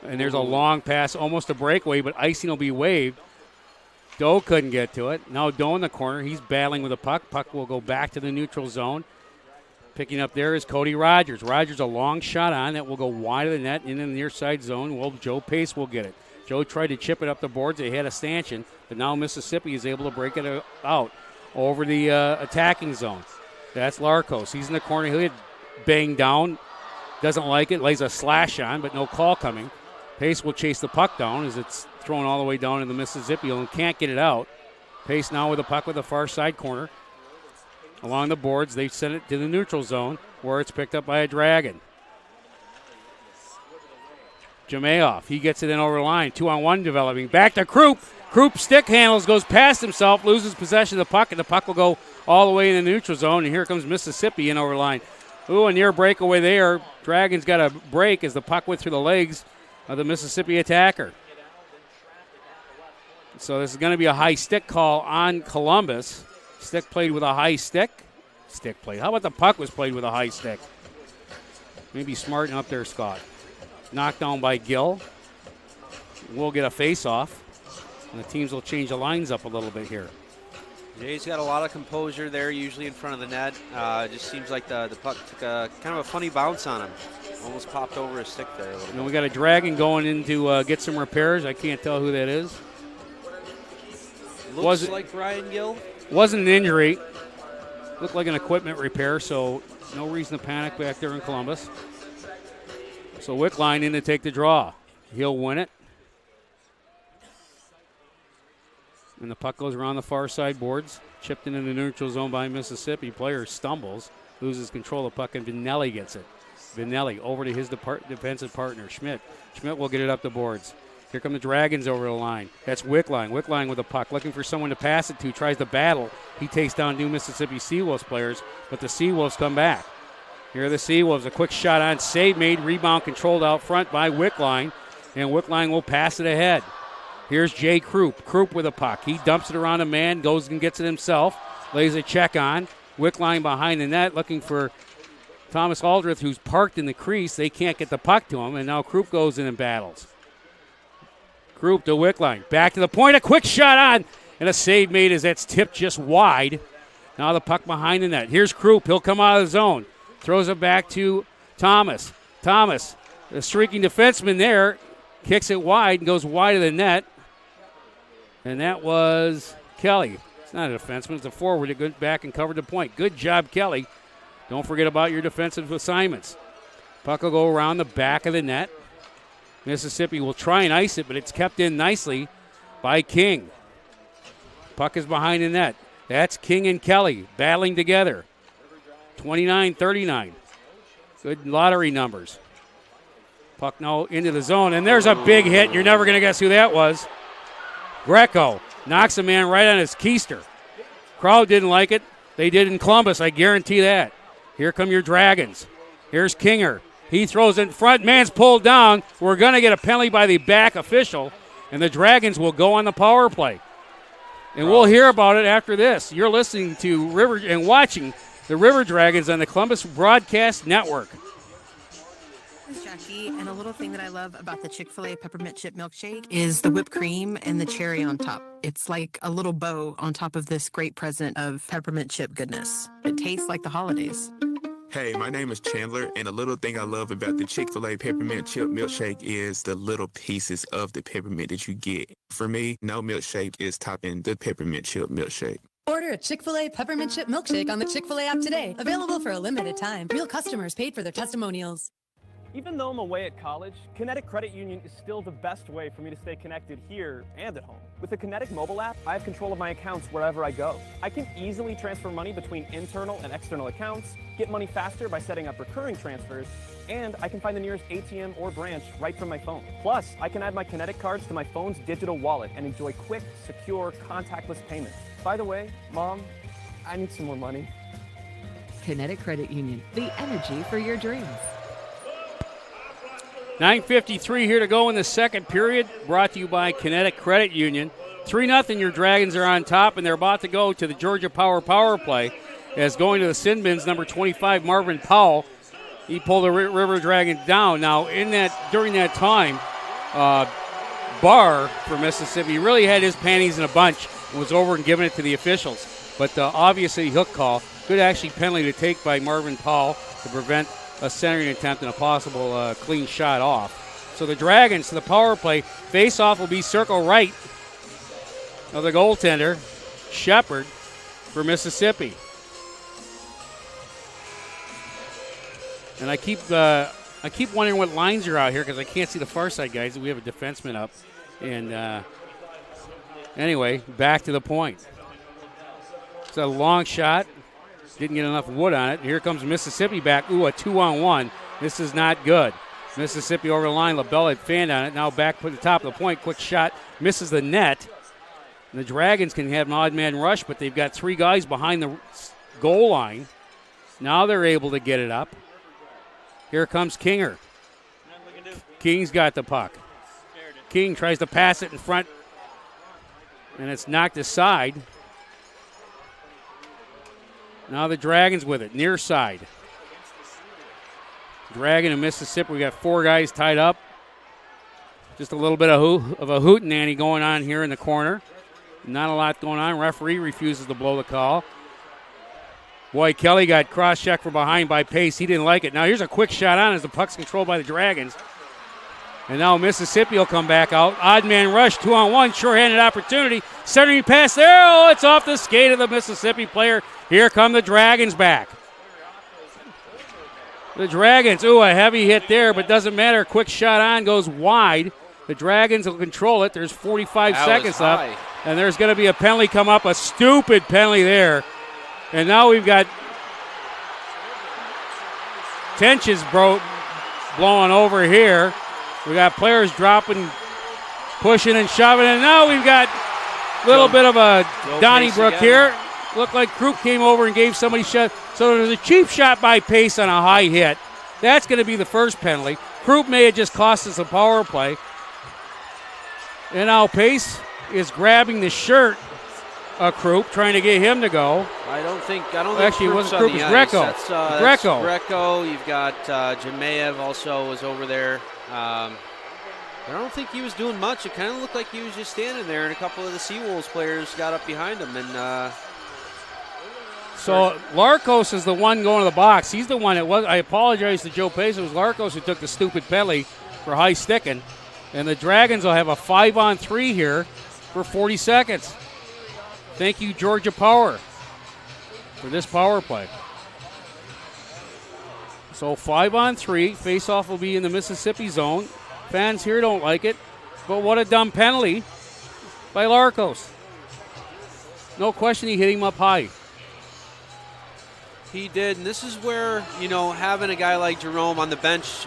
And there's a long pass, almost a breakaway, but icing will be waved. Doe couldn't get to it. Now Doe in the corner. He's battling with a puck. Puck will go back to the neutral zone. Picking up there is Cody Rogers. Rogers a long shot on that will go wide of the net in the near side zone. Well, Joe Pace will get it. Joe tried to chip it up the boards. They had a stanchion, but now Mississippi is able to break it out over the attacking zone. That's Larkos. He's in the corner. He'll get banged down. Doesn't like it. Lays a slash on, but no call coming. Pace will chase the puck down as it's thrown all the way down into Mississippi and can't get it out. Pace now with the puck with the far side corner. Along the boards, they send it to the neutral zone where it's picked up by a Dragon. Jamayoff, he gets it in over the line. 2-on-1 developing. Back to Krupp. Krupp stick handles, goes past himself, loses possession of the puck, and the puck will go all the way in the neutral zone. And here comes Mississippi in over the line. Ooh, a near breakaway there. Dragons got a break as the puck went through the legs of the Mississippi attacker. So this is going to be a high stick call on Columbus. Stick played with a high stick. Stick played. How about the puck was played with a high stick? Maybe smarten up there, Scott. Knocked down by Gill. We'll get a face-off. And the teams will change the lines up a little bit here. Jay's got a lot of composure there, usually in front of the net. Just seems like the puck took a kind of a funny bounce on him. Almost popped over his stick there a little bit. We got a Dragon going in to get some repairs. I can't tell who that is. Looks like Ryan Gill. Wasn't an injury. Looked like an equipment repair, so no reason to panic back there in Columbus. So Wickline in to take the draw. He'll win it. And the puck goes around the far side boards. Chipped into the neutral zone by Mississippi. Player stumbles, loses control of the puck, and Vinelli gets it. Vinelli over to his defensive partner, Schmidt. Schmidt will get it up the boards. Here come the Dragons over the line. That's Wickline. Wickline with the puck, looking for someone to pass it to. Tries to battle. He takes down New Mississippi Seawolves players, but the Seawolves come back. Here are the Seawolves. A quick shot on. Save made. Rebound controlled out front by Wickline, and Wickline will pass it ahead. Here's Jay Krupp. Krupp with a puck. He dumps it around a man, goes and gets it himself. Lays a check on. Wickline behind the net, looking for Thomas Aldrich, who's parked in the crease. They can't get the puck to him, and now Krupp goes in and battles. Krupp to Wickline. Back to the point. A quick shot on, and a save made as that's tipped just wide. Now the puck behind the net. Here's Krupp. He'll come out of the zone. Throws it back to Thomas. Thomas, the streaking defenseman there, kicks it wide and goes wide of the net. And that was Kelly. It's not a defenseman. It's a forward that goes back and covered the point. Good job, Kelly. Don't forget about your defensive assignments. Puck will go around the back of the net. Mississippi will try and ice it, but it's kept in nicely by King. Puck is behind the net. That's King and Kelly battling together. 29-39. Good lottery numbers. Puck now into the zone, and there's a big hit. You're never going to guess who that was. Greco knocks a man right on his keister. Crowd didn't like it. They did in Columbus, I guarantee that. Here come your Dragons. Here's Kinger. He throws in front. Man's pulled down. We're going to get a penalty by the back official, and the Dragons will go on the power play. And we'll hear about it after this. You're listening to River and watching the River Dragons on the Columbus Broadcast Network. This is Jackie, and a little thing that I love about the Chick-fil-A peppermint chip milkshake is the whipped cream and the cherry on top. It's like a little bow on top of this great present of peppermint chip goodness. It tastes like the holidays. Hey, my name is Chandler, and a little thing I love about the Chick-fil-A peppermint chip milkshake is the little pieces of the peppermint that you get. For me, no milkshake is topping the peppermint chip milkshake. Order a Chick-fil-A peppermint chip milkshake on the Chick-fil-A app today. Available for a limited time. Real customers paid for their testimonials. Even though I'm away at college, Kinetic Credit Union is still the best way for me to stay connected here and at home. With the Kinetic mobile app, I have control of my accounts wherever I go. I can easily transfer money between internal and external accounts, get money faster by setting up recurring transfers, and I can find the nearest ATM or branch right from my phone. Plus, I can add my Kinetic cards to my phone's digital wallet and enjoy quick, secure, contactless payments. By the way, Mom, I need some more money. Kinetic Credit Union, the energy for your dreams. 9:53 here to go in the second period, brought to you by Kinetic Credit Union. 3-0, your Dragons are on top, and they're about to go to the Georgia Power play. as going to the sin bins, number 25, Marvin Powell. He pulled the River Dragons down. Now, during that time, Barr for Mississippi really had his panties in a bunch and was over and giving it to the officials. But obviously, hook call. Good actually penalty to take by Marvin Powell to prevent a centering attempt and a possible clean shot off. So the Dragons to the power play. Face-off will be circle right of the goaltender, Shepard, for Mississippi. And I keep wondering what lines are out here because I can't see the far side, guys. We have a defenseman up. And anyway, back to the point. It's a long shot. Didn't get enough wood on it. Here comes Mississippi back. Ooh, a 2-on-1. This is not good. Mississippi over the line. LaBelle had fanned on it. Now back to the top of the point. Quick shot. Misses the net. And the Dragons can have an odd man rush, but they've got 3 guys behind the goal line. Now they're able to get it up. Here comes Kinger. King's got the puck. King tries to pass it in front, and it's knocked aside. Now the Dragons with it, near side. Dragon and Mississippi, we got 4 guys tied up. Just a little bit of a hootenanny going on here in the corner. Not a lot going on. Referee refuses to blow the call. Boy, Kelly got cross-checked from behind by Pace. He didn't like it. Now here's a quick shot on as the puck's controlled by the Dragons. And now Mississippi will come back out. Odd man rush, 2-on-1, sure-handed opportunity. Centering pass there. Oh, it's off the skate of the Mississippi player. Here come the Dragons back. The Dragons, ooh, a heavy hit there, but doesn't matter. Quick shot on, goes wide. The Dragons will control it. There's 45 seconds left. And there's going to be a penalty come up, a stupid penalty there. And now we've got tensions blowing over here. We got players dropping, pushing and shoving, and now we've got a little bit of a Donnybrook here. Looked like Krupp came over and gave somebody a shot. So there's a cheap shot by Pace on a high hit. That's going to be the first penalty. Krupp may have just cost us a power play. And now Pace is grabbing the shirt of Krupp, trying to get him to go. I don't think Actually, it wasn't Krupp, it was Greco. That's Greco. You've got Jemayev also was over there. I don't think he was doing much. It kind of looked like he was just standing there, and a couple of the Seawolves players got up behind him. And so Larkos is the one going to the box. He's the one that was. I apologize to Joe Pace. It was Larkos who took the stupid penalty for high sticking. And the Dragons will have a 5-on-3 here for 40 seconds. Thank you, Georgia Power, for this power play. So 5-on-3. Face-off will be in the Mississippi zone. Fans here don't like it, but what a dumb penalty by Larkos. No question he hit him up high. He did, and this is where, having a guy like Jerome on the bench, is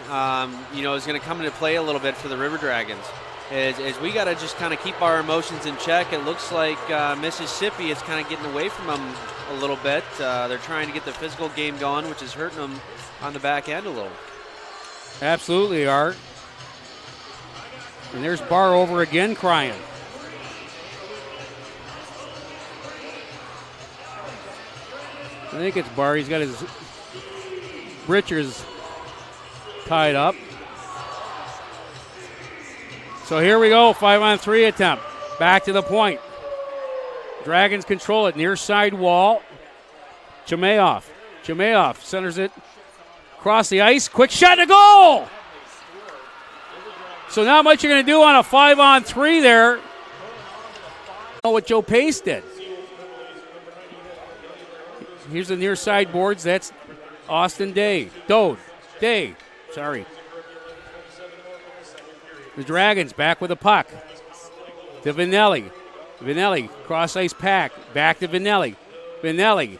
going to come into play a little bit for the River Dragons. As we got to just kind of keep our emotions in check. It looks like Mississippi is kind of getting away from them a little bit. They're trying to get the physical game going, which is hurting them on the back end a little. Absolutely, Art. And there's Barr over again crying. I think it's Barr. He's got his breeches tied up. So here we go, 5-on-3 attempt. Back to the point. Dragons control it, near side wall. Jemayev centers it across the ice. Quick shot to goal! So not much you're going to do on a 5-on-3 there. Know what Joe Pace did. Here's the near side boards. That's Austin Day. Sorry. The Dragons back with the puck. To Vinelli. Vinelli, cross ice pack. Back to Vinelli. Vinelli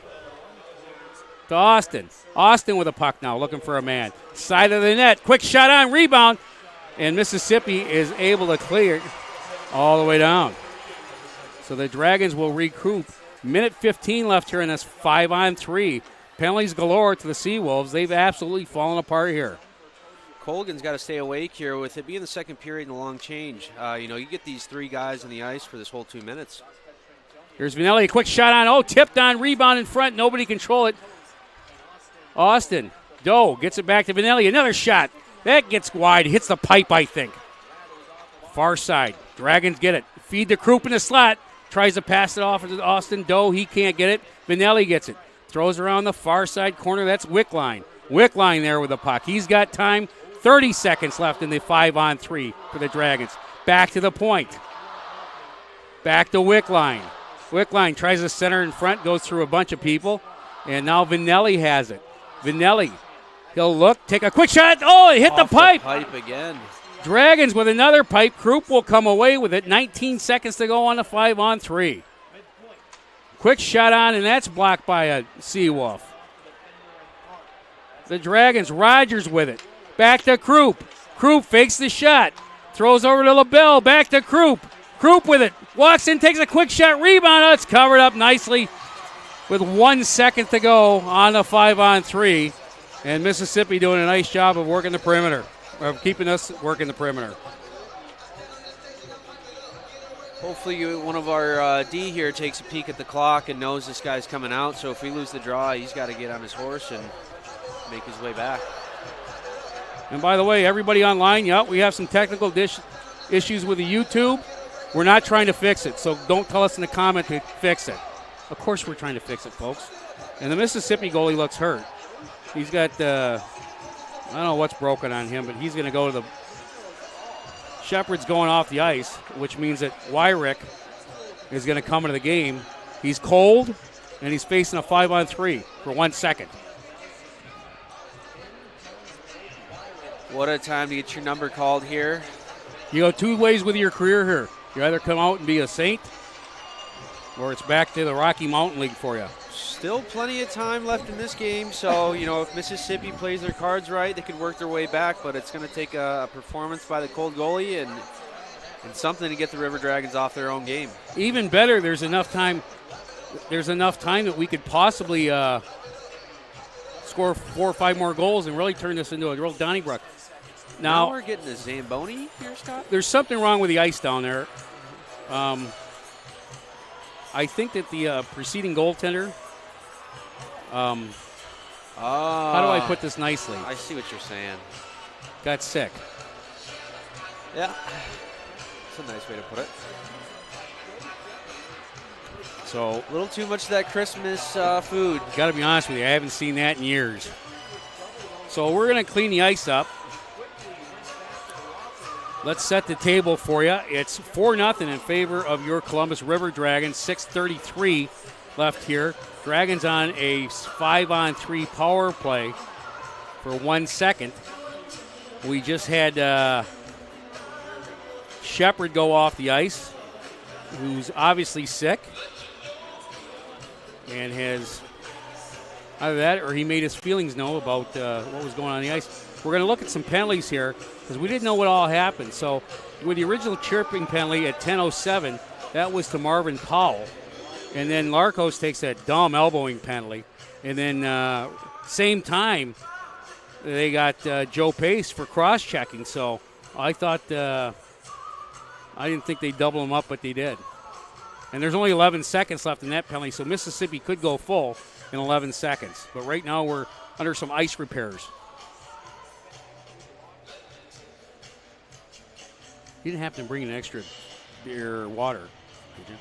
to Austin. Austin with a puck now, looking for a man. Side of the net. Quick shot on, rebound. And Mississippi is able to clear it all the way down. So the Dragons will recoup. Minute 15 left here in this 5-on-3. Penalties galore to the Seawolves. They've absolutely fallen apart here. Colgan's got to stay awake here with it being the second period and a long change. You get these 3 guys on the ice for this whole 2 minutes. Here's Vanelli, a quick shot on. Oh, tipped on, rebound in front. Nobody control it. Austin Doe gets it back to Vanelli. Another shot. That gets wide. Hits the pipe, I think. Far side. Dragons get it. Feed the Croup in the slot. Tries to pass it off to Austin Doe. He can't get it. Vanelli gets it. Throws around the far side corner. That's Wickline. Wickline there with the puck. He's got time. 30 seconds left in the 5-on-3 for the Dragons. Back to the point. Back to Wickline. Wickline tries to center in front, goes through a bunch of people, and now Vanelli has it. Vanelli, he'll look, take a quick shot. Oh, it hit the pipe. Pipe again. Dragons with another pipe. Croup will come away with it. 19 seconds to go on the 5-on-3. Quick shot on, and that's blocked by a Seawolf. The Dragons, Rogers with it. Back to Croup. Croup fakes the shot. Throws over to LaBelle. Back to Croup. Croup with it. Walks in, takes a quick shot. Rebound. Oh, it's covered up nicely with 1 second to go on the 5-on-3. And Mississippi doing a nice job of working the perimeter, of keeping us working the perimeter. Hopefully one of our D here takes a peek at the clock and knows this guy's coming out. So if we lose the draw, he's got to get on his horse and make his way back. And by the way, everybody online, we have some technical issues with the YouTube. We're not trying to fix it, so don't tell us in the comment to fix it. Of course we're trying to fix it, folks. And the Mississippi goalie looks hurt. He's got, I don't know what's broken on him, but he's going to go to the – Shepard's going off the ice, which means that Wyrick is going to come into the game. He's cold, and he's facing a 5-on-3 for 1 second. What a time to get your number called here. You go two ways with your career here. You either come out and be a Saint, or it's back to the Rocky Mountain League for you. Still plenty of time left in this game, so, if Mississippi plays their cards right, they could work their way back, but it's going to take a performance by the cold goalie and something to get the River Dragons off their own game. Even better, there's enough time that we could possibly score 4 or 5 more goals and really turn this into a real Donnybrook. Now we're getting a Zamboni here, Scott? There's something wrong with the ice down there. I think that the preceding goaltender, how do I put this nicely? I see what you're saying. Got sick. Yeah, that's a nice way to put it. So a little too much of that Christmas food. Got to be honest with you, I haven't seen that in years. So we're going to clean the ice up. Let's set the table for you. It's 4-0 in favor of your Columbus River Dragons. 6:33 left here. Dragons on a 5-on-3 power play for 1 second. We just had Shepard go off the ice, who's obviously sick and has either that or he made his feelings known about what was going on the ice. We're going to look at some penalties here because we didn't know what all happened. So with the original chirping penalty at 10:07, that was to Marvin Powell. And then Larkos takes that dumb elbowing penalty. And then same time, they got Joe Pace for cross-checking. So I thought, I didn't think they'd double him up, but they did. And there's only 11 seconds left in that penalty, so Mississippi could go full in 11 seconds. But right now we're under some ice repairs. You didn't have to bring an extra beer or water, did you?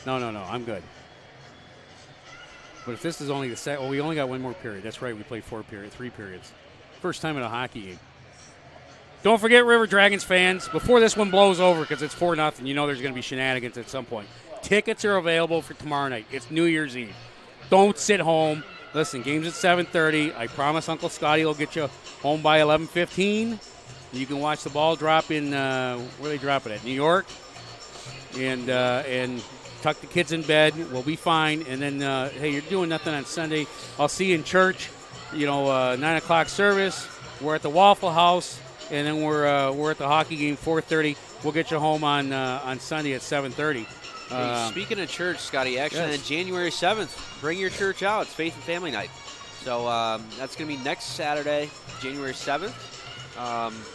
No, I'm good. But if this is only the second, we only got one more period. That's right, we played 3 periods. First time in a hockey game. Don't forget, River Dragons fans, before this one blows over, because it's 4-0, there's going to be shenanigans at some point. Tickets are available for tomorrow night. It's New Year's Eve. Don't sit home. Listen, game's at 7:30. I promise Uncle Scotty will get you home by 11:15. You can watch the ball drop in, where they drop it at? New York. And tuck the kids in bed. We'll be fine. And then, hey, you're doing nothing on Sunday. I'll see you in church. 9 o'clock service. We're at the Waffle House. And then we're at the hockey game 4:30. We'll get you home on Sunday at 7:30. Hey, speaking of church, Scotty, actually on January 7th, bring your church out. It's Faith and Family Night. So that's going to be next Saturday, January 7th.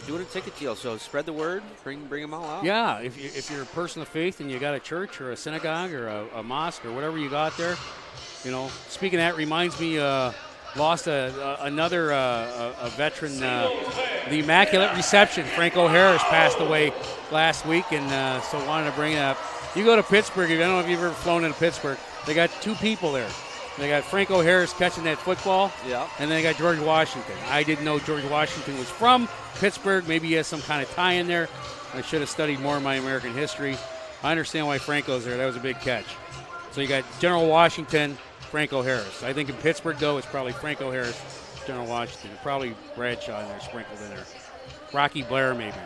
doing a ticket deal. So spread the word, bring them all out. Yeah, if you're a person of faith and you got a church or a synagogue or a mosque or whatever you got there, speaking of that, reminds me, lost another veteran, the Immaculate Reception. Franco Harris passed away last week, and so wanted to bring it up. You go to Pittsburgh, I don't know if you've ever flown into Pittsburgh, they got two people there. They got Franco Harris catching that football, and then they got George Washington. I didn't know George Washington was from Pittsburgh. Maybe he has some kind of tie in there. I should have studied more of my American history. I understand why Franco's there. That was a big catch. So you got General Washington, Franco Harris. I think in Pittsburgh, though, it's probably Franco Harris, General Washington. Probably Bradshaw in there, sprinkled in there. Rocky Blair, maybe.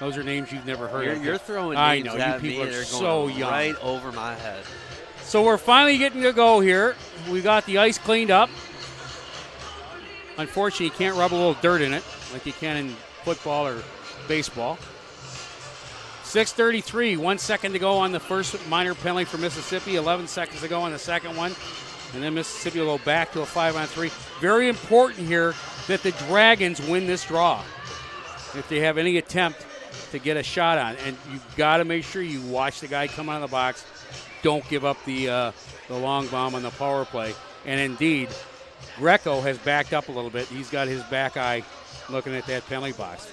Those are names you've never heard of. You're throwing I names know, at you people me are that are so going young. right over my head. So we're finally getting to go here. We got the ice cleaned up. Unfortunately, you can't rub a little dirt in it like you can in football or baseball. 6:33, 1 second to go on the first minor penalty for Mississippi, 11 seconds to go on the second one. And then Mississippi will go back to a 5-on-3. Very important here that the Dragons win this draw if they have any attempt to get a shot on. And you've got to make sure you watch the guy come out of the box. Don't give up the long bomb on the power play. And indeed, Greco has backed up a little bit. He's got his back eye looking at that penalty box.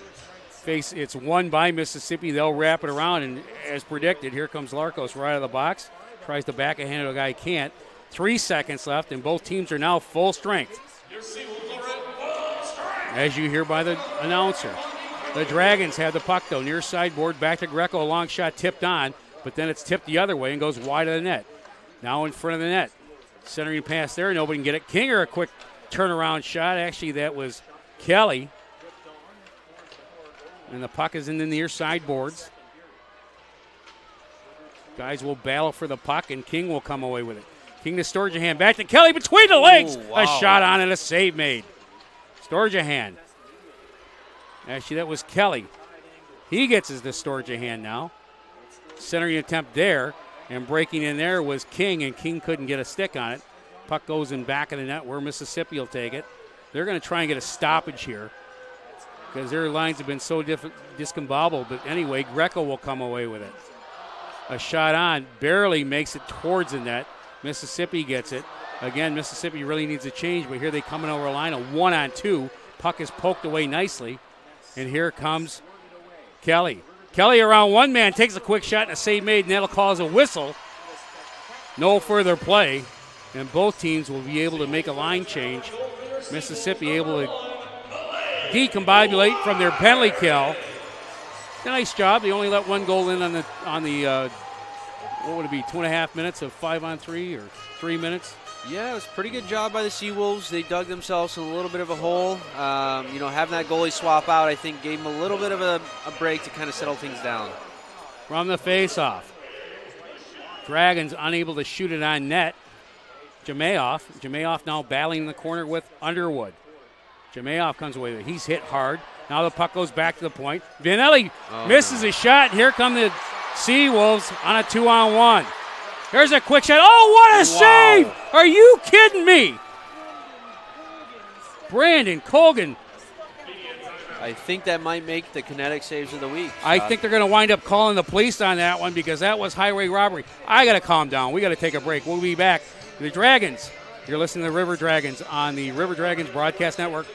It's won by Mississippi. They'll wrap it around, and as predicted, here comes Larkos right out of the box. Tries to back a hand to a guy, can't. 3 seconds left, and both teams are now full strength. As you hear by the announcer. The Dragons have the puck, though, near sideboard. Back to Greco, a long shot tipped on, but then it's tipped the other way and goes wide of the net. Now in front of the net. Centering pass there, nobody can get it. Kinger, a quick turnaround shot. Actually, that was Kelly. And the puck is in the near sideboards. Guys will battle for the puck, and King will come away with it. King to Sturgeon, back to Kelly between the legs. Ooh, wow. A shot on and a save made. Sturgeon. Actually, that was Kelly. He gets his to Sturgeon now. Centering attempt there, and breaking in there was King, and King couldn't get a stick on it. Puck goes in back of the net where Mississippi will take it. They're going to try and get a stoppage here because their lines have been so discombobulated. But anyway, Greco will come away with it. A shot on, barely makes it towards the net. Mississippi gets it. Again, Mississippi really needs a change, but here they come in over a line, a 1-on-2. Puck is poked away nicely, and here comes Kelly. Kelly around one man, takes a quick shot and a save made, and that'll cause a whistle. No further play, and both teams will be able to make a line change. Mississippi able to decombobulate from their penalty kill. Nice job. They only let one goal in on the what would it be, 2.5 minutes of 5-on-3 or 3 minutes? Yeah, it was a pretty good job by the Seawolves. They dug themselves in a little bit of a hole. Having that goalie swap out, I think, gave them a little bit of a break to kind of settle things down. From the face-off. Dragons unable to shoot it on net. Jamayoff now battling in the corner with Underwood. Jamayoff comes away with it. He's hit hard. Now the puck goes back to the point. Vanelli misses a shot. Here come the Seawolves on a 2-on-1. There's a quick shot. Oh, what a save! Are you kidding me? Brandon Colgan. I think that might make the kinetic saves of the week. I think they're going to wind up calling the police on that one because that was highway robbery. I got to calm down. We got to take a break. We'll be back. The Dragons. You're listening to the River Dragons on the River Dragons Broadcast Network.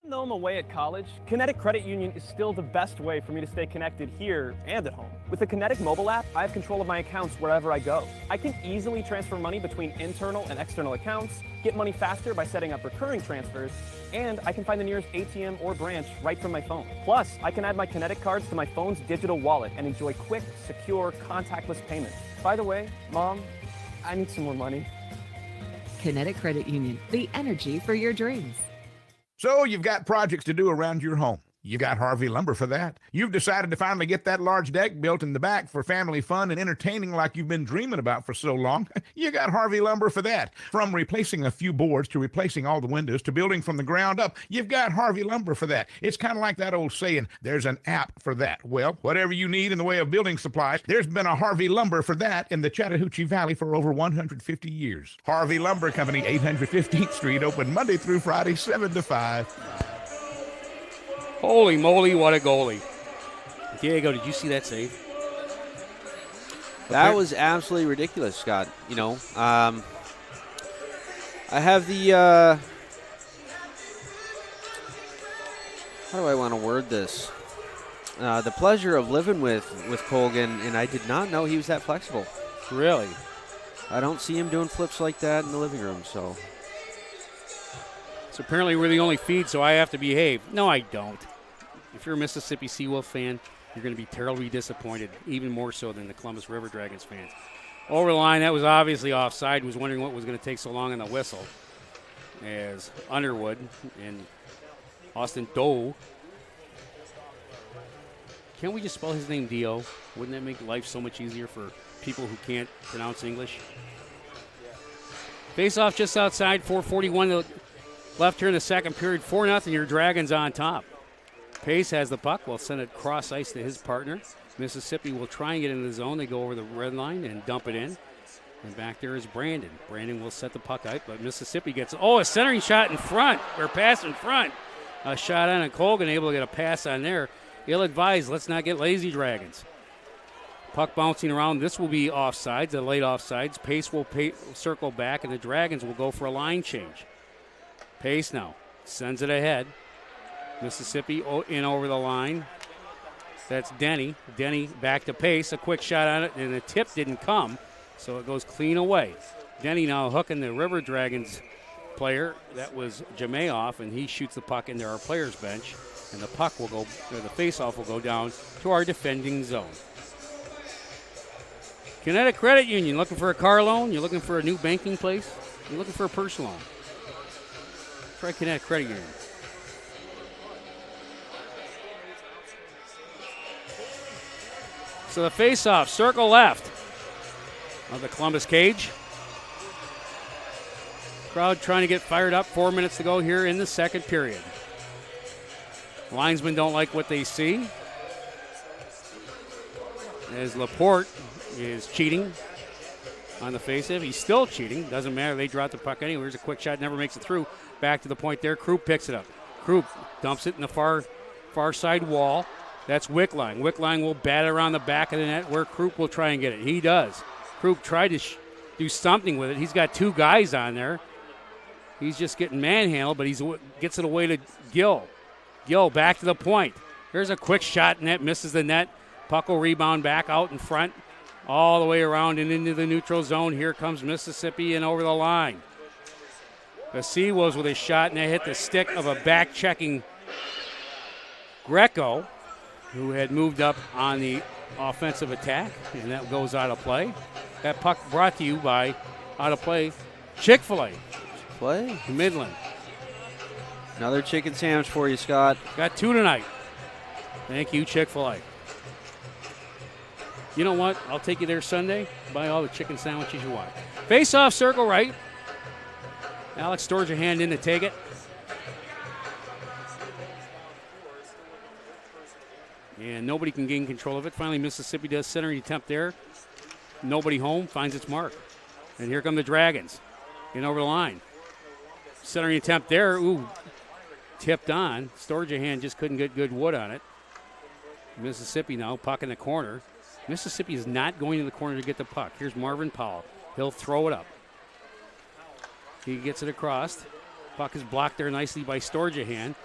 Even though I'm away at college, Kinetic Credit Union is still the best way for me to stay connected here and at home. With the Kinetic mobile app, I have control of my accounts wherever I go. I can easily transfer money between internal and external accounts, get money faster by setting up recurring transfers, and I can find the nearest ATM or branch right from my phone. Plus, I can add my Kinetic cards to my phone's digital wallet and enjoy quick, secure, contactless payments. By the way, Mom, I need some more money. Kinetic Credit Union, the energy for your dreams. So you've got projects to do around your home. You got Harvey Lumber for that. You've decided to finally get that large deck built in the back for family fun and entertaining like you've been dreaming about for so long. You got Harvey Lumber for that. From replacing a few boards to replacing all the windows to building from the ground up, you've got Harvey Lumber for that. It's kind of like that old saying, there's an app for that. Well, whatever you need in the way of building supplies, there's been a Harvey Lumber for that in the Chattahoochee Valley for over 150 years. Harvey Lumber Company, 815th Street, open Monday through Friday, 7 to 5. Holy moly, what a goalie. Diego, did you see that save? That was absolutely ridiculous, Scott. You know, I have the, how do I want to word this? The pleasure of living with Colgan, and I did not know he was that flexible. Really? I don't see him doing flips like that in the living room, so. So apparently we're the only feed, so I have to behave. No, I don't. If you're a Mississippi Seawolf fan, you're going to be terribly disappointed, even more so than the Columbus River Dragons fans. Over the line, that was obviously offside. Was wondering what was going to take so long on the whistle. As Underwood and Austin Doe. Can't we just spell his name D-O? Wouldn't that make life so much easier for people who can't pronounce English? Face-off just outside, 4:41 left here in the second period. 4-0, your Dragons on top. Pace has the puck. Will send it cross ice to his partner. Mississippi will try and get into the zone. They go over the red line and dump it in. And back there is Brandon. Brandon will set the puck out, but Mississippi gets, a centering shot in front, or pass in front. A shot on, and Colgan able to get a pass on there. Ill-advised, let's not get lazy, Dragons. Puck bouncing around. This will be offsides, the late offsides. Pace will circle back, and the Dragons will go for a line change. Pace now sends it ahead. Mississippi in over the line. That's Denny. Denny back to Pace. A quick shot on it, and the tip didn't come, so it goes clean away. Denny now hooking the River Dragons player. That was Jamayoff, and he shoots the puck into our players' bench, and the puck will go, or the face-off will go down to our defending zone. Kinetic Credit Union, looking for a car loan? You're looking for a new banking place? You're looking for a personal loan? Try Kinetic Credit Union. So the face-off, circle left of the Columbus cage. Crowd trying to get fired up. 4 minutes to go here in the second period. Linesmen don't like what they see, as Laporte is cheating on the face-off. He's still cheating. Doesn't matter. They drop the puck anywhere. There's a quick shot. Never makes it through. Back to the point there. Krupp picks it up. Krupp dumps it in the far side wall. That's Wickline. Wickline will bat it around the back of the net where Krupp will try and get it. He does. Krupp tried to do something with it. He's got two guys on there. He's just getting manhandled, but he gets it away to Gill. Gill back to the point. There's a quick shot, and that misses the net. Puck will rebound back out in front, all the way around and into the neutral zone. Here comes Mississippi and over the line. The Seawolves with a shot, and they hit the stick of a back-checking Greco, who had moved up on the offensive attack, and that goes out of play. That puck brought to you by, out of play, Chick-fil-A. Play? Midland. Another chicken sandwich for you, Scott. Got two tonight. Thank you, Chick-fil-A. You know what? I'll take you there Sunday. Buy all the chicken sandwiches you want. Face-off, circle right. Alex Storjahan in to take it. And nobody can gain control of it. Finally, Mississippi does centering attempt there. Nobody home, finds its mark. And here come the Dragons. In over the line. Centering attempt there. Ooh, tipped on. Storjahan just couldn't get good wood on it. Mississippi now, puck in the corner. Mississippi is not going to the corner to get the puck. Here's Marvin Powell. He'll throw it up. He gets it across. Puck is blocked there nicely by Storjahan.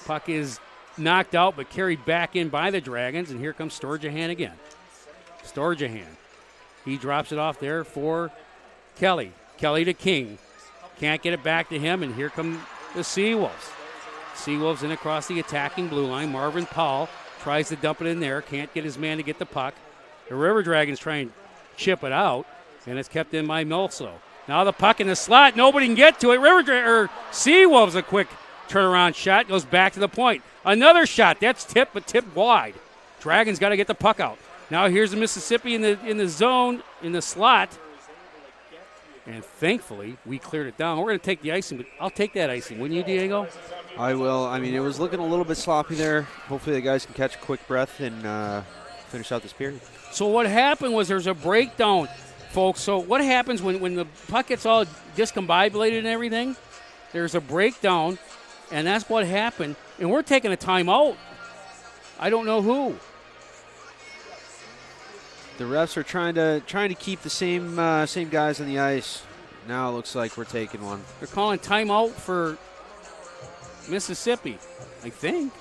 Puck is knocked out but carried back in by the Dragons, and here comes Storjahan again. Storjahan. He drops it off there for Kelly. Kelly to King. Can't get it back to him, and here come the Seawolves. Seawolves in across the attacking blue line. Marvin Powell tries to dump it in there. Can't get his man to get the puck. The River Dragons try and chip it out, and it's kept in by Milso. Now the puck in the slot. Nobody can get to it. Seawolves a quick turnaround shot. Goes back to the point. Another shot. That's tipped, but tipped wide. Dragons got to get the puck out. Now here's the Mississippi in the zone, in the slot. And thankfully, we cleared it down. We're going to take the icing, but I'll take that icing. Wouldn't you, Diego? I will. I mean, it was looking a little bit sloppy there. Hopefully the guys can catch a quick breath and finish out this period. So what happened was there's a breakdown, folks. So what happens when the puck gets all discombobulated and everything? There's a breakdown, and that's what happened. And we're taking a timeout I don't know who. The refs are trying to keep the same guys on the ice. Now it looks like we're taking one. They're calling timeout for Mississippi, I think.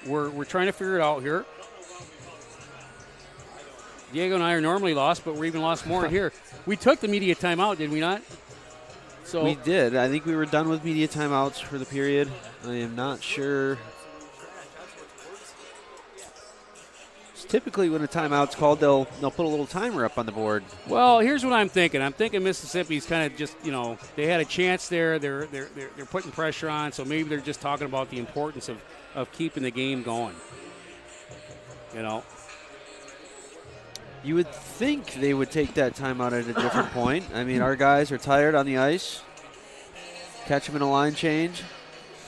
We're trying to figure it out here. Diego and I are normally lost, but we're even lost more here. We took the media timeout, did we not? So we did. I think we were done with media timeouts for the period. I am not sure. Typically when a timeout's called, they'll put a little timer up on the board. Well, here's what I'm thinking. I'm thinking Mississippi's kind of just, they had a chance there. They're putting pressure on, so maybe they're just talking about the importance of keeping the game going. You would think they would take that timeout at a different point. I mean, our guys are tired on the ice. Catch them in a line change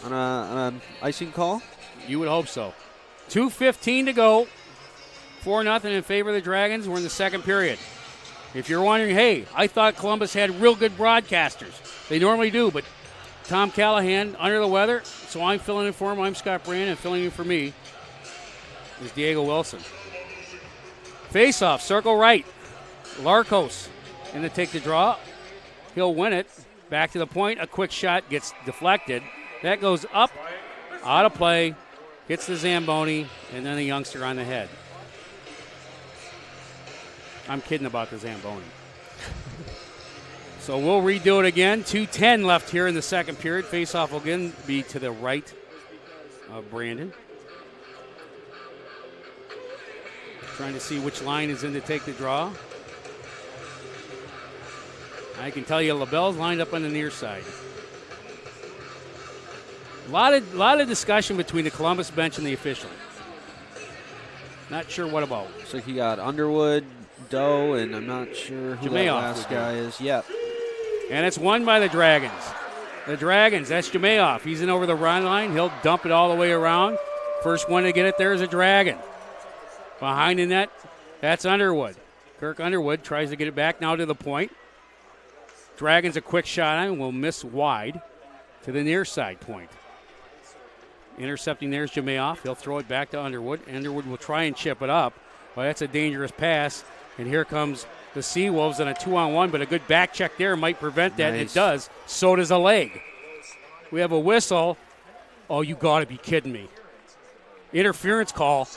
on an icing call. You would hope so. 2:15 to go. 4-0 in favor of the Dragons. We're in the second period. If you're wondering, hey, I thought Columbus had real good broadcasters. They normally do, but Tom Callahan under the weather, so I'm filling in for him. I'm Scott Brand, and filling in for me is Diego Wilson. Face-off, circle right. Larkos in to take the draw. He'll win it. Back to the point. A quick shot gets deflected. That goes up, out of play, hits the Zamboni, and then a youngster on the head. I'm kidding about the Zamboni. So we'll redo it again. 2:10 left here in the second period. Face-off will again be to the right of Brandon. Trying to see which line is in to take the draw. I can tell you LaBelle's lined up on the near side. A lot of discussion between the Columbus bench and the official. Not sure what about. Looks like you got Underwood, Doe, and I'm not sure who that last guy is. Yep. And it's won by the Dragons. The Dragons, that's Jamayoff. He's in over the run line. He'll dump it all the way around. First one to get it there is a Dragon. Behind the net, that's Underwood. Kirk Underwood tries to get it back now to the point. Dragons a quick shot on will miss wide to the near side point. Intercepting there's Jamayoff. He'll throw it back to Underwood. Underwood will try and chip it up. Well, that's a dangerous pass. And here comes the Seawolves on a 2-on-1, but a good back check there might prevent that. Nice. And it does. So does a leg. We have a whistle. Oh, you got to be kidding me. Interference call.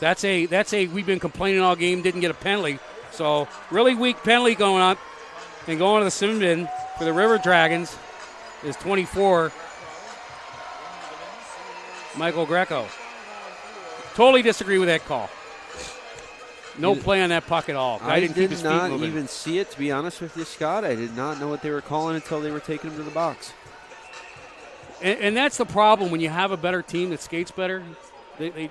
That's a we've been complaining all game, didn't get a penalty. So really weak penalty going up. And going to the sin bin for the River Dragons is 24. Michael Greco. Totally disagree with that call. No play on that puck at all. I didn't keep his feet moving. Did not even see it, to be honest with you, Scott. I did not know what they were calling until they were taking him to the box. And that's the problem when you have a better team that skates better. They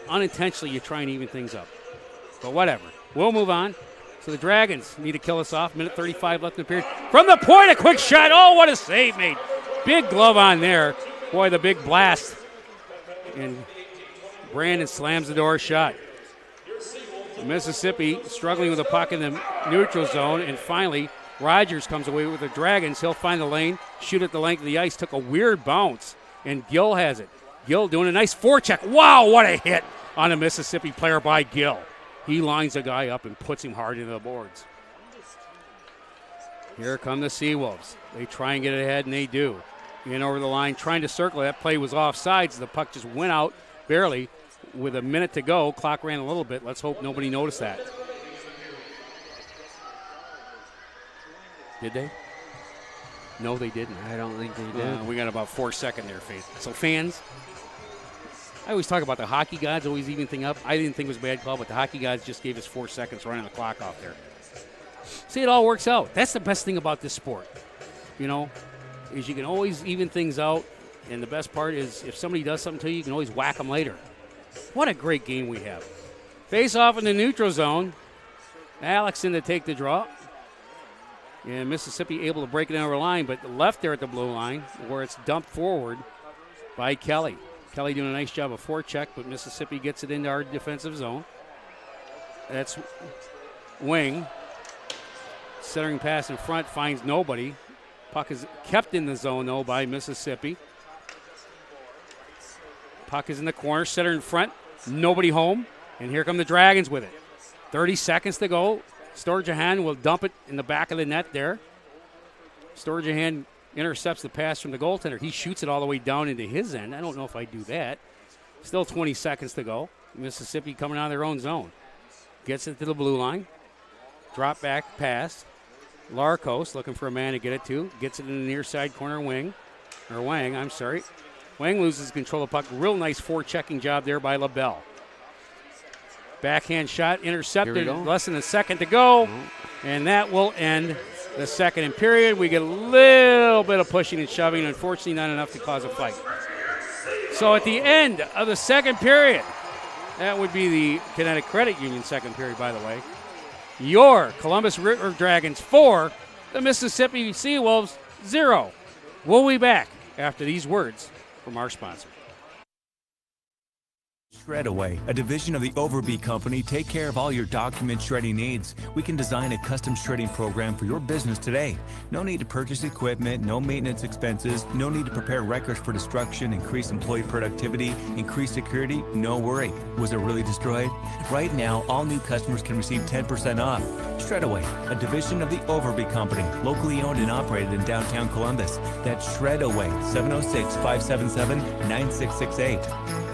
unintentionally, you try and even things up. But whatever. We'll move on. So the Dragons need to kill us off. Minute 35 left in the period. From the point, a quick shot. Oh, what a save made. Big glove on there. Boy, the big blast. And Brandon slams the door shut. Mississippi struggling with the puck in the neutral zone. And finally, Rogers comes away with the Dragons. He'll find the lane, shoot at the length of the ice. Took a weird bounce. And Gill has it. Gill doing a nice forecheck. Wow, what a hit on a Mississippi player by Gill. He lines a guy up and puts him hard into the boards. Here come the Seawolves. They try and get it ahead, and they do. In over the line, trying to circle. That play was offsides. The puck just went out barely. With a minute to go, clock ran a little bit. Let's hope nobody noticed that. Did they? No, they didn't. I don't think they did. We got about 4 seconds there, Faith. So fans, I always talk about the hockey gods always even thing up. I didn't think it was a bad call, but the hockey gods just gave us 4 seconds running the clock off there. See, it all works out. That's the best thing about this sport, is you can always even things out. And the best part is if somebody does something to you, you can always whack them later. What a great game we have. Face off in the neutral zone. Alex in to take the draw. And Mississippi able to break it over the line, but left there at the blue line where it's dumped forward by Kelly. Kelly doing a nice job of forecheck, but Mississippi gets it into our defensive zone. That's Wing. Centering pass in front, finds nobody. Puck is kept in the zone, though, by Mississippi. Puck is in the corner, center in front, nobody home, and here come the Dragons with it. 30 seconds to go. Sturgeon will dump it in the back of the net there. Sturgeon intercepts the pass from the goaltender. He shoots it all the way down into his end. I don't know if I do that. Still 20 seconds to go. Mississippi coming out of their own zone. Gets it to the blue line. Drop back pass. Larkos looking for a man to get it to. Gets it in the near side corner wing. Or Wang, I'm sorry. Wang loses control of the puck. Real nice forechecking job there by LaBelle. Backhand shot intercepted. Less than a second to go. And that will end the second period. We get a little bit of pushing and shoving. Unfortunately, not enough to cause a fight. So at the end of the second period, that would be the Kinetic Credit Union second period, by the way. Your Columbus River Dragons 4, the Mississippi Seawolves 0. We'll be back after these words from our sponsor. Shredaway, a division of the Overby Company, take care of all your document shredding needs. We can design a custom shredding program for your business today. No need to purchase equipment, no maintenance expenses, no need to prepare records for destruction, increase employee productivity, increase security, no worry. Was it really destroyed? Right now, all new customers can receive 10% off. Shredaway, a division of the Overby Company, locally owned and operated in downtown Columbus. That's Shredaway, 706-577-9668.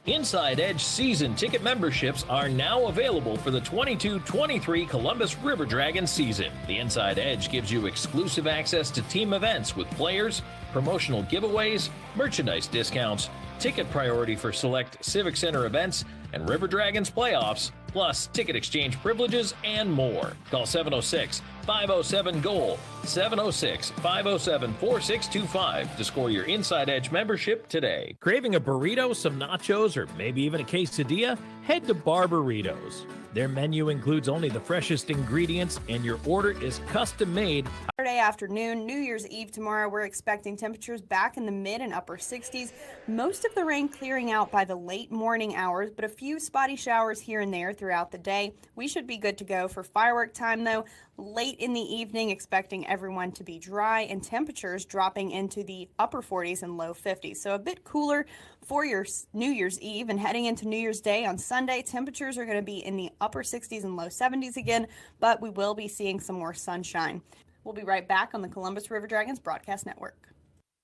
Inside Edge season ticket memberships are now available for the 22-23 Columbus River Dragons season. The Inside Edge gives you exclusive access to team events with players, promotional giveaways, merchandise discounts, ticket priority for select Civic Center events, and River Dragons playoffs, plus ticket exchange privileges and more. Call 706-507-GOAL, 706-507-4625 to score your Inside Edge membership today. Craving a burrito, some nachos, or maybe even a quesadilla? Head to Barberitos. Their menu includes only the freshest ingredients, and your order is custom made. Saturday afternoon, New Year's Eve tomorrow, we're expecting temperatures back in the mid and upper 60s. Most of the rain clearing out by the late morning hours, but a few spotty showers here and there throughout the day. We should be good to go for firework time, though. Late in the evening, expecting everyone to be dry and temperatures dropping into the upper 40s and low 50s. So a bit cooler for your New Year's Eve, and heading into New Year's Day on Sunday, temperatures are going to be in the upper 60s and low 70s again, but we will be seeing some more sunshine. We'll be right back on the Columbus River Dragons Broadcast Network.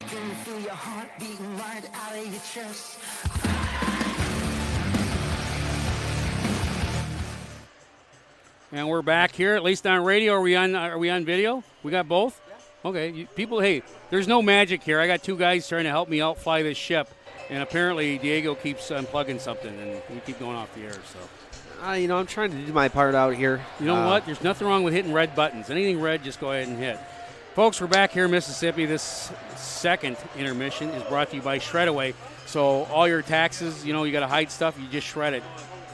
Can you feel your heart beating right out of your chest? And we're back here, at least on radio. Are we on video? We got both? Okay. People, hey, there's no magic here. I got two guys trying to help me outfly this ship, and apparently Diego keeps unplugging something, and we keep going off the air. So, I'm trying to do my part out here. You know what? There's nothing wrong with hitting red buttons. Anything red, just go ahead and hit. Folks, we're back here in Mississippi. This second intermission is brought to you by Shredaway. So all your taxes, you got to hide stuff, you just shred it.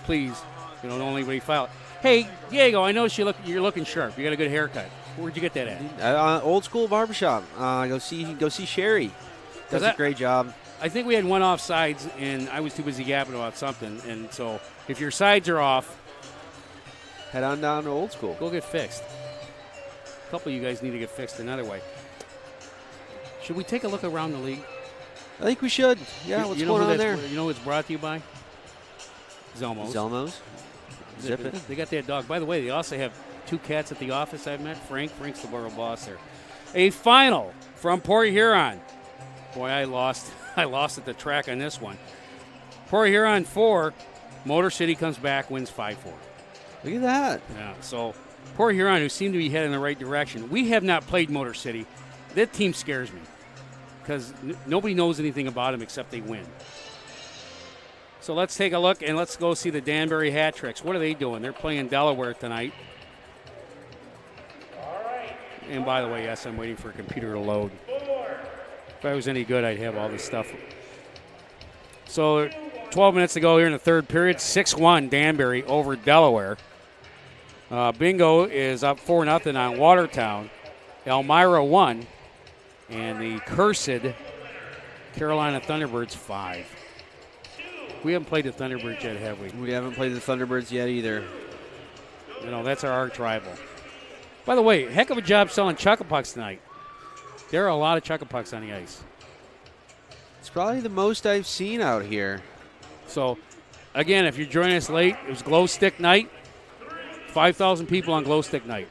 Please, don't let anybody file it. Hey, Diego, I noticed you're looking sharp. You got a good haircut. Where'd you get that at? Old school barbershop. Go see Sherry. Does a great job. I think we had one off sides, and I was too busy yapping about something. And so if your sides are off, head on down to Old School. Go get fixed. A couple of you guys need to get fixed another way. Should we take a look around the league? I think we should. Yeah, what's going on there? You know who it's brought to you by? Zelmos. Zelmos. Zip it. They got that dog. By the way, they also have two cats at the office I've met. Frank's the borough boss there. A final from Port Huron. Boy, I lost at the track on this one. Port Huron 4. Motor City comes back, wins 5-4. Look at that. Yeah, so Port Huron, who seem to be heading in the right direction. We have not played Motor City. That team scares me because nobody knows anything about them except they win. So let's take a look, and let's go see the Danbury Hat Tricks. What are they doing? They're playing Delaware tonight. And by the way, yes, I'm waiting for a computer to load. If I was any good, I'd have all this stuff. So 12 minutes to go here in the third period. 6-1 Danbury over Delaware. Bingo is up 4-0 on Watertown. Elmira 1. And the cursed Carolina Thunderbirds 5. We haven't played the Thunderbirds yet, have we? We haven't played the Thunderbirds yet either. That's our arch rival. By the way, heck of a job selling Chuck-a-Pucks tonight. There are a lot of chuck-a-pucks on the ice. It's probably the most I've seen out here. So, again, if you're joining us late, it was Glow Stick Night. 5,000 people on Glow Stick Night.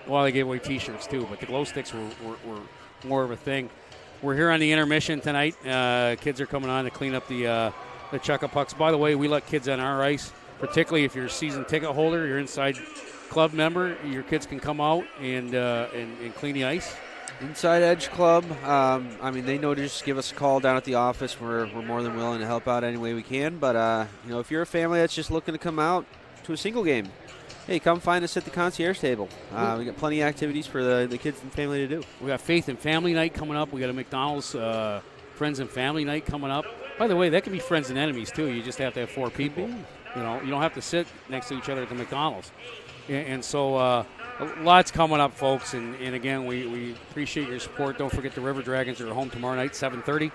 Well, they gave away T-shirts too, but the glow sticks were more of a thing. We're here on the intermission tonight. Kids are coming on to clean up the chuck-a-pucks. By the way, we let kids on our ice, particularly if you're a season ticket holder, you're inside club member, your kids can come out and clean the ice. Inside Edge Club, I mean, they know to just give us a call down at the office. We're more than willing to help out any way we can. But, if you're a family that's just looking to come out to a single game, hey, come find us at the concierge table. We got plenty of activities for the kids and family to do. We got Faith and Family Night coming up. We got a McDonald's Friends and Family Night coming up. By the way, that can be friends and enemies, too. You just have to have 4 people. You don't have to sit next to each other at the McDonald's. And so lots coming up, folks. And again, we appreciate your support. Don't forget the River Dragons are home tomorrow night, 7:30.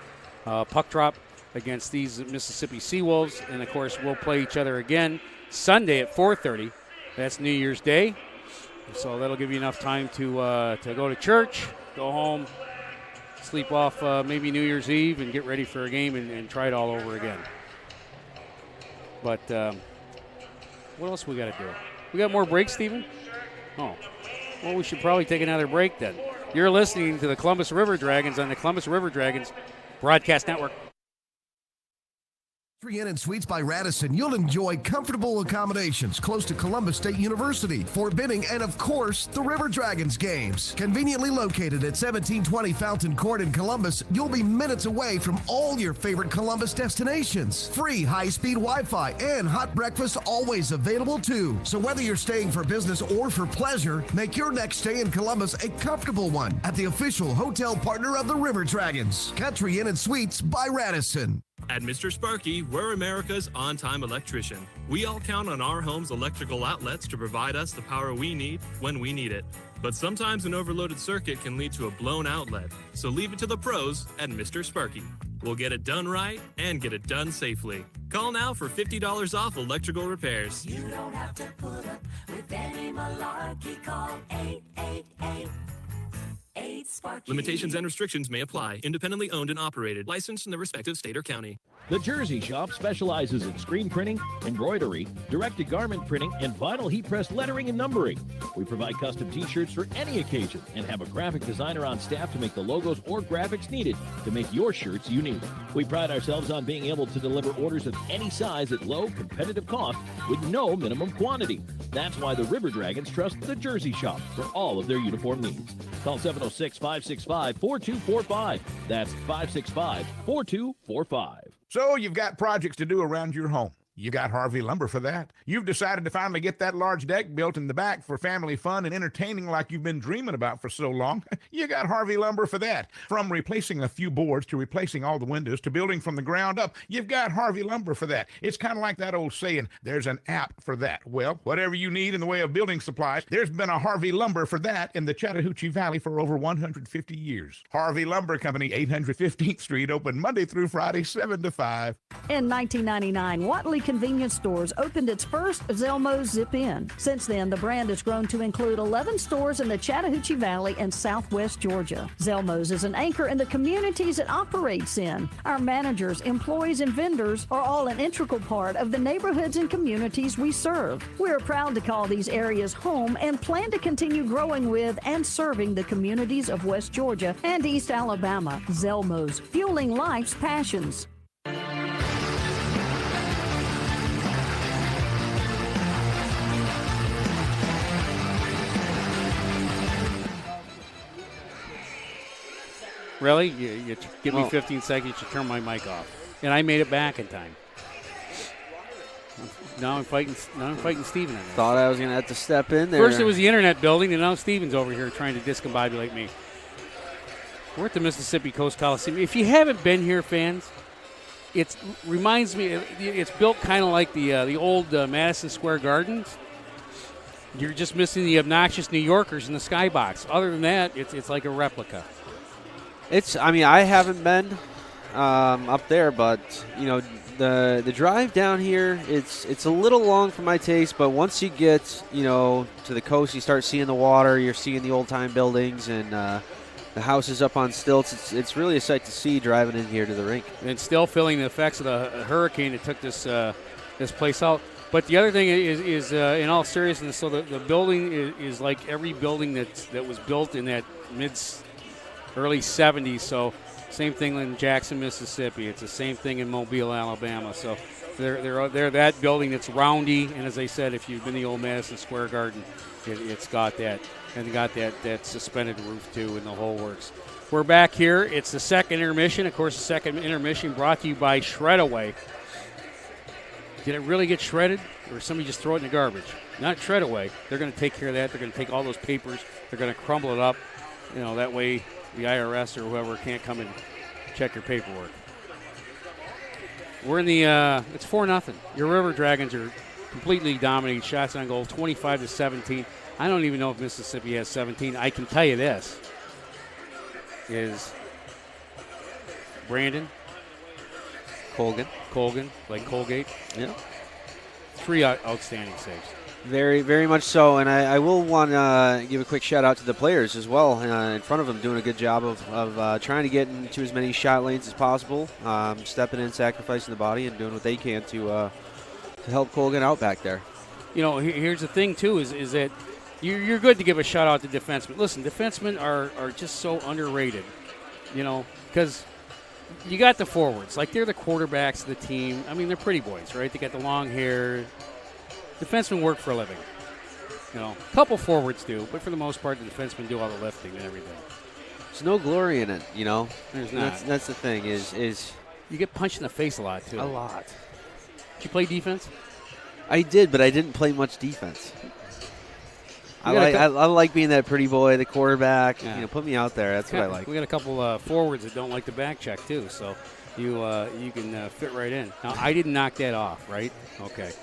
Puck drop against these Mississippi Seawolves. And, of course, we'll play each other again Sunday at 4:30. That's New Year's Day. So that'll give you enough time to go to church, go home, sleep off maybe New Year's Eve, and get ready for a game and try it all over again. But what else we got to do? We got more breaks, Stephen? Oh. Well, we should probably take another break then. You're listening to the Columbus River Dragons on the Columbus River Dragons Broadcast Network. Inn and Suites by Radisson, you'll enjoy comfortable accommodations close to Columbus State University, Fort Benning, and of course, the River Dragons games. Conveniently located at 1720 Fountain Court in Columbus, you'll be minutes away from all your favorite Columbus destinations. Free high-speed Wi-Fi and hot breakfast always available too. So whether you're staying for business or for pleasure, make your next stay in Columbus a comfortable one at the official hotel partner of the River Dragons, Country Inn and Suites by Radisson. At Mr. Sparky, we're America's on-time electrician. We all count on our home's electrical outlets to provide us the power we need when we need it. But sometimes an overloaded circuit can lead to a blown outlet. So leave it to the pros at Mr. Sparky. We'll get it done right and get it done safely. Call now for $50 off electrical repairs. You don't have to put up with any malarkey. Call 888. Limitations and restrictions may apply. Independently owned and operated. Licensed in the respective state or county. The Jersey Shop specializes in screen printing, embroidery, direct-to-garment printing, and vinyl heat-press lettering and numbering. We provide custom t-shirts for any occasion and have a graphic designer on staff to make the logos or graphics needed to make your shirts unique. We pride ourselves on being able to deliver orders of any size at low, competitive cost with no minimum quantity. That's why the River Dragons trust the Jersey Shop for all of their uniform needs. Call 706-565-4245. That's 565-4245. So you've got projects to do around your home. You got Harvey Lumber for that. You've decided to finally get that large deck built in the back for family fun and entertaining like you've been dreaming about for so long. You got Harvey Lumber for that. From replacing a few boards to replacing all the windows to building from the ground up, you've got Harvey Lumber for that. It's kind of like that old saying, there's an app for that. Well, whatever you need in the way of building supplies, there's been a Harvey Lumber for that in the Chattahoochee Valley for over 150 years. Harvey Lumber Company, 815th Street, open Monday through Friday, 7 to 5. In 1999, Watley Convenience Stores opened its first Zelmo's Zip-In. Since then, the brand has grown to include 11 stores in the Chattahoochee Valley and Southwest Georgia. Zelmo's is an anchor in the communities it operates in. Our managers, employees, and vendors are all an integral part of the neighborhoods and communities we serve. We are proud to call these areas home and plan to continue growing with and serving the communities of West Georgia and East Alabama. Zelmo's, fueling life's passions. Really? You give me 15 seconds to turn my mic off. And I made it back in time. Now I'm fighting Steven on this. Thought I was going to have to step in there. First it was the internet building, and now Steven's over here trying to discombobulate me. We're at the Mississippi Coast Coliseum. If you haven't been here, fans, it reminds me, it's built kind of like the old Madison Square Gardens. You're just missing the obnoxious New Yorkers in the skybox. Other than that, it's like a replica. I haven't been up there, but, the drive down here, it's a little long for my taste, but once you get, to the coast, you start seeing the water, you're seeing the old-time buildings, and, The house is up on stilts. It's really a sight to see driving in here to the rink. And still feeling the effects of the hurricane that took this place out. But the other thing is in all seriousness, so the building is like every building that was built in that early 70s. So same thing in Jackson, Mississippi. It's the same thing in Mobile, Alabama. So they're that building that's roundy. And as I said, if you've been to the old Madison Square Garden, it's got that. And got that suspended roof, too, and the whole works. We're back here. It's the second intermission. Of course, the second intermission brought to you by Shred-Away. Did it really get shredded, or somebody just throw it in the garbage? Not Shred-Away. They're going to take care of that. They're going to take all those papers. They're going to crumble it up. That way the IRS or whoever can't come and check your paperwork. We're in the it's 4-0. Your River Dragons are completely dominating shots on goal, 25-17. I don't even know if Mississippi has 17. I can tell you this is Brandon Colgan, like Colgate. Yeah. 3 outstanding saves. Very, very much so. And I will want to give a quick shout out to the players as well in front of them, doing a good job of trying to get into as many shot lanes as possible, stepping in, sacrificing the body, and doing what they can to help Colgan out back there. Here's the thing, too, is that you're good to give a shout out to defensemen. Listen, defensemen are just so underrated, because you got the forwards. Like, they're the quarterbacks of the team. I mean, they're pretty boys, right? They got the long hair. Defensemen work for a living. A couple forwards do, but for the most part, the defensemen do all the lifting and everything. There's no glory in it, There's not. That's the thing is you get punched in the face a lot, too. A lot. Did you play defense? I did, but I didn't play much defense. I like being that pretty boy, the quarterback. Yeah. Put me out there. That's what I like. We got a couple forwards that don't like the back check, too, so you can fit right in. Now, I didn't knock that off, right? Okay.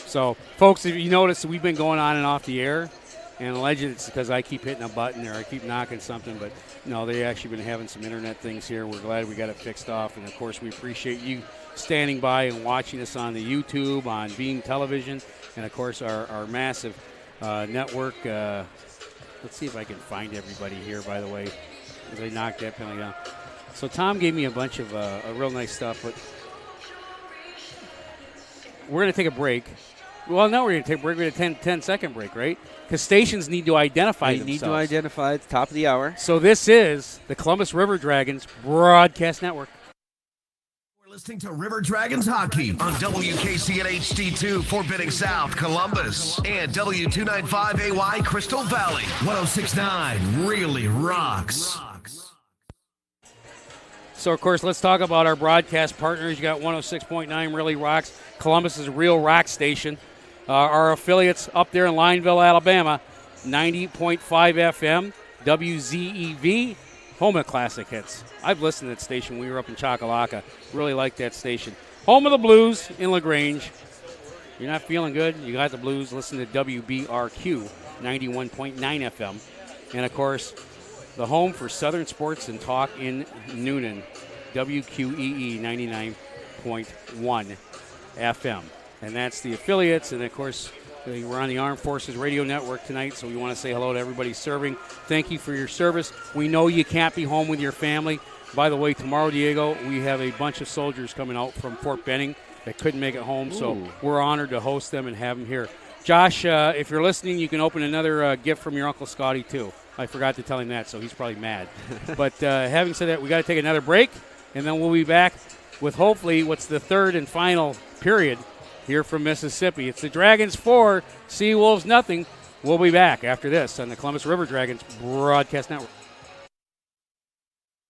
So, folks, if you notice, we've been going on and off the air, and allegedly it's because I keep hitting a button or I keep knocking something, but no, they actually been having some internet things here. We're glad we got it fixed off, and, of course, we appreciate you standing by and watching us on the YouTube, on Beam Television, and, of course, our massive network. Let's see if I can find everybody here, by the way, as I knocked that penalty down. So Tom gave me a bunch of real nice stuff, but we're going to take a break. Well, no, we're going to take a break. We're going to 10-second break, right? Because stations need to identify themselves. They need to identify at the top of the hour. So this is the Columbus River Dragons Broadcast Network. We're listening to River Dragons Hockey on WKC and HD2 Forbidden South, Columbus, and W295AY Crystal Valley. 106.9 really rocks. So, of course, let's talk about our broadcast partners. You got 106.9 Really Rocks, Columbus's real rock station. Our affiliates up there in Lineville, Alabama, 90.5 FM, WZEV, home of classic hits. I've listened to that station. We were up in Chocolaca. Really like that station. Home of the Blues in LaGrange. You're not feeling good? You got the Blues. Listen to WBRQ, 91.9 FM. And, of course, the home for Southern Sports and Talk in Noonan, WQEE 99.1 FM. And that's the affiliates. And, of course, we're on the Armed Forces Radio Network tonight, so we want to say hello to everybody serving. Thank you for your service. We know you can't be home with your family. By the way, tomorrow, Diego, we have a bunch of soldiers coming out from Fort Benning that couldn't make it home, so we're honored to host them and have them here. Josh, if you're listening, you can open another gift from your Uncle Scotty, too. I forgot to tell him that, so he's probably mad. But having said that, we got to take another break, and then we'll be back with hopefully what's the third and final period here from Mississippi. It's the Dragons 4, Seawolves nothing. We'll be back after this on the Columbus River Dragons Broadcast Network.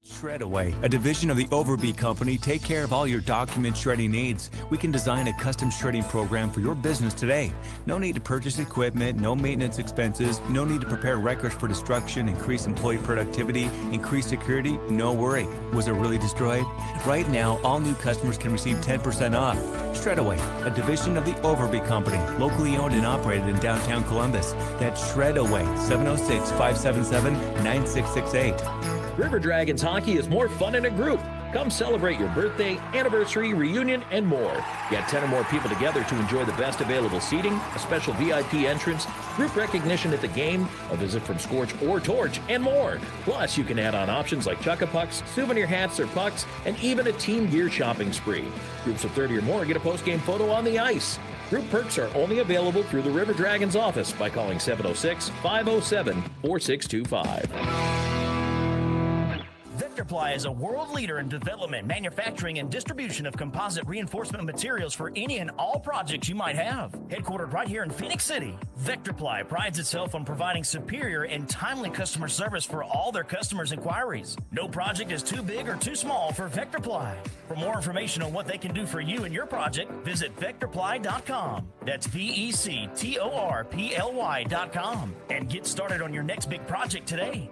Shred-Away, a division of the Overby Company, take care of all your document shredding needs. We can design a custom shredding program for your business today. No need to purchase equipment, no maintenance expenses, no need to prepare records for destruction, increase employee productivity, increase security, no worry. Was it really destroyed? Right now, all new customers can receive 10% off. Shred-Away, a division of the Overby Company, locally owned and operated in downtown Columbus. That's Shred-Away, 706-577-9668. River Dragons hockey is more fun in a group. Come celebrate your birthday, anniversary, reunion, and more. Get 10 or more people together to enjoy the best available seating, a special VIP entrance, group recognition at the game, a visit from Scorch or Torch, and more. Plus, you can add on options like Chuck-a-Pucks, souvenir hats or pucks, and even a team gear shopping spree. Groups of 30 or more get a post-game photo on the ice. Group perks are only available through the River Dragons office by calling 706-507-4625. Vectorply is a world leader in development, manufacturing, and distribution of composite reinforcement materials for any and all projects you might have. Headquartered right here in Phoenix City, Vectorply prides itself on providing superior and timely customer service for all their customers' inquiries. No project is too big or too small for Vectorply. For more information on what they can do for you and your project, visit Vectorply.com. That's VECTORPLY.com. And get started on your next big project today.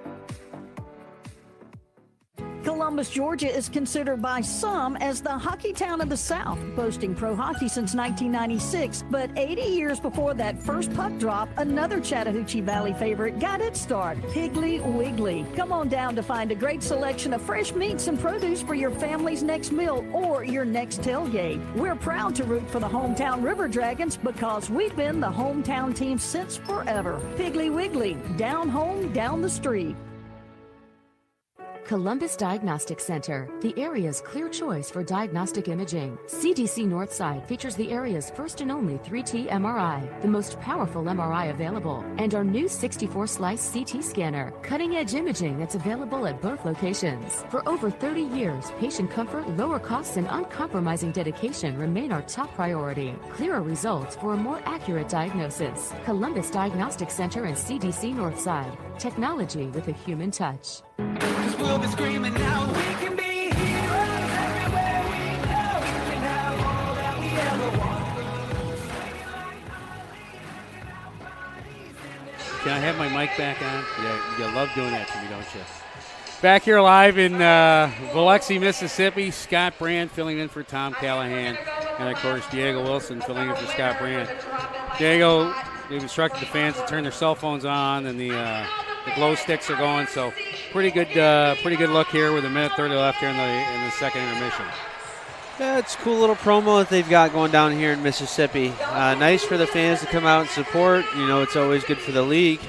Columbus, Georgia is considered by some as the hockey town of the South, boasting pro hockey since 1996. But 80 years before that first puck drop, another Chattahoochee Valley favorite got its start, Piggly Wiggly. Come on down to find a great selection of fresh meats and produce for your family's next meal or your next tailgate. We're proud to root for the hometown River Dragons because we've been the hometown team since forever. Piggly Wiggly, down home, down the street. Columbus Diagnostic Center, the area's clear choice for diagnostic imaging. CDC Northside features the area's first and only 3T MRI, the most powerful MRI available, and our new 64-slice CT scanner, cutting-edge imaging that's available at both locations. For over 30 years, patient comfort, lower costs, and uncompromising dedication remain our top priority. Clearer results for a more accurate diagnosis. Columbus Diagnostic Center and CDC Northside. Technology with a human touch. We'll be screaming now, we can be heroes everywhere we go. We can have all that we ever want. Can I have my mic back on? Yeah, you love doing that to me, don't you? Back here live in Biloxi, Mississippi, Scott Brand filling in for Tom Callahan. And, of course, Diego Wilson filling in for Scott Brand. Diego, they've instructed the fans to turn their cell phones on, and the glow sticks are going. So pretty good look here with a minute 30 left here in the second intermission. Yeah, it's a cool little promo that they've got going down here in Mississippi. Nice for the fans to come out and support. You know, it's always good for the league.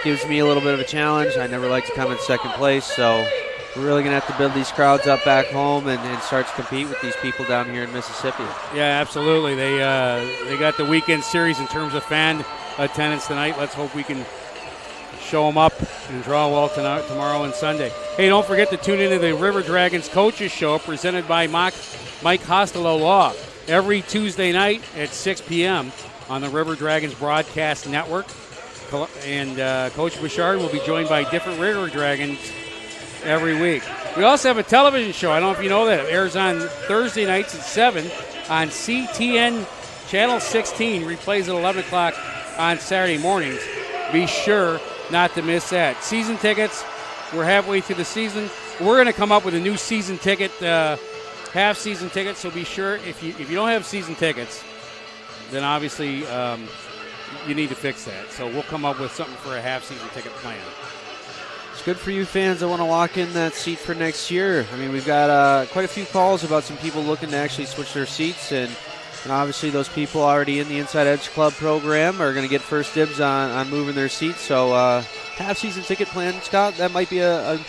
Gives me a little bit of a challenge. I never like to come in second place, so we're really going to have to build these crowds up back home and start to compete with these people down here in Mississippi. Yeah, absolutely. They got the weekend series in terms of fan attendance tonight. Let's hope we can show them up and draw well tonight, tomorrow and Sunday. Hey, don't forget to tune into the River Dragons Coaches Show presented by Mike Costello Law every Tuesday night at 6 p.m. on the River Dragons Broadcast Network. And Coach Bouchard will be joined by different River Dragons every week. We also have a television show. I don't know if you know that. It airs on Thursday nights at 7 on CTN Channel 16. Replays at 11 o'clock on Saturday mornings. Be sure not to miss that. Season tickets, we're halfway through the season. We're going to come up with a new season ticket, half-season ticket, so be sure if you don't have season tickets, then obviously you need to fix that. So we'll come up with something for a half-season ticket plan. It's good for you fans that want to lock in that seat for next year. I mean, we've got quite a few calls about some people looking to actually switch their seats, and obviously those people already in the Inside Edge Club program are going to get first dibs on moving their seats. So half-season ticket plan, Scott, that might be a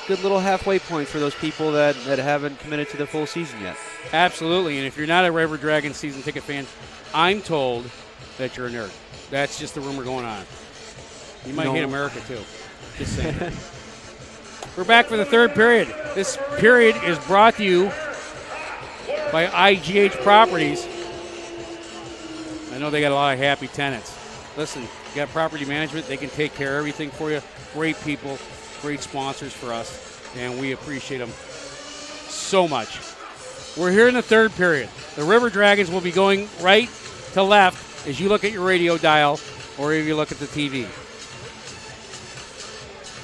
good little halfway point for those people that haven't committed to the full season yet. Absolutely, and if you're not a River Dragons season ticket fan, I'm told that you're a nerd. That's just the rumor going on. You might hate America, too. Just saying. We're back for the third period. This period is brought to you by IGH Properties. I know they got a lot of happy tenants. Listen, you got property management. They can take care of everything for you. Great people, great sponsors for us, and we appreciate them so much. We're here in the third period. The River Dragons will be going right to left as you look at your radio dial or if you look at the TV.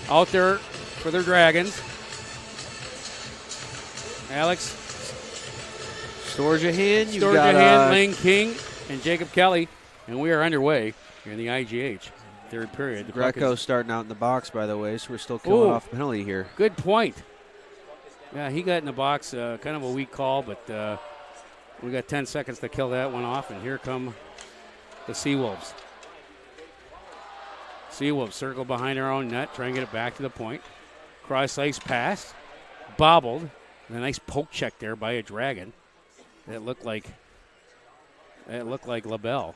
Out there for their Dragons. Alex. Storjahan, you've got Lane King, and Jacob Kelly, and we are underway in the IGH third period. The Greco starting out in the box, by the way, so we're still killing off penalty here. Good point. Yeah, he got in the box, kind of a weak call, but we got 10 seconds to kill that one off, and here come the Seawolves. Seawolves circle behind our own net, try and get it back to the point. Cross-ice pass, bobbled, and a nice poke check there by a Dragon. That looked like LaBelle.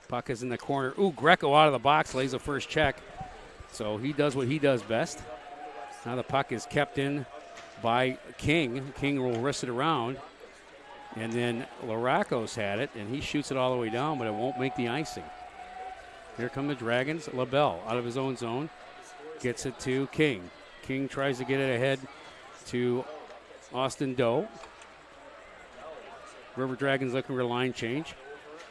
Puck is in the corner. Ooh, Greco out of the box, lays the first check. So he does what he does best. Now the puck is kept in by King. King will wrist it around. And then Laracos had it, and he shoots it all the way down, but it won't make the icing. Here come the Dragons. LaBelle out of his own zone. Gets it to King. King tries to get it ahead to Austin Doe. River Dragons looking for a line change.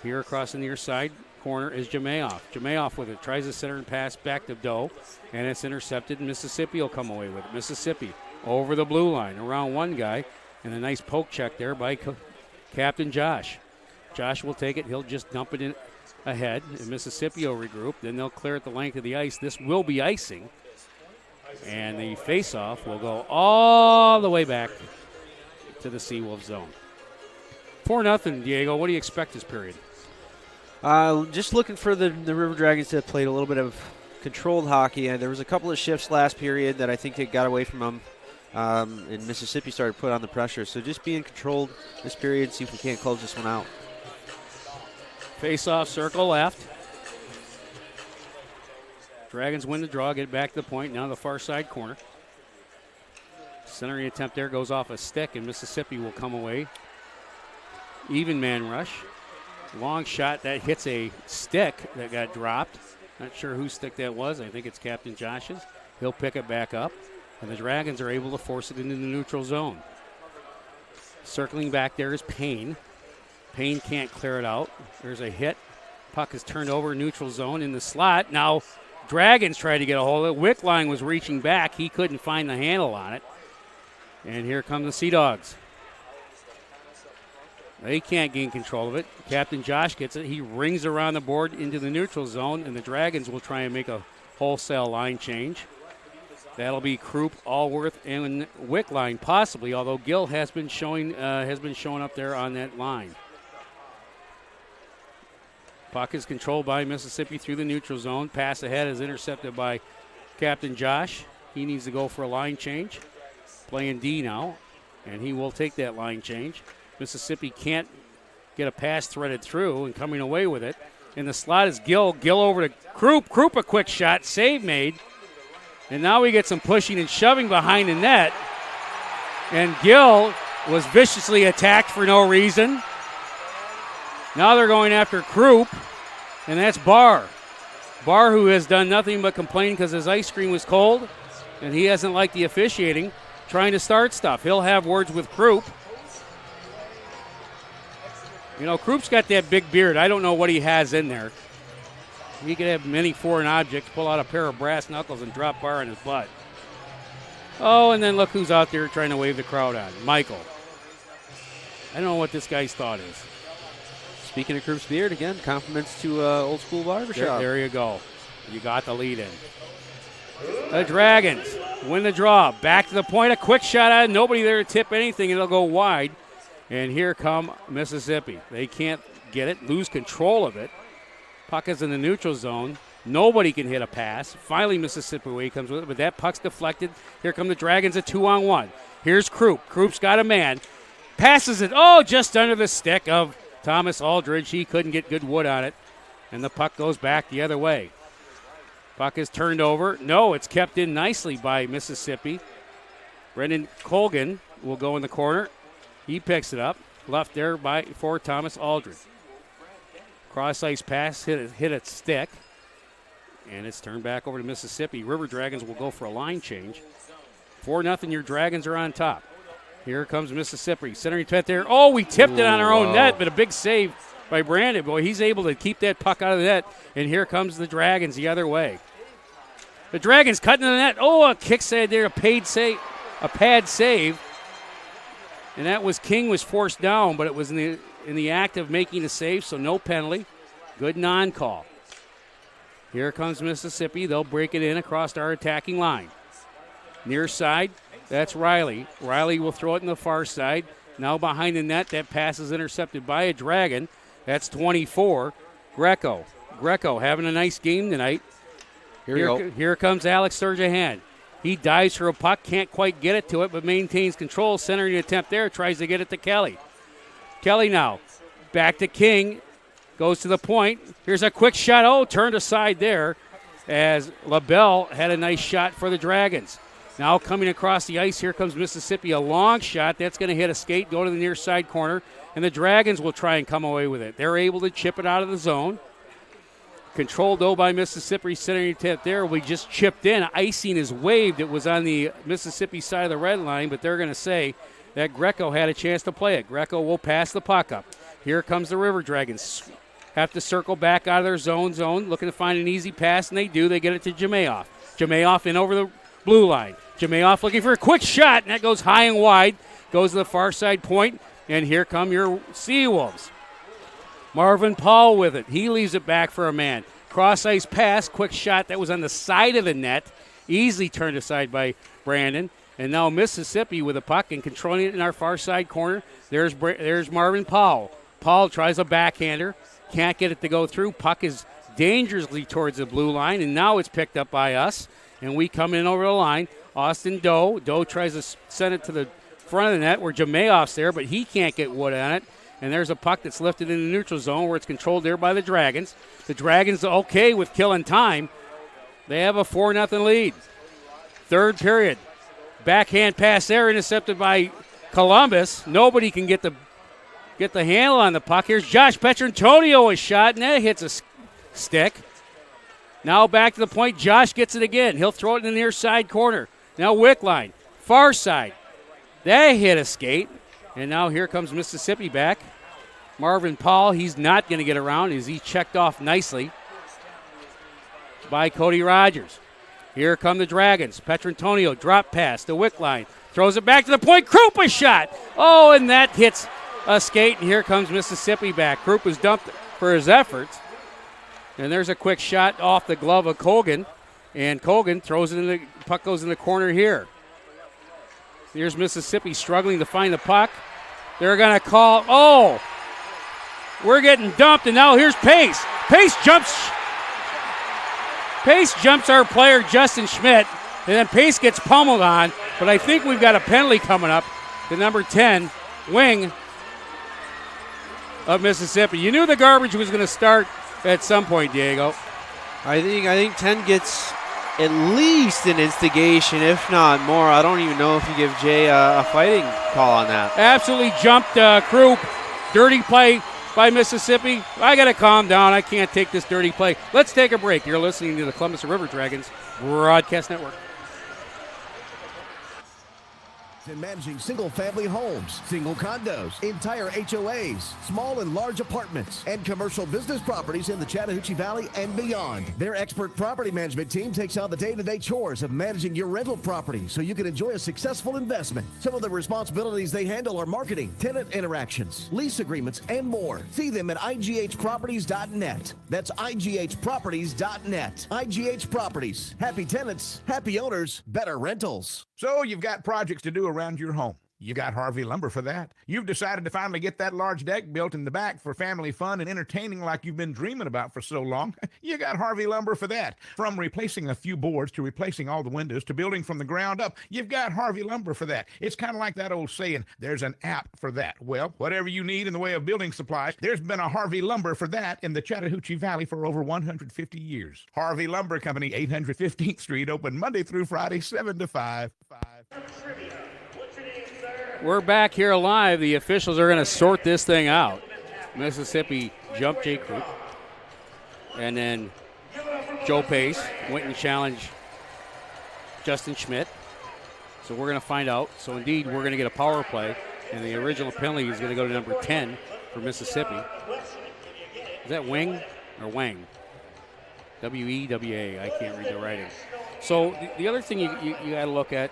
Here across the near side corner is Jamayoff. Jamayoff with it. Tries to center and pass back to Doe. And it's intercepted. Mississippi will come away with it. Mississippi over the blue line. Around one guy. And a nice poke check there by Captain Josh. Josh will take it. He'll just dump it in ahead. And Mississippi will regroup. Then they'll clear it the length of the ice. This will be icing. And the face-off will go all the way back to the Seawolves zone. 4-0, Diego. What do you expect this period? Just looking for the River Dragons to play a little bit of controlled hockey. There was a couple of shifts last period that I think they got away from them. And Mississippi started to put on the pressure. So just being controlled this period, see if we can't close this one out. Face-off circle left. Dragons win the draw, get back to the point. Now the far side corner. Centering attempt there goes off a stick, and Mississippi will come away. Even man rush. Long shot that hits a stick that got dropped. Not sure whose stick that was. I think it's Captain Josh's. He'll pick it back up, and the Dragons are able to force it into the neutral zone. Circling back there is Payne. Payne can't clear it out. There's a hit. Puck is turned over neutral zone in the slot. Now Dragons try to get a hold of it. Wickline was reaching back. He couldn't find the handle on it. And here come the Sea Dogs. They can't gain control of it. Captain Josh gets it. He rings around the board into the neutral zone, and the Dragons will try and make a wholesale line change. That'll be Krupp, Allworth, and Wickline possibly, although Gill has been showing up there on that line. Puck is controlled by Mississippi through the neutral zone. Pass ahead is intercepted by Captain Josh. He needs to go for a line change. Playing D now, and he will take that line change. Mississippi can't get a pass threaded through, and coming away with it. In the slot is Gill. Gill over to Krupp. Krupp a quick shot. Save made. And now we get some pushing and shoving behind the net. And Gill was viciously attacked for no reason. Now they're going after Krupp, and that's Barr. Barr, who has done nothing but complain because his ice cream was cold, and he hasn't liked the officiating, trying to start stuff. He'll have words with Krupp. You know, Krupp's got that big beard. I don't know what he has in there. He could have many foreign objects, pull out a pair of brass knuckles and drop Barr in his butt. Oh, and then look who's out there trying to wave the crowd on. Michael. I don't know what this guy's thought is. Speaking of Krupp's beard, again, compliments to Old School Barbershop. There you go. You got the lead in. The Dragons win the draw. Back to the point. A quick shot out. Nobody there to tip anything. It'll go wide. And here come Mississippi. They can't get it. Lose control of it. Puck is in the neutral zone. Nobody can hit a pass. Finally, Mississippi away comes with it. But that puck's deflected. Here come the Dragons at 2-on-1. Here's Krupp. Krupp's got a man. Passes it. Oh, just under the stick of Thomas Aldridge. He couldn't get good wood on it. And the puck goes back the other way. Puck is turned over. No, it's kept in nicely by Mississippi. Brendan Colgan will go in the corner. He picks it up. Left there for Thomas Aldridge. Cross-ice pass, hit a stick. And it's turned back over to Mississippi. River Dragons will go for a line change. 4-0, your Dragons are on top. Here comes Mississippi. Centering attempt there. Oh, we tipped it on our own net, but a big save by Brandon. Boy, he's able to keep that puck out of the net. And here comes the Dragons the other way. The Dragons cutting the net. Oh, a kick save there, a pad save. And that was King was forced down, but it was in the act of making the save, so no penalty. Good non-call. Here comes Mississippi. They'll break it in across our attacking line. Near side, That's Riley. Riley will throw it in the far side. Now behind the net, that pass is intercepted by a Dragon. That's 24. Greco. Greco having a nice game tonight. Here comes Alex Sturgeon. He dives for a puck, can't quite get it to it, but maintains control. Centering attempt there, tries to get it to Kelly. Kelly now, back to King, goes to the point. Here's a quick shot. Turned aside there as LaBelle had a nice shot for the Dragons. Now coming across the ice, here comes Mississippi. A long shot. That's going to hit a skate, go to the near side corner, and the Dragons will try and come away with it. They're able to chip it out of the zone. Controlled, though, by Mississippi. Centering attempt there. We just chipped in. Icing is waved. It was on the Mississippi side of the red line, but they're going to say that Greco had a chance to play it. Greco will pass the puck up. Here comes the River Dragons. Have to circle back out of their zone, looking to find an easy pass, and they do. They get it to Jamayoff. Jamayoff in over the blue line. Jamayoff looking for a quick shot, and that goes high and wide. Goes to the far side point, and here come your Seawolves. Marvin Paul with it. He leaves it back for a man. Cross-ice pass, quick shot that was on the side of the net. Easily turned aside by Brandon. And now Mississippi with the puck and controlling it in our far side corner. There's Marvin Paul. Paul tries a backhander. Can't get it to go through. Puck is dangerously towards the blue line, and now it's picked up by us. And we come in over the line. Austin Doe. Doe tries to send it to the front of the net where Jamayoff's there, but he can't get wood on it. And there's a puck that's lifted in the neutral zone where it's controlled there by the Dragons. The Dragons okay with killing time. They have a 4-0 lead. Third period. Backhand pass there intercepted by Columbus. Nobody can get the handle on the puck. Here's Josh Petrantonio, a shot, and that hits a stick. Now back to the point. Josh gets it again. He'll throw it in the near side corner. Now Wickline, far side. That hit a skate. And now here comes Mississippi back. Marvin Paul, he's not going to get around as he checked off nicely by Cody Rogers. Here come the Dragons. Petrantonio, drop pass to Wickline. Throws it back to the point. Krupa shot. And that hits a skate. And here comes Mississippi back. Krupa's dumped for his efforts. And there's a quick shot off the glove of Colgan. And Colgan throws it in the puck goes in the corner here. Here's Mississippi struggling to find the puck. They're going to call, we're getting dumped, and now here's Pace. Pace jumps our player, Justin Schmidt, and then Pace gets pummeled on, but I think we've got a penalty coming up. The number 10 wing of Mississippi. You knew the garbage was going to start at some point, Diego. I think 10 gets at least an instigation, if not more. I don't even know if you give Jay a fighting call on that. Absolutely jumped Krupp. Dirty play by Mississippi. I got to calm down. I can't take this dirty play. Let's take a break. You're listening to the Columbus River Dragons Broadcast Network. In managing single-family homes, single condos, entire HOAs, small and large apartments, and commercial business properties in the Chattahoochee Valley and beyond. Their expert property management team takes on the day-to-day chores of managing your rental property so you can enjoy a successful investment. Some of the responsibilities they handle are marketing, tenant interactions, lease agreements, and more. See them at ighproperties.net. That's ighproperties.net. IGH Properties. Happy tenants, happy owners, better rentals. So you've got projects to do around your home. You got Harvey Lumber for that. You've decided to finally get that large deck built in the back for family fun and entertaining like you've been dreaming about for so long. You got Harvey Lumber for that. From replacing a few boards to replacing all the windows to building from the ground up, you've got Harvey Lumber for that. It's kind of like that old saying, there's an app for that. Well, whatever you need in the way of building supplies, there's been a Harvey Lumber for that in the Chattahoochee Valley for over 150 years. Harvey Lumber Company, 815th Street, open Monday through Friday, 7 to 5. We're back here live. The officials are going to sort this thing out. Mississippi jumped Jay Krupp. And then Joe Pace went and challenged Justin Schmidt. So we're going to find out. So, indeed, we're going to get a power play. And the original penalty is going to go to number 10 for Mississippi. Is that Wing or Wang? W-E-W-A. I can't read the writing. So the other thing you got to look at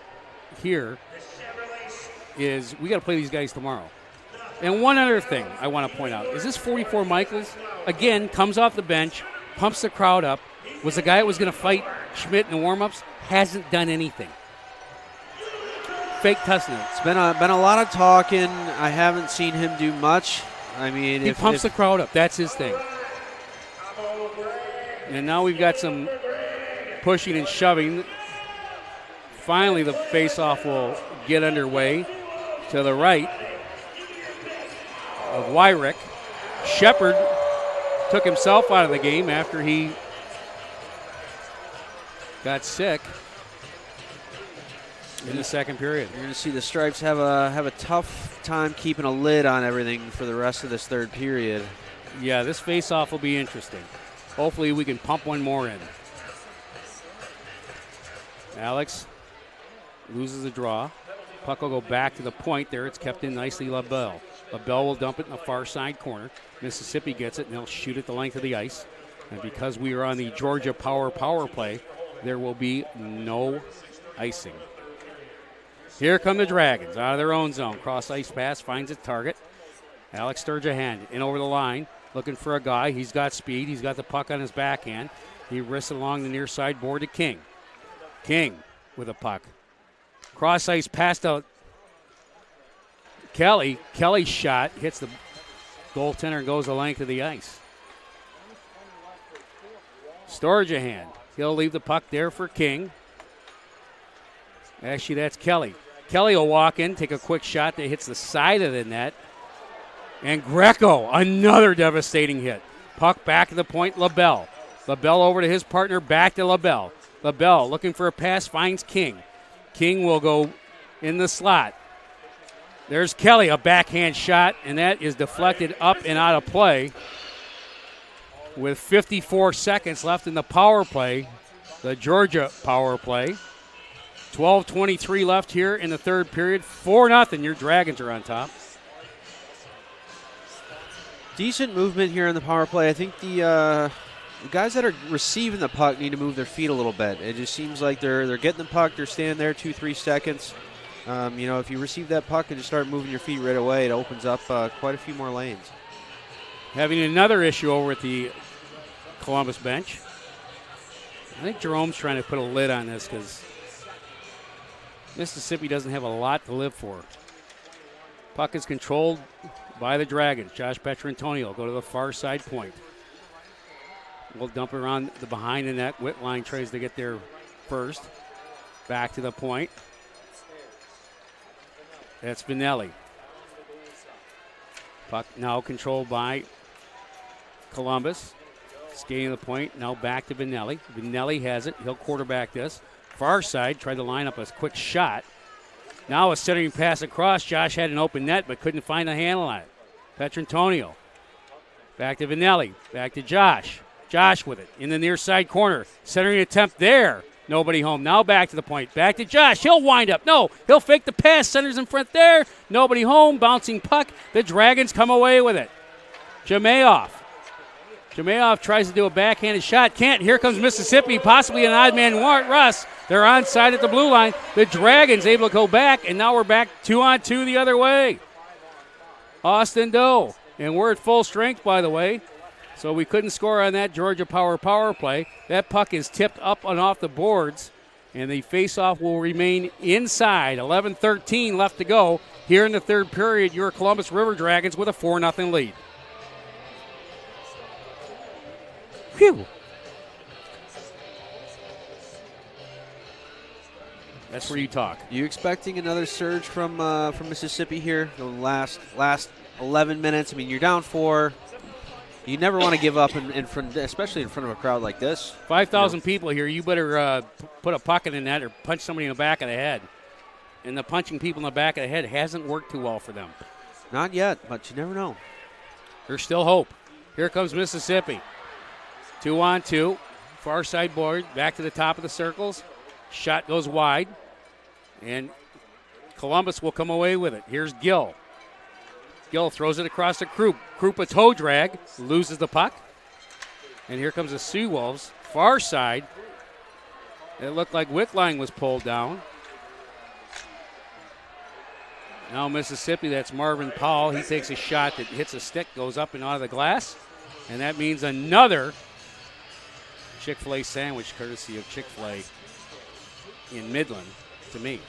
here is we got to play these guys tomorrow. And one other thing I want to point out is this 44 Michaels, again, comes off the bench, pumps the crowd up, was the guy that was going to fight Schmidt in the warm-ups, hasn't done anything. fake touchdown. It's been a lot of talking. I haven't seen him do much. I mean, He pumps the crowd up. That's his thing. And now we've got some pushing and shoving. Finally, the face-off will get underway to the right of Wyrick. Shepard took himself out of the game after he got sick in the second period. You're going to see the Stripes have a tough time keeping a lid on everything for the rest of this third period. Yeah, this face-off will be interesting. Hopefully we can pump one more in. Alex loses the draw. Puck will go back to the point there. It's kept in nicely, LaBelle. LaBelle will dump it in the far side corner. Mississippi gets it, and they'll shoot it the length of the ice. And because we are on the Georgia power play, there will be no icing. Here come the Dragons out of their own zone. Cross ice pass, finds its target. Alex Sturgeon in over the line, looking for a guy. He's got speed. He's got the puck on his backhand. He wrists it along the near side board to King. King with a puck. Cross ice passed out. Kelly. Kelly's shot hits the goaltender and goes the length of the ice. Sturgeon. He'll leave the puck there for King. Actually, that's Kelly. Kelly will walk in, take a quick shot that hits the side of the net. And Greco, another devastating hit. Puck back to the point, LaBelle. LaBelle over to his partner, back to LaBelle. LaBelle looking for a pass, finds King. King will go in the slot. There's Kelly, a backhand shot, and that is deflected up and out of play. With 54 seconds left in the power play, the Georgia power play. 12:23 left here in the third period. 4-0. Your Dragons are on top. Decent movement here in the power play. I think the guys that are receiving the puck need to move their feet a little bit. It just seems like they're getting the puck, they're standing there 2-3 seconds. If you receive that puck and just start moving your feet right away, it opens up quite a few more lanes. Having another issue over at the Columbus bench. I think Jerome's trying to put a lid on this because Mississippi doesn't have a lot to live for. Puck is controlled by the Dragons. Josh Petrantonio will go to the far side point. We'll dump it around the behind the net. Whitline tries to get there first. Back to the point. That's Vinelli. Puck now controlled by Columbus. Skating to the point. Now back to Vinelli. Vinelli has it. He'll quarterback this. Far side. Tried to line up a quick shot. Now a centering pass across. Josh had an open net but couldn't find a handle on it. Petrantonio. Back to Vinelli. Back to Josh. Josh with it in the near side corner. Centering attempt there. Nobody home. Now back to the point. Back to Josh. He'll wind up. No. He'll fake the pass. Centers in front there. Nobody home. Bouncing puck. The Dragons come away with it. Jamayoff. Jamayoff tries to do a backhanded shot. Can't. Here comes Mississippi. Possibly an odd man rush. They're onside at the blue line. The Dragons able to go back. And now we're back 2-on-2 the other way. Austin Doe. And we're at full strength, by the way. So we couldn't score on that Georgia power play. That puck is tipped up and off the boards, and the faceoff will remain inside. 11:13 left to go here in the third period. Your Columbus River Dragons with a 4-0 lead. Phew. That's where you talk. You expecting another surge from Mississippi here? The last 11 minutes. I mean, you're down 4. You never want to give up in front, especially in front of a crowd like this. 5,000 people here. You better put a puck in the net or punch somebody in the back of the head. And the punching people in the back of the head hasn't worked too well for them. Not yet, but you never know. There's still hope. Here comes Mississippi. 2-on-2. Far side board. Back to the top of the circles. Shot goes wide. And Columbus will come away with it. Here's Gill. Gill throws it across to Krupp. Krupp a toe drag, loses the puck. And here comes the Sioux Wolves. Far side. It looked like Whitline was pulled down. Now Mississippi, that's Marvin Powell. He takes a shot that hits a stick, goes up and out of the glass. And that means another Chick-fil-A sandwich, courtesy of Chick-fil-A in Midland, to me.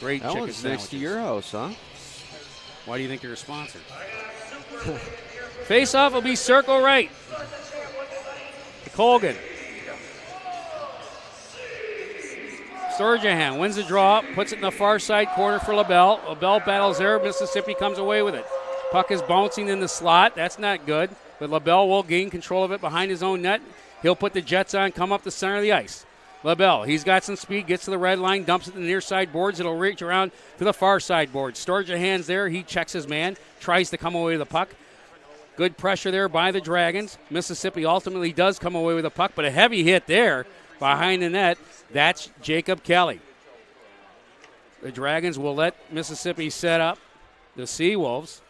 Great that chicken one's sandwiches. next to your house, huh? Why do you think you're a sponsor? Face-off will be circle right. To Colgan. Sturgeon wins the draw, puts it in the far side corner for LaBelle. LaBelle battles there. Mississippi comes away with it. Puck is bouncing in the slot. That's not good. But LaBelle will gain control of it behind his own net. He'll put the Jets on, come up the center of the ice. LaBelle, he's got some speed, gets to the red line, dumps it to the near side boards. It'll reach around to the far side boards. Sturgeon there. He checks his man, tries to come away with the puck. Good pressure there by the Dragons. Mississippi ultimately does come away with the puck, but a heavy hit there behind the net. That's Jacob Kelly. The Dragons will let Mississippi set up the Seawolves.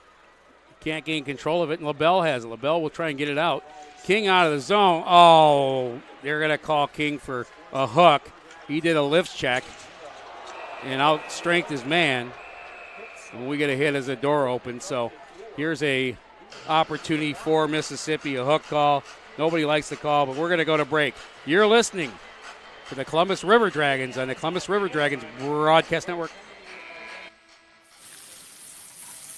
Can't gain control of it, and LaBelle has it. LaBelle will try and get it out. King out of the zone. Oh, they're going to call King for a hook. He did a lift check and outstrength his man. And we get a hit as the door opens. So here's a opportunity for Mississippi, a hook call. Nobody likes the call, but we're going to go to break. You're listening to the Columbus River Dragons on the Columbus River Dragons Broadcast Network.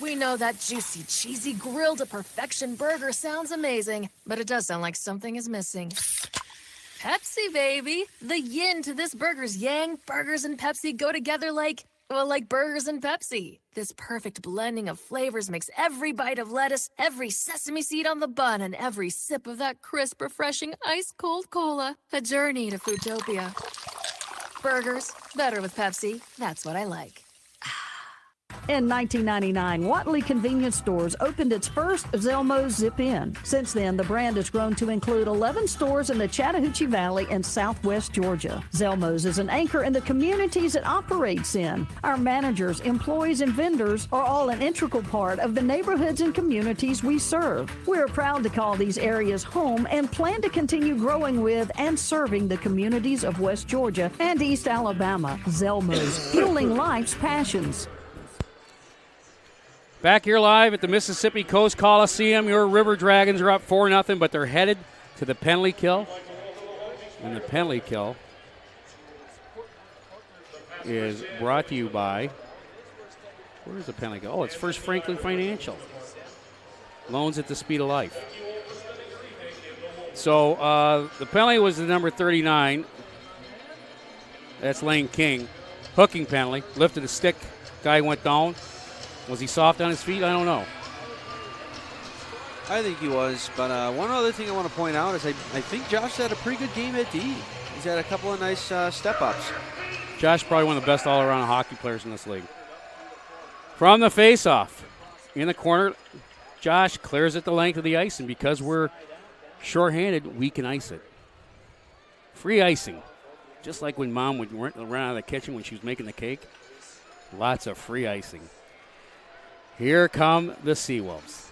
We know that juicy, cheesy, grilled to perfection burger sounds amazing, but it does sound like something is missing. Pepsi, baby! The yin to this burger's yang. Burgers and Pepsi go together like burgers and Pepsi. This perfect blending of flavors makes every bite of lettuce, every sesame seed on the bun, and every sip of that crisp, refreshing, ice-cold cola a journey to Foodtopia. Burgers, better with Pepsi. That's what I like. In 1999, Watley Convenience Stores opened its first Zelmo's Zip-In. Since then, the brand has grown to include 11 stores in the Chattahoochee Valley and southwest Georgia. Zelmo's is an anchor in the communities it operates in. Our managers, employees, and vendors are all an integral part of the neighborhoods and communities we serve. We're proud to call these areas home and plan to continue growing with and serving the communities of West Georgia and East Alabama. Zelmo's, fueling life's passions. Back here live at the Mississippi Coast Coliseum, your River Dragons are up 4-0, but they're headed to the penalty kill. And the penalty kill is brought to you by, where's the penalty kill? Oh, it's First Franklin Financial. Loans at the speed of life. So the penalty was the number 39. That's Lane King. Hooking penalty. Lifted a stick. Guy went down. Was he soft on his feet? I don't know. I think he was, but one other thing I want to point out is I think Josh had a pretty good game at D. He's had a couple of nice step-ups. Josh probably one of the best all-around hockey players in this league. From the face-off, in the corner, Josh clears it the length of the ice, and because we're shorthanded, we can ice it. Free icing. Just like when Mom would run out of the kitchen when she was making the cake. Lots of free icing. Here come the Seawolves.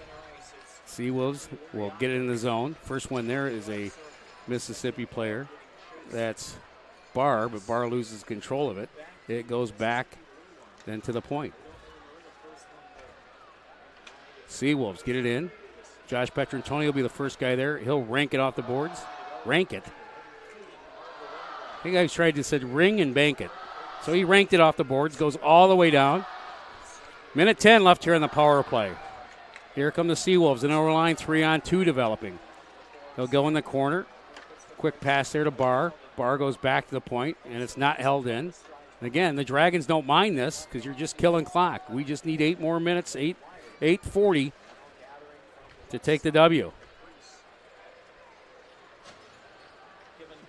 Seawolves will get it in the zone. First one there is a Mississippi player. That's Barr, but Barr loses control of it. It goes back then to the point. Seawolves get it in. Josh Petrantoni will be the first guy there. He'll rank it off the boards. Rank it. I think I tried to say ring and bank it. So he ranked it off the boards, goes all the way down. Minute 10 left here in the power play. Here come the Seawolves, an overline 3-on-2 developing. They'll go in the corner. Quick pass there to Barr. Barr goes back to the point, and it's not held in. And again, the Dragons don't mind this because you're just killing clock. We just need 8 more minutes, 8:40 to take the W.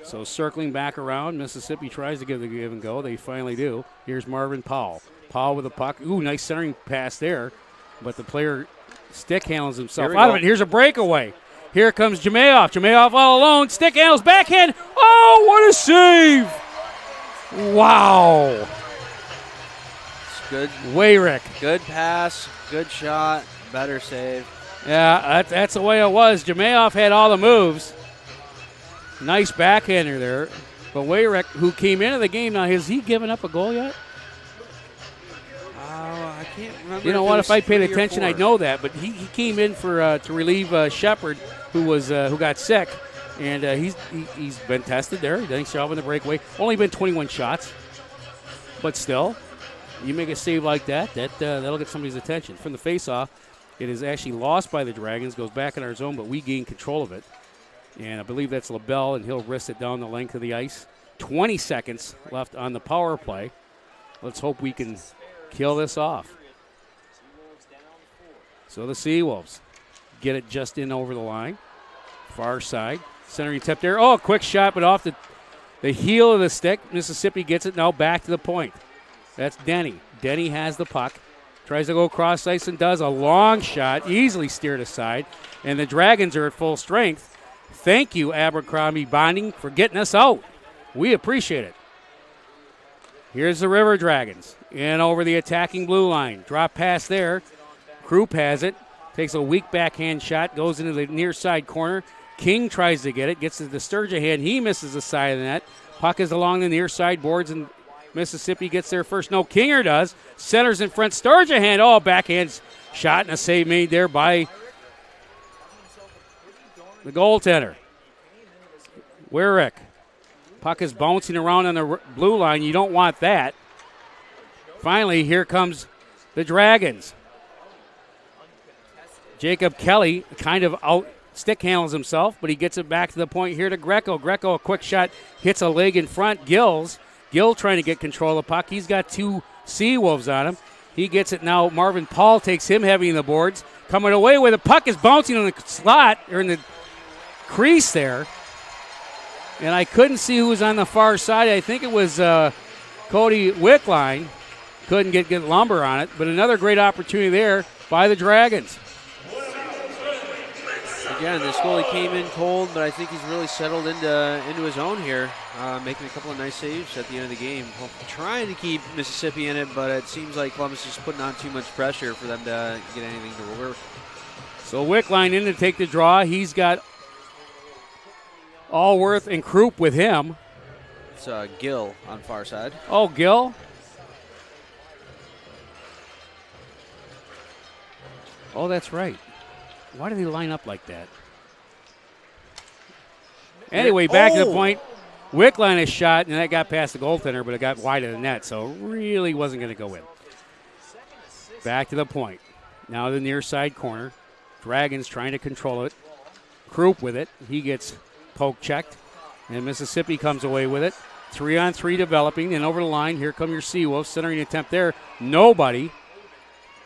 So circling back around, Mississippi tries to give the give and go. They finally do. Here's Marvin Powell. Powell with a puck. Ooh, nice centering pass there. But the player stick handles himself out of it. Here's a breakaway. Here comes Jamayoff. Jamayoff all alone. Stick handles, backhand. Oh, what a save. Wow. It's good. Wayrick. Good pass, good shot, better save. Yeah, that's the way it was. Jamayoff had all the moves. Nice backhander there. But Wayrick, who came into the game, now has he given up a goal yet? I can't remember. You know what? If I paid attention, I'd know that. But he came in for to relieve Shepard, who got sick, and he's been tested there. Nice job on the breakaway. Only been 21 shots, but still, You make a save like that'll get somebody's attention. From the faceoff, it is actually lost by the Dragons, goes back in our zone, but we gain control of it. And I believe that's LaBelle, and he'll wrist it down the length of the ice. 20 seconds left on the power play. Let's hope we can kill this off. So the Seawolves get it just in over the line. Far side. Centering tip there. Oh, quick shot, but off the heel of the stick. Mississippi gets it now back to the point. That's Denny. Denny has the puck. Tries to go cross ice and does a long shot. Easily steered aside. And the Dragons are at full strength. Thank you, Abercrombie Bonding, for getting us out. We appreciate it. Here's the River Dragons. In over the attacking blue line. Drop pass there. Krupp has it. Takes a weak backhand shot. Goes into the near side corner. King tries to get it. Gets to the Sturgeon. He misses the side of the net. Puck is along the near side boards, and Mississippi gets there first. No, Kinger does. Centers in front. Sturgeon. Oh, backhand shot and a save made there by the goaltender. Weirick. Puck is bouncing around on the blue line. You don't want that. Finally, here comes the Dragons. Jacob Kelly kind of out stick handles himself, but he gets it back to the point here to Greco. Greco, a quick shot, hits a leg in front. Gill trying to get control of the puck. He's got two Seawolves on him. He gets it now. Marvin Paul takes him heavy in the boards. Coming away with the puck is bouncing on the slot, or in the crease there. And I couldn't see who was on the far side. I think it was Cody Wickline. Couldn't get lumber on it, but another great opportunity there by the Dragons. Again, this goalie came in cold, but I think he's really settled into his own here, making a couple of nice saves at the end of the game. Well, trying to keep Mississippi in it, but it seems like Columbus is putting on too much pressure for them to get anything to work. So Wickline in to take the draw. He's got Allworth and Krupp with him. It's Gill on far side. Oh, Gill. Oh, that's right. Why do they line up like that? Anyway, back to the point. Wickline is shot, and that got past the goaltender, but it got wide of the net, so really wasn't going to go in. Back to the point. Now the near side corner. Dragons trying to control it. Krupp with it. He gets poke checked, and Mississippi comes away with it. 3-on-3 developing, and over the line. Here come your Seawolves. Centering attempt there. Nobody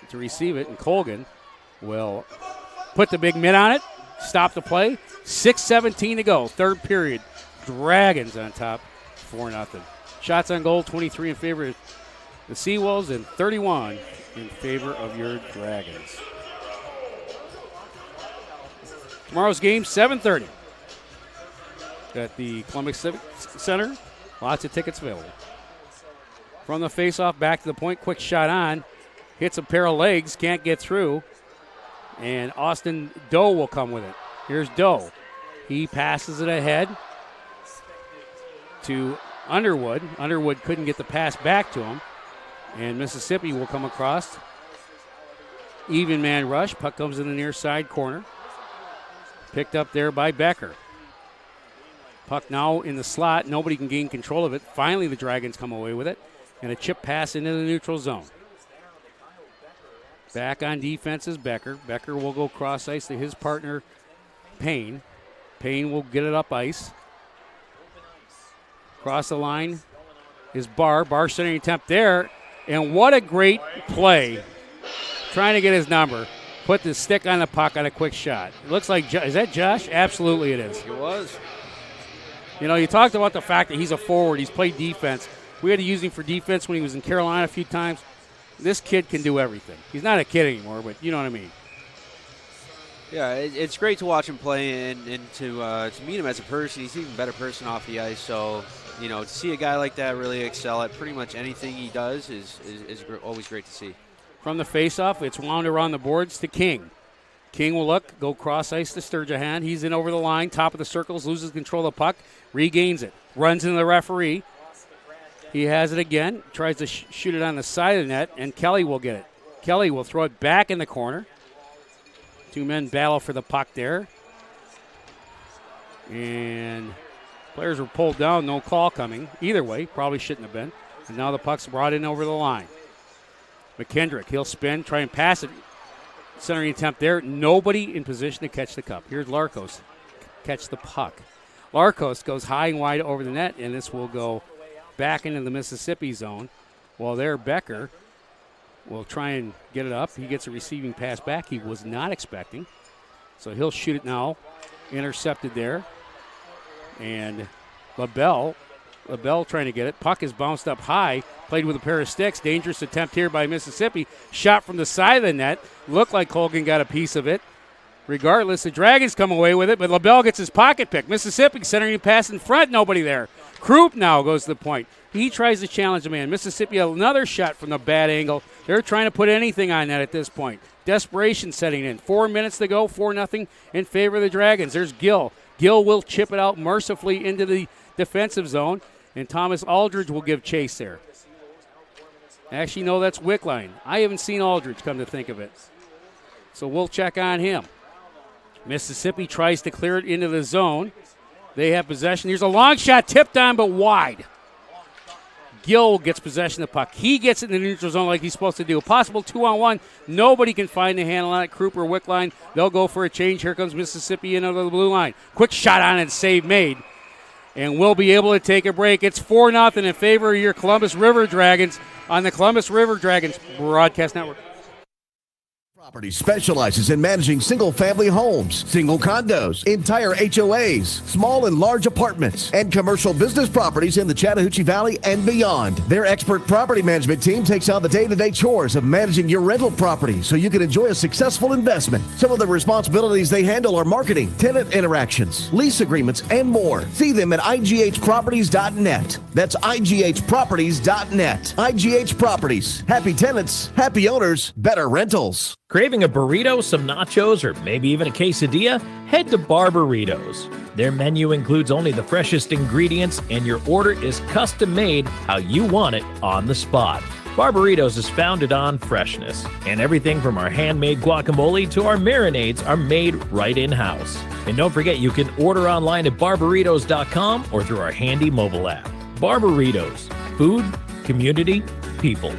to receive it, and Colgan will put the big mitt on it, stop the play. 6:17 to go, third period. Dragons on top, 4-0. Shots on goal, 23 in favor of the Seawolves and 31 in favor of your Dragons. Tomorrow's game, 7:30 at the Columbus Civic Center. Lots of tickets available. From the faceoff, back to the point, quick shot on. Hits a pair of legs, can't get through. And Austin Doe will come with it. Here's Doe. He passes it ahead to Underwood. Underwood couldn't get the pass back to him. And Mississippi will come across. Even man rush. Puck comes in the near side corner. Picked up there by Becker. Puck now in the slot. Nobody can gain control of it. Finally, the Dragons come away with it. And a chip pass into the neutral zone. Back on defense is Becker. Becker will go cross ice to his partner, Payne. Payne will get it up ice. Cross the line is Barr. Barr centering attempt there. And what a great play. Trying to get his number. Put the stick on the puck on a quick shot. It looks like, is that Josh? Absolutely it is. It was. You know, you talked about the fact that he's a forward. He's played defense. We had to use him for defense when he was in Carolina a few times. This kid can do everything. He's not a kid anymore, but you know what I mean. Yeah, it's great to watch him play and to meet him as a person. He's an even better person off the ice. So, you know, to see a guy like that really excel at pretty much anything he does is always great to see. From the faceoff, it's wound around the boards to King. King will look, go cross ice to Sturgeon. He's in over the line, top of the circles, loses control of the puck, regains it, runs into the referee. He has it again, tries to shoot it on the side of the net, and Kelly will get it. Kelly will throw it back in the corner. Two men battle for the puck there. And players were pulled down, no call coming. Either way, probably shouldn't have been. And now the puck's brought in over the line. McKendrick, he'll spin, try and pass it. Centering attempt there. Nobody in position to catch the cup. Here's Larkos. Catch the puck. Larkos goes high and wide over the net, and this will go back into the Mississippi zone. While there, Becker will try and get it up. He gets a receiving pass back he was not expecting. So he'll shoot it now. Intercepted there. And LaBelle trying to get it. Puck is bounced up high. Played with a pair of sticks. Dangerous attempt here by Mississippi. Shot from the side of the net. Looked like Colgan got a piece of it. Regardless, the Dragons come away with it, but LaBelle gets his pocket pick. Mississippi centering a pass in front. Nobody there. Krupp now goes to the point. He tries to challenge the man. Mississippi another shot from the bad angle. They're trying to put anything on net at this point. Desperation setting in. 4 minutes to go. 4-0 in favor of the Dragons. There's Gill. Gill will chip it out mercifully into the defensive zone, and Thomas Aldridge will give chase there. Actually, no, that's Wickline. I haven't seen Aldridge, come to think of it. So we'll check on him. Mississippi tries to clear it into the zone. They have possession. Here's a long shot, tipped on but wide. Gill gets possession of the puck. He gets it in the neutral zone like he's supposed to do. A possible 2-on-1. Nobody can find the handle on it. Krupp or Wickline. They'll go for a change. Here comes Mississippi in over the blue line. Quick shot on it, save made. And we'll be able to take a break. It's 4-0 in favor of your Columbus River Dragons on the Columbus River Dragons Broadcast Network. Property specializes in managing single-family homes, single condos, entire HOAs, small and large apartments, and commercial business properties in the Chattahoochee Valley and beyond. Their expert property management team takes on the day-to-day chores of managing your rental property so you can enjoy a successful investment. Some of the responsibilities they handle are marketing, tenant interactions, lease agreements, and more. See them at ighproperties.net. That's ighproperties.net. IGH Properties. Happy tenants, happy owners, better rentals. Craving a burrito, some nachos, or maybe even a quesadilla? Head to Barbaritos. Their menu includes only the freshest ingredients, and your order is custom made how you want it on the spot. Barbaritos is founded on freshness, and everything from our handmade guacamole to our marinades are made right in-house. And don't forget, you can order online at barbaritos.com or through our handy mobile app. Barbaritos. Food, community, people.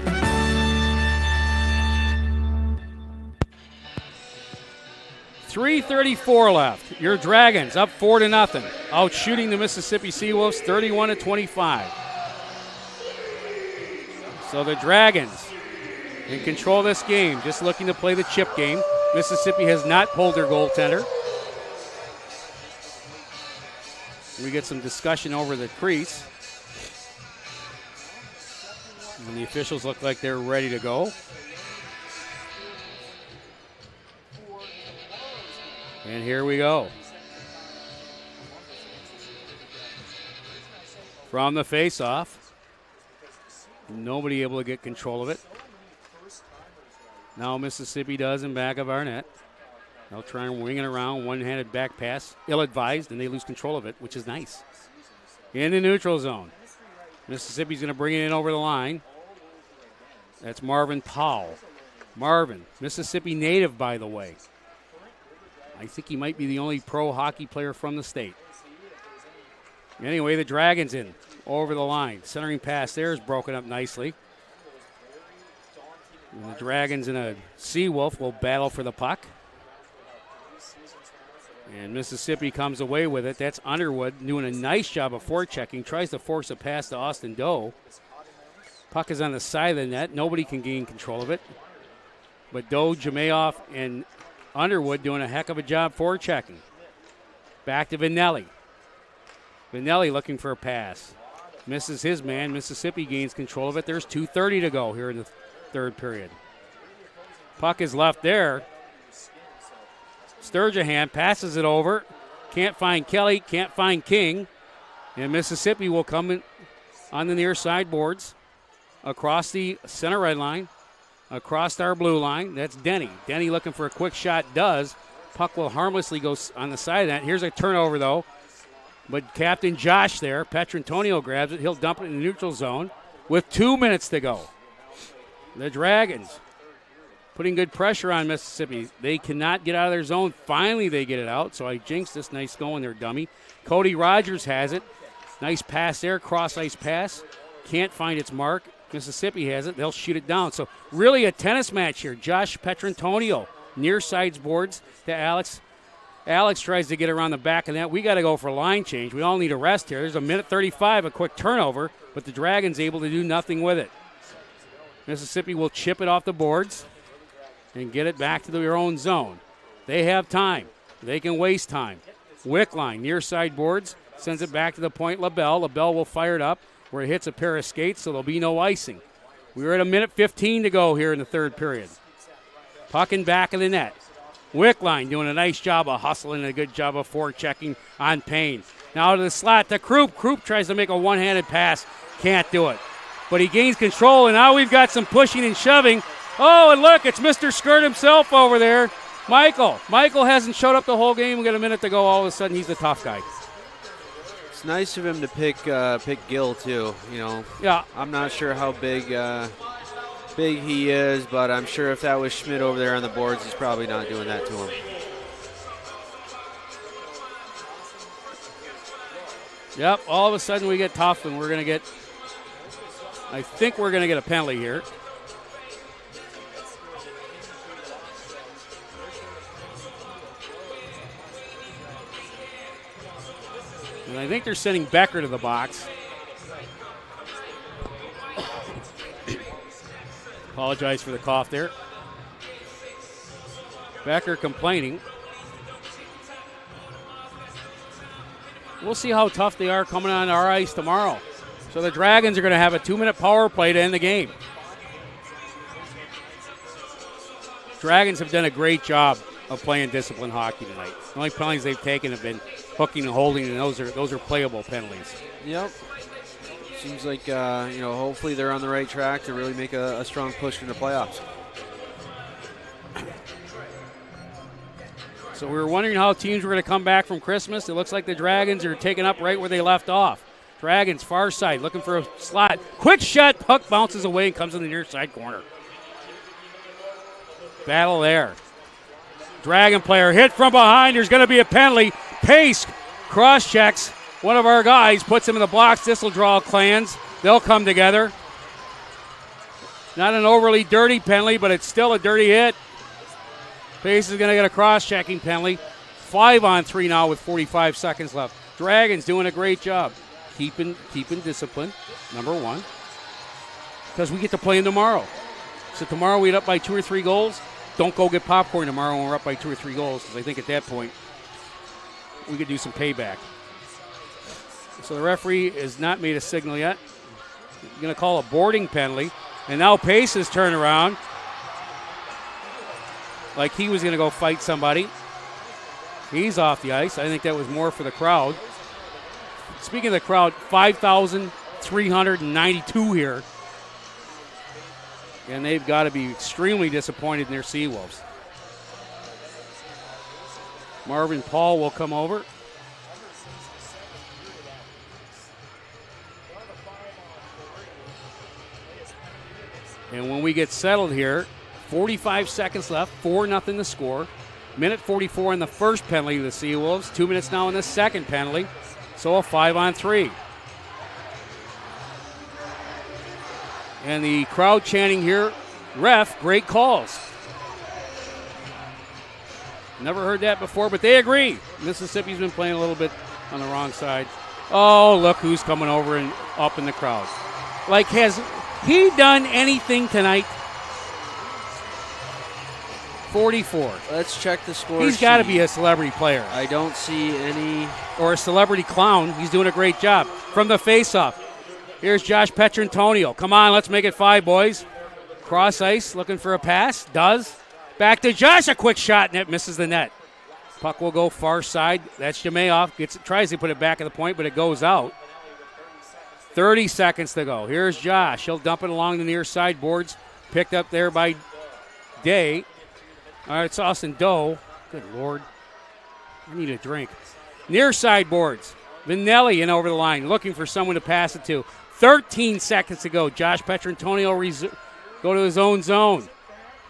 .334 left. Your Dragons up 4-0. Out shooting the Mississippi Seawolves 31-25. So the Dragons in control of this game, just looking to play the chip game. Mississippi has not pulled their goaltender. We get some discussion over the crease. And the officials look like they're ready to go. And here we go. From the face-off. Nobody able to get control of it. Now Mississippi does in back of our net. They'll try and wing it around. One-handed back pass. Ill-advised, and they lose control of it, which is nice. In the neutral zone. Mississippi's going to bring it in over the line. That's Marvin Powell. Marvin, Mississippi native, by the way. I think he might be the only pro hockey player from the state. Anyway, the Dragons in over the line. Centering pass there is broken up nicely. And the Dragons in a Seawolf will battle for the puck. And Mississippi comes away with it. That's Underwood doing a nice job of forechecking. Tries to force a pass to Austin Doe. Puck is on the side of the net. Nobody can gain control of it. But Doe, Jamayoff, and Underwood doing a heck of a job forechecking. Back to Vinelli. Vinelli looking for a pass. Misses his man. Mississippi gains control of it. There's 2:30 to go here in the third period. Puck is left there. Sturgeon passes it over. Can't find Kelly. Can't find King. And Mississippi will come in on the near sideboards. Across the center red line. Across our blue line, that's Denny. Denny looking for a quick shot, does. Puck will harmlessly go on the side of that. Here's a turnover, though. But Captain Josh there, Petrantonio grabs it. He'll dump it in the neutral zone with 2 minutes to go. The Dragons putting good pressure on Mississippi. They cannot get out of their zone. Finally, they get it out, so I jinxed this. Nice going there, dummy. Cody Rogers has it. Nice pass there, cross-ice pass. can't find its mark. Mississippi has it. They'll shoot it down. So really a tennis match here. Josh Petrantonio, near sides boards to Alex. Alex tries to get around the back of that. We got to go for a line change. We all need a rest here. There's a minute 35, a quick turnover, but the Dragons able to do nothing with it. Mississippi will chip it off the boards and get it back to their own zone. They have time. They can waste time. Wickline, near side boards, sends it back to the point. LaBelle will fire it up where it hits a pair of skates, so there'll be no icing. We're at a minute 15 to go here in the third period. Puck in back of the net. Wickline doing a nice job of hustling and a good job of forechecking on Payne. Now to the slot to Krupp. Krupp tries to make a one-handed pass. Can't do it. But he gains control, and now we've got some pushing and shoving. Oh, and look, it's Mr. Skirt himself over there. Michael. Michael hasn't showed up the whole game. We got a minute to go. All of a sudden, he's the tough guy. It's nice of him to pick Gill, too. You know, yeah. I'm not sure how big he is, but I'm sure if that was Schmidt over there on the boards, he's probably not doing that to him. Yep, all of a sudden we get tough, and I think we're going to get a penalty here. And I think they're sending Becker to the box. Apologize for the cough there. Becker complaining. We'll see how tough they are coming on our ice tomorrow. So the Dragons are going to have a 2-minute power play to end the game. Dragons have done a great job of playing disciplined hockey tonight. The only penalties they've taken have been hooking and holding, and those are playable penalties. Yep. Seems like, hopefully they're on the right track to really make a strong push in the playoffs. So we were wondering how teams were going to come back from Christmas. It looks like the Dragons are taking up right where they left off. Dragons, far side, looking for a slot. Quick shot, puck bounces away and comes in the near side corner. Battle there. Dragon player hit from behind. There's going to be a penalty. Pace cross-checks. One of our guys puts him in the blocks. This will draw clans. They'll come together. Not an overly dirty penalty, but it's still a dirty hit. Pace is going to get a cross-checking penalty. 5-on-3 now with 45 seconds left. Dragons doing a great job. Keeping discipline, number one. Because we get to play them tomorrow. So tomorrow we get up by 2 or 3 goals. Don't go get popcorn tomorrow when we're up by 2 or 3 goals, because I think at that point we could do some payback. So the referee has not made a signal yet. He's going to call a boarding penalty. And now Pace has turned around like he was going to go fight somebody. He's off the ice. I think that was more for the crowd. Speaking of the crowd, 5,392 here. And they've got to be extremely disappointed in their Seawolves. Marvin Paul will come over. And when we get settled here, 45 seconds left, 4-0 to score. Minute 44 in the first penalty of the Seawolves. 2 minutes now in the second penalty. So a 5-on-3. And the crowd chanting here, ref, great calls. Never heard that before, but they agree. Mississippi's been playing a little bit on the wrong side. Oh, look who's coming over and up in the crowd. Like, has he done anything tonight? 44. Let's check the score. He's got to be a celebrity player. I don't see any. Or a celebrity clown. He's doing a great job. From the faceoff. Here's Josh Petrantonio. Come on, let's make it 5, boys. Cross ice, looking for a pass. Does. Back to Josh. A quick shot, and it misses the net. Puck will go far side. That's Jamayoff. Tries to put it back at the point, but it goes out. 30 seconds to go. Here's Josh. He'll dump it along the near side boards. Picked up there by Day. All right, it's Austin Doe. Good Lord. I need a drink. Near side boards. Vinelli in over the line, looking for someone to pass it to. 13 seconds to go. Josh Petrantonio go to his own zone.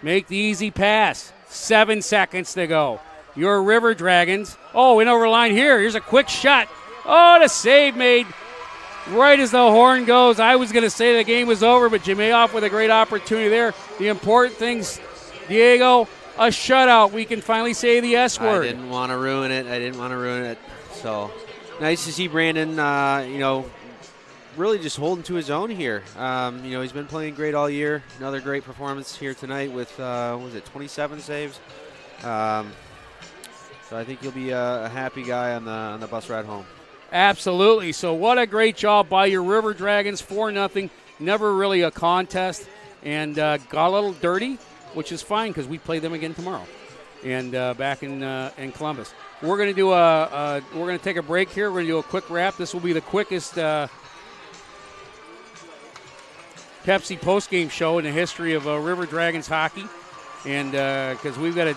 Make the easy pass. 7 seconds to go. Your River Dragons. Oh, in over the line here. Here's a quick shot. Oh, the save made right as the horn goes. I was going to say the game was over, but Jimeoff with a great opportunity there. The important things, Diego, a shutout. We can finally say the S word. I didn't want to ruin it. So nice to see Brandon, really just holding to his own here. He's been playing great all year. Another great performance here tonight with, 27 saves? So I think he'll be a happy guy on the bus ride home. Absolutely. So what a great job by your River Dragons, 4-0. Never really a contest, and got a little dirty, which is fine because we play them again tomorrow, and back in Columbus. We're going to do we're going to take a break here. We're going to do a quick wrap. This will be the quickest Pepsi postgame show in the history of River Dragons hockey, and because we've got to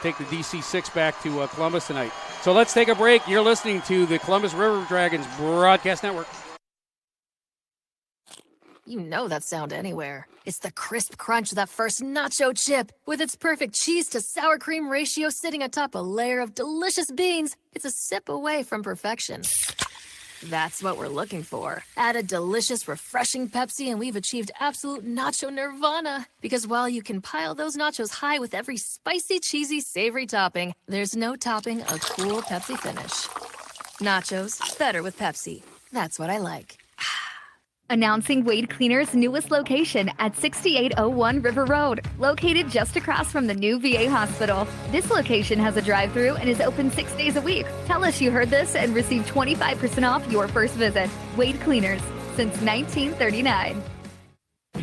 take the DC-6 back to Columbus tonight. So let's take a break. You're listening to the Columbus River Dragons Broadcast Network. You know that sound anywhere. It's the crisp crunch of that first nacho chip. With its perfect cheese to sour cream ratio sitting atop a layer of delicious beans, it's a sip away from perfection. That's what we're looking for. Add a delicious, refreshing Pepsi and we've achieved absolute nacho nirvana. Because while you can pile those nachos high with every spicy, cheesy, savory topping, there's no topping a cool Pepsi finish. Nachos, better with Pepsi. That's what I like. Announcing Wade Cleaner's newest location at 6801 River Road, located just across from the new VA hospital. This location has a drive-thru and is open 6 days a week. Tell us you heard this and receive 25% off your first visit. Wade Cleaners, since 1939.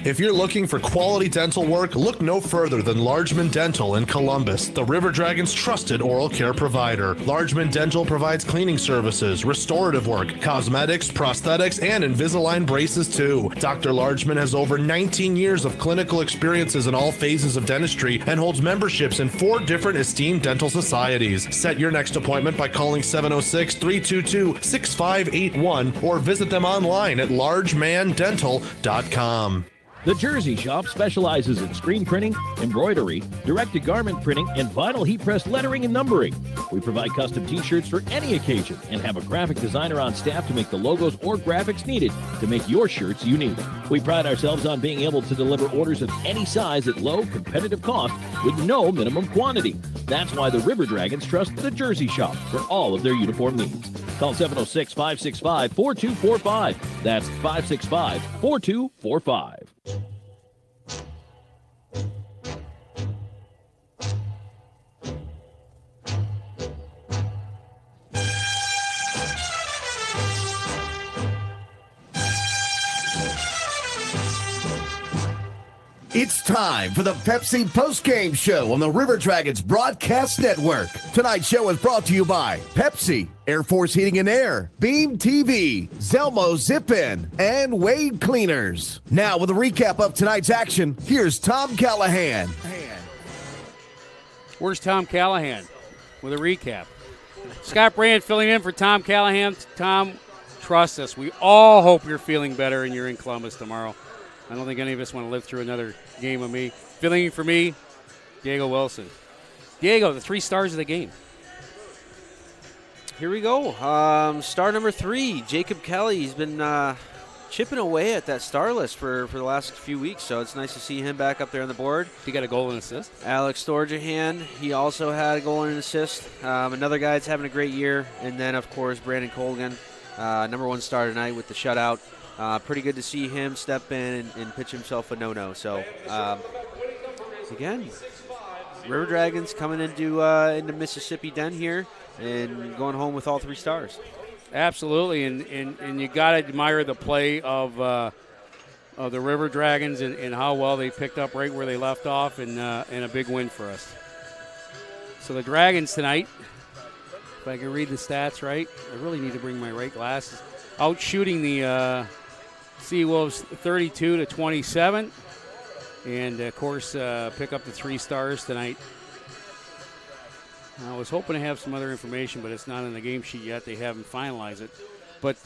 If you're looking for quality dental work, look no further than Largeman Dental in Columbus, the River Dragons' trusted oral care provider. Largeman Dental provides cleaning services, restorative work, cosmetics, prosthetics, and Invisalign braces too. Dr. Largeman has over 19 years of clinical experiences in all phases of dentistry and holds memberships in 4 different esteemed dental societies. Set your next appointment by calling 706-322-6581 or visit them online at largemandental.com. The Jersey Shop specializes in screen printing, embroidery, direct-to-garment printing, and vinyl heat-press lettering and numbering. We provide custom t-shirts for any occasion and have a graphic designer on staff to make the logos or graphics needed to make your shirts unique. We pride ourselves on being able to deliver orders of any size at low, competitive cost with no minimum quantity. That's why the River Dragons trust the Jersey Shop for all of their uniform needs. Call 706-565-4245. That's 565-4245. It's time for the Pepsi postgame show on the River Dragons Broadcast Network. Tonight's show is brought to you by Pepsi, Air Force Heating and Air, Beam TV, Zelmo Zip-In, and Wade Cleaners. Now with a recap of tonight's action, here's Tom Callahan. Where's Tom Callahan with a recap? Scott Brand filling in for Tom Callahan. Tom, trust us. We all hope you're feeling better and you're in Columbus tomorrow. I don't think any of us want to live through another game of me. Filling in for me, Diego Wilson. Diego, the 3 stars of the game. Here we go. Star number 3, Jacob Kelly. He's been chipping away at that star list for the last few weeks, so it's nice to see him back up there on the board. He got a goal and assist. Alex Storjahan, he also had a goal and an assist. Another guy that's having a great year. And then, of course, Brandon Colgan, number 1 star tonight with the shutout. Pretty good to see him step in and pitch himself a no-no. So, again, River Dragons coming into Mississippi Den here and going home with all 3 stars. Absolutely, and you got to admire the play of the River Dragons and how well they picked up right where they left off, and a big win for us. So the Dragons tonight, if I can read the stats right, I really need to bring my right glasses, out shooting the Sea Wolves 32-27, and of course pick up the 3 stars tonight. I was hoping to have some other information, but it's not in the game sheet yet. They haven't finalized it. But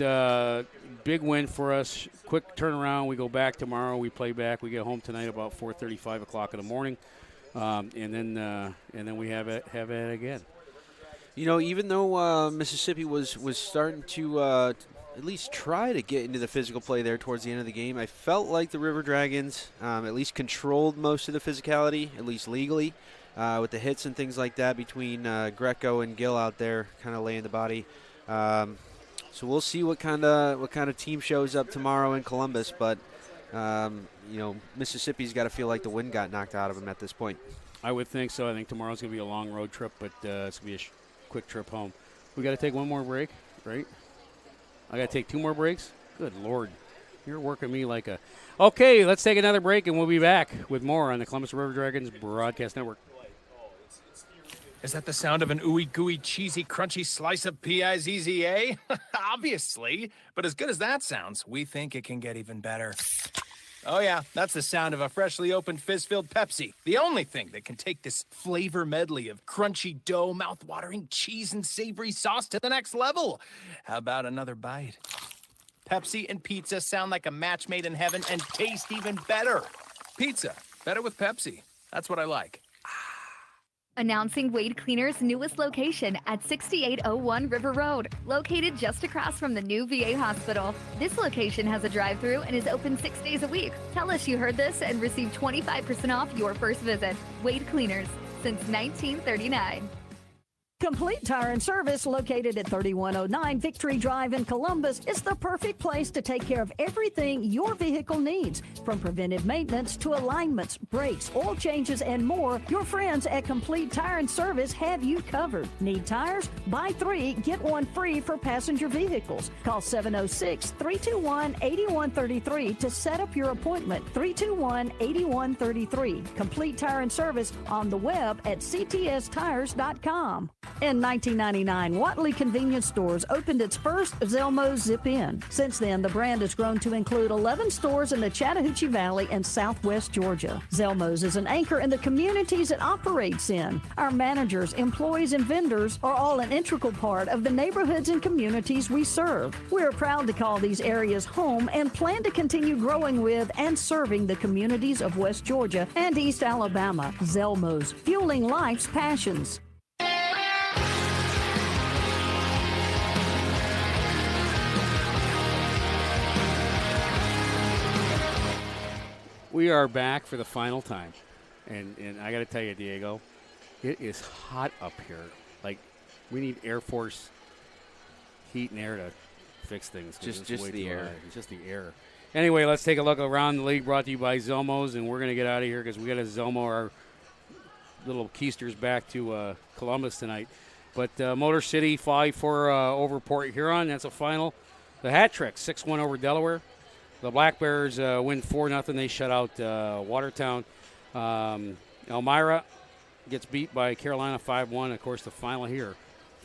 big win for us. Quick turnaround. We go back tomorrow. We play back. We get home tonight about 4:30, 5 o'clock in the morning, and then we have it again. You know, even though Mississippi was starting to at least try to get into the physical play there towards the end of the game. I felt like the River Dragons at least controlled most of the physicality, at least legally, with the hits and things like that between Greco and Gill out there kind of laying the body. So we'll see what kind of team shows up tomorrow in Columbus, but Mississippi's got to feel like the wind got knocked out of them at this point. I would think so. I think tomorrow's going to be a long road trip, but it's going to be a quick trip home. We got to take one more break, right? I got to take 2 more breaks? Good Lord. You're working me like a... Okay, let's take another break, and we'll be back with more on the Columbus River Dragons Broadcast Network. Is that the sound of an ooey gooey cheesy crunchy slice of P-I-Z-Z-A? Obviously, but as good as that sounds, we think it can get even better. Oh yeah, that's the sound of a freshly opened fizz-filled Pepsi. The only thing that can take this flavor medley of crunchy dough, mouth-watering cheese, and savory sauce to the next level. How about another bite? Pepsi and pizza sound like a match made in heaven and taste even better. Pizza, better with Pepsi. That's what I like. Announcing Wade Cleaner's newest location at 6801 River Road, located just across from the new VA hospital. This location has a drive-thru and is open 6 days a week. Tell us you heard this and receive 25% off your first visit. Wade Cleaners, since 1939. Complete Tire and Service, located at 3109 Victory Drive in Columbus, is the perfect place to take care of everything your vehicle needs. From preventive maintenance to alignments, brakes, oil changes, and more, your friends at Complete Tire and Service have you covered. Need tires? Buy 3, get 1 free for passenger vehicles. Call 706-321-8133 to set up your appointment. 321-8133. Complete Tire and Service on the web at ctstires.com. In 1999, Watley Convenience Stores opened its first Zelmo's Zip-In. Since then, the brand has grown to include 11 stores in the Chattahoochee Valley and Southwest Georgia. Zelmo's is an anchor in the communities it operates in. Our managers, employees, and vendors are all an integral part of the neighborhoods and communities we serve. We are proud to call these areas home and plan to continue growing with and serving the communities of West Georgia and East Alabama. Zelmo's, fueling life's passions. We are back for the final time. And I got to tell you, Diego, it is hot up here. Like, we need Air Force heat and air to fix things. Just the air. It's just the air. Anyway, let's take a look around the league, brought to you by Zelmo's, and we're going to get out of here because we got to Zelmo our little keisters back to Columbus tonight. But Motor City 5-4 over Port Huron. That's a final. The Hat Trick 6-1 over Delaware. The Black Bears win 4-0. They shut out Watertown. Elmira gets beat by Carolina 5-1. Of course, the final here,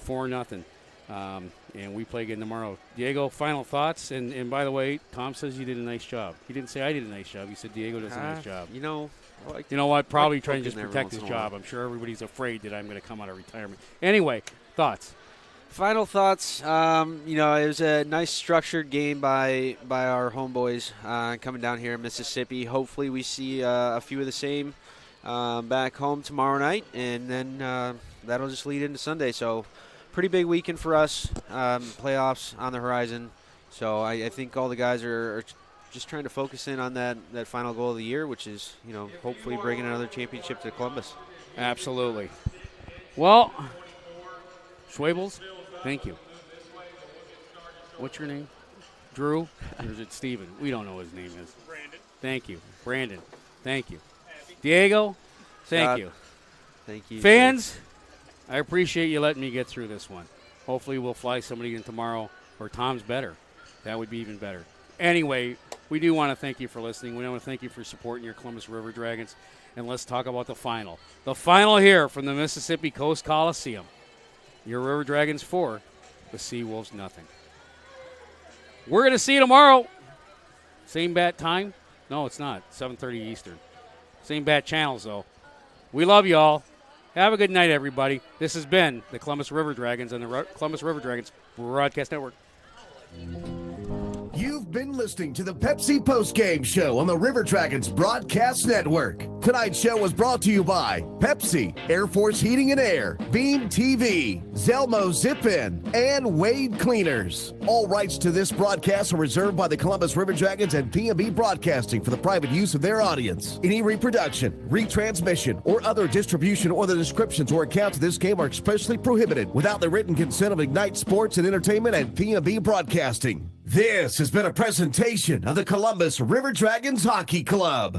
4-0. And we play again tomorrow. Diego, final thoughts? And by the way, Tom says you did a nice job. He didn't say I did a nice job. He said Diego does a nice job. You know what? Probably trying to just protect his job. I'm sure everybody's afraid that I'm going to come out of retirement. Anyway, thoughts? Final thoughts. It was a nice structured game by our homeboys coming down here in Mississippi. Hopefully we see a few of the same back home tomorrow night, and then that'll just lead into Sunday. So pretty big weekend for us. Playoffs on the horizon. So I think all the guys are just trying to focus in on that final goal of the year, which is, hopefully bringing another championship to Columbus. Absolutely. Well, Schwoebels, thank you. What's your name? Drew? Or is it Steven? We don't know what his name is. Brandon. Thank you. Brandon, thank you. Diego, thank you. Thank you. Fans, I appreciate you letting me get through this one. Hopefully we'll fly somebody in tomorrow, or Tom's better. That would be even better. Anyway, we do want to thank you for listening. We want to thank you for supporting your Columbus River Dragons. And let's talk about the final. The final here from the Mississippi Coast Coliseum. Your River Dragons 4, the Seawolves nothing. We're going to see you tomorrow. Same bat time? No, it's not. 7:30 Eastern. Same bat channels, though. We love you all. Have a good night, everybody. This has been the Columbus River Dragons and the Columbus River Dragons Broadcast Network. You've You've been listening to the Pepsi Postgame Show on the River Dragons Broadcast Network. Tonight's show was brought to you by Pepsi, Air Force Heating and Air, Beam TV, Zelmo Zip-In, and Wade Cleaners. All rights to this broadcast are reserved by the Columbus River Dragons and P&B Broadcasting for the private use of their audience. Any reproduction, retransmission, or other distribution or the descriptions or accounts of this game are expressly prohibited without the written consent of Ignite Sports and Entertainment and P&B Broadcasting. This has been a presentation of the Columbus River Dragons Hockey Club.